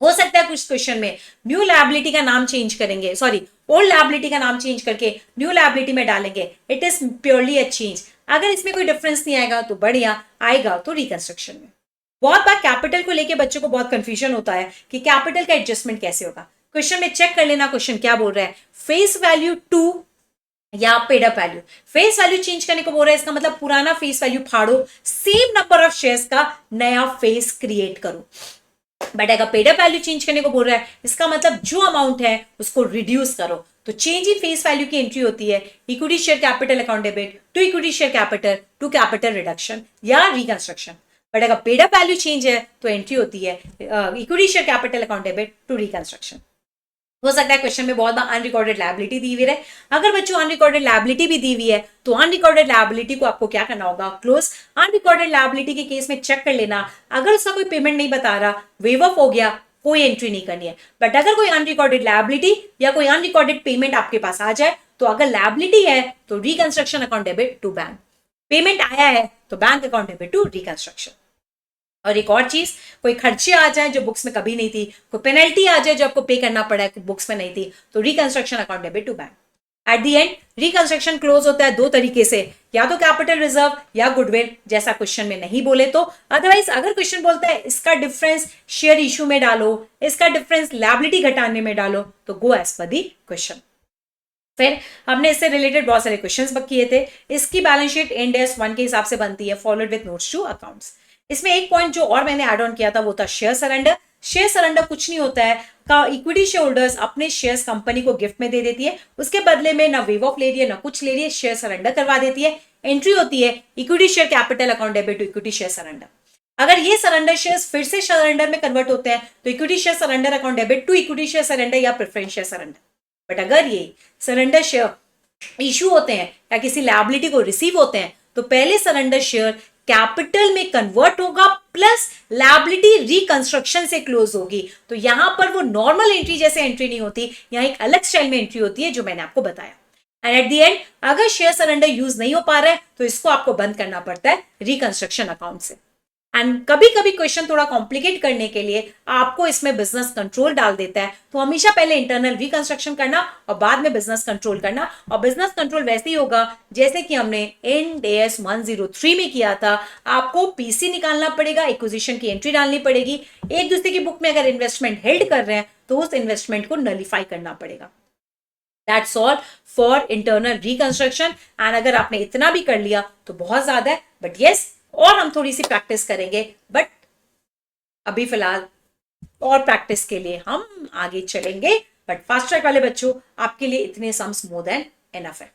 हो सकता है कुछ क्वेश्चन में न्यू लायबिलिटी का नाम चेंज करेंगे, सॉरी ओल्ड लायबिलिटी का नाम चेंज करके न्यू लायबिलिटी में डालेंगे, it is purely a change. अगर इसमें कोई डिफरेंस नहीं आएगा तो बढ़िया, आएगा तो रिकंस्ट्रक्शन में। बहुत बार कैपिटल को लेके बच्चों को बहुत कंफ्यूजन होता है कि कैपिटल का एडजस्टमेंट कैसे होगा। क्वेश्चन में चेक कर लेना क्वेश्चन क्या बोल रहा है, फेस वैल्यू 2 या paid up value. Face value change करने को बोल रहा है, इसका मतलब पुराना फेस वैल्यू फाड़ो, सेम नंबर ऑफ शेयर्स का नया फेस क्रिएट करो। बट अगर पेड अप वैल्यू चेंज करने को बोल रहा है, इसका मतलब जो अमाउंट है उसको रिड्यूस करो। तो चेंज इन फेस वैल्यू की एंट्री होती है equity share capital account debit to equity share capital to capital reduction या रिकंस्ट्रक्शन। बट अगर पेड अप वैल्यू चेंज है तो एंट्री होती है equity share capital account debit to reconstruction. हो सकता है क्वेश्चन में बहुत बार अनरिकॉर्डेड लायबिलिटी दी हुई है। अगर बच्चों अनरिकॉर्डेड लायबिलिटी भी दी हुई है तो अनरिकॉर्डेड लायबिलिटी को आपको क्या करना होगा, क्लोज। अनरिकॉर्डेड लायबिलिटी के केस में चेक कर लेना, अगर उसका कोई पेमेंट नहीं बता रहा, वेव ऑफ हो गया, कोई एंट्री नहीं करनी है। बट अगर कोई अनरिकॉर्डेड लायबिलिटी या कोई अनरिकॉर्डेड पेमेंट आपके पास आ जाए, तो अगर लायबिलिटी है तो reconstruction account debit to bank, payment आया है तो bank account debit to reconstruction. और एक और चीज, कोई खर्चे आ जाए जो बुक्स में कभी नहीं थी, कोई पेनल्टी आ जाए जो आपको पे करना पड़ा है बुक्स में नहीं थी, तो reconstruction account debit to bank. At the end reconstruction close होता है दो तरीके से, या तो कैपिटल रिजर्व या गुडविल, जैसा क्वेश्चन में नहीं बोले तो। अदरवाइज अगर क्वेश्चन बोलता है इसका डिफरेंस शेयर इशू में डालो, इसका डिफरेंस लायबिलिटी घटाने में डालो, तो go as per the question. फिर हमने इससे रिलेटेड बहुत सारे क्वेश्चंस किए थे। इसकी बैलेंस शीट इंड एस 1 के हिसाब से बनती है, followed with notes to accounts. इसमें एक पॉइंट जो और मैंने ऐड ऑन किया था वो था शेयर सरेंडर। शेयर सरेंडर कुछ नहीं होता है, का इक्विटी शेयर होल्डर्स अपने शेयर्स कंपनी को गिफ्ट में दे देती है, उसके बदले में ना वेव ऑफ ले रही है ना कुछ ले रही है, शेयर सरेंडर करवा देती है। एंट्री होती है equity share capital account debit to equity share surrender. अगर ये सरेंडर शेयर्स फिर से सरेंडर में कन्वर्ट होते हैं तो equity share surrender account debit to equity share surrender या प्रेफरेंस शेयर सरेंडर। बट अगर ये सरेंडर शेयर इशू होते हैं या किसी लायबिलिटी को रिसीव होते हैं तो पहले सरेंडर शेयर कैपिटल में कन्वर्ट होगा प्लस लायबिलिटी रिकंस्ट्रक्शन से क्लोज होगी। तो यहां पर वो नॉर्मल एंट्री जैसे एंट्री नहीं होती, यहां एक अलग स्टाइल में एंट्री होती है जो मैंने आपको बताया। एंड एट द एंड अगर शेयर सरेंडर यूज नहीं हो पा रहा है तो इसको आपको बंद करना पड़ता है रिकंस्ट्रक्शन अकाउंट से। एंड कभी कभी क्वेश्चन थोड़ा कॉम्प्लिकेट करने के लिए आपको इसमें बिजनेस कंट्रोल डाल देता है, तो हमेशा पहले इंटरनल रिकंस्ट्रक्शन करना और बाद में बिजनेस कंट्रोल करना। और बिजनेस कंट्रोल वैसे ही होगा जैसे कि हमने इंड एस 103 में किया था। आपको पीसी निकालना पड़ेगा, एक्विजिशन की एंट्री डालनी पड़ेगी, एक दूसरे की बुक में अगर इन्वेस्टमेंट हेल्ड कर रहे हैं तो उस इन्वेस्टमेंट को नलीफाई करना पड़ेगा। That's all for internal reconstruction. And अगर आपने इतना भी कर लिया तो बहुत ज्यादा है, बट यस और हम थोड़ी सी प्रैक्टिस करेंगे। बट अभी फिलहाल और प्रैक्टिस के लिए हम आगे चलेंगे। बट फास्ट ट्रैक वाले बच्चों आपके लिए इतने सम्स मोर देन एनफ है।